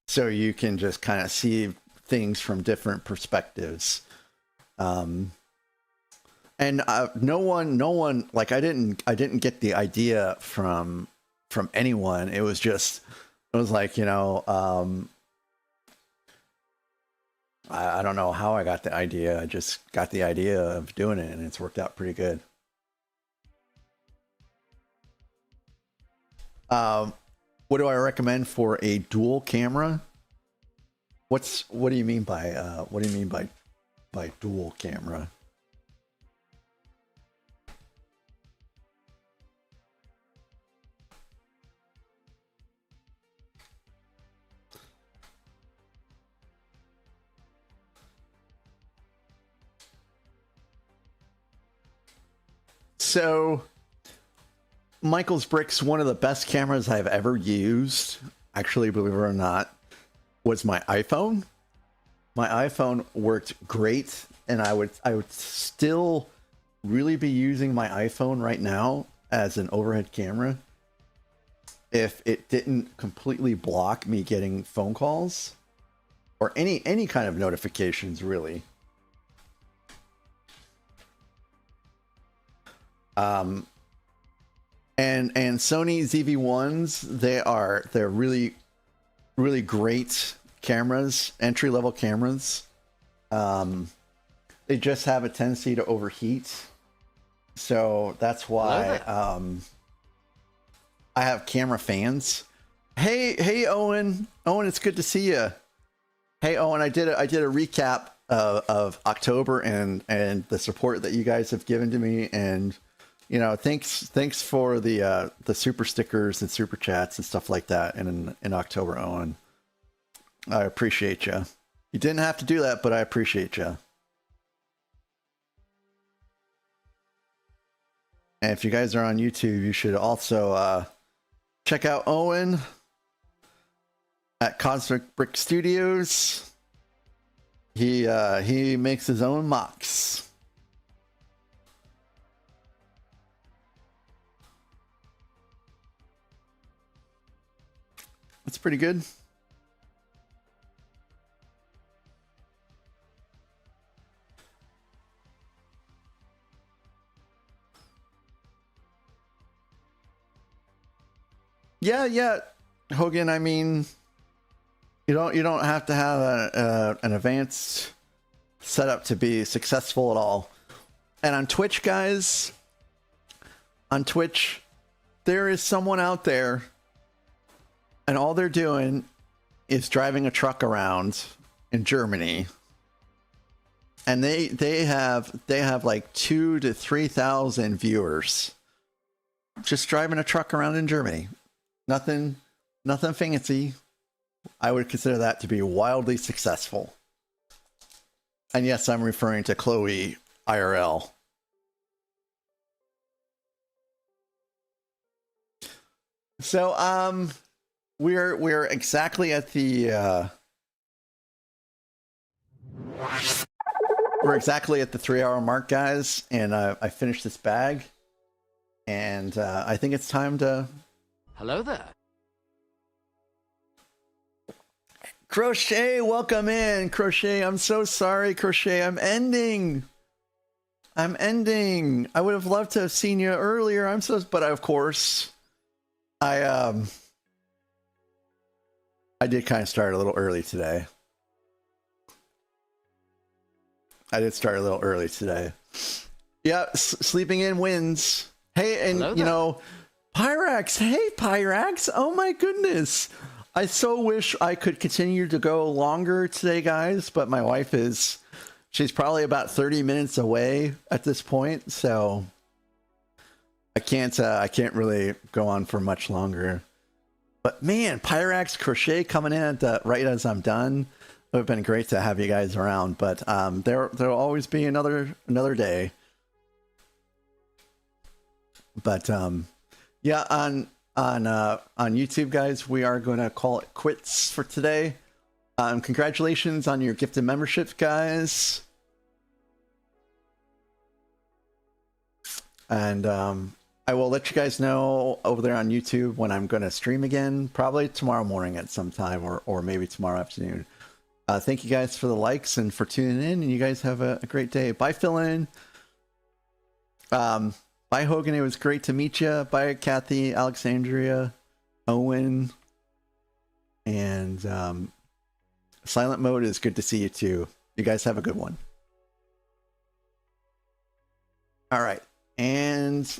so you can just kind of see things from different perspectives. And no one like, I didn't get the idea from anyone. It was like, you know, I don't know how I got the idea. I just got the idea of doing it, and it's worked out pretty good. What do I recommend for a dual camera? What do you mean by dual camera? So, Michael's Bricks, one of the best cameras I've ever used, actually, believe it or not, was my iPhone. My iPhone worked great, and I would still really be using my iPhone right now as an overhead camera if it didn't completely block me getting phone calls or any kind of notifications, really. And Sony ZV-1s, they're really great cameras, entry-level cameras. they just have a tendency to overheat. So that's why I have camera fans. Hey Owen, it's good to see you. Hey Owen, I did a recap of October and the support that you guys have given to me, and you know, thanks for the super stickers and super chats and stuff like that in October, Owen. I appreciate you. You didn't have to do that, but I appreciate you. And if you guys are on YouTube, you should also check out Owen at Cosmic Brick Studios. He makes his own mocks. That's pretty good. Yeah, Hogan. I mean, you don't have to have an advanced setup to be successful at all. And on Twitch, guys, on Twitch, there is someone out there, and all they're doing is driving a truck around in Germany, and they have like 2,000 to 3,000 viewers just driving a truck around in Germany. Nothing fancy. I would consider that to be wildly successful. And yes, I'm referring to Chloe IRL. So we're exactly at the we're exactly at the 3-hour mark, guys, and I finished this bag, and I think it's time to. Hello there. Crochet, welcome in. Crochet, I'm so sorry, Crochet. I'm ending. I would have loved to have seen you earlier. But of course, I did kind of start a little early today. Yeah, sleeping in wins. Hey, and you know, Pyrax. Hey, Pyrax. Oh my goodness. I so wish I could continue to go longer today, guys, but my wife she's probably about 30 minutes away at this point, so I can't really go on for much longer. But man, Pyrax, Crochet coming in at right as I'm done. It would have been great to have you guys around, but there'll always be another day. But yeah, on YouTube, guys, we are going to call it quits for today. Congratulations on your gifted memberships, guys. And I will let you guys know over there on YouTube when I'm going to stream again, probably tomorrow morning at some time, or maybe tomorrow afternoon. Thank you guys for the likes and for tuning in, and you guys have a great day. Bye, Philin. Bye, Hogan. It was great to meet you. Bye, Kathy, Alexandria, Owen, and Silent Mode. Is good to see you too. You guys have a good one. All right, and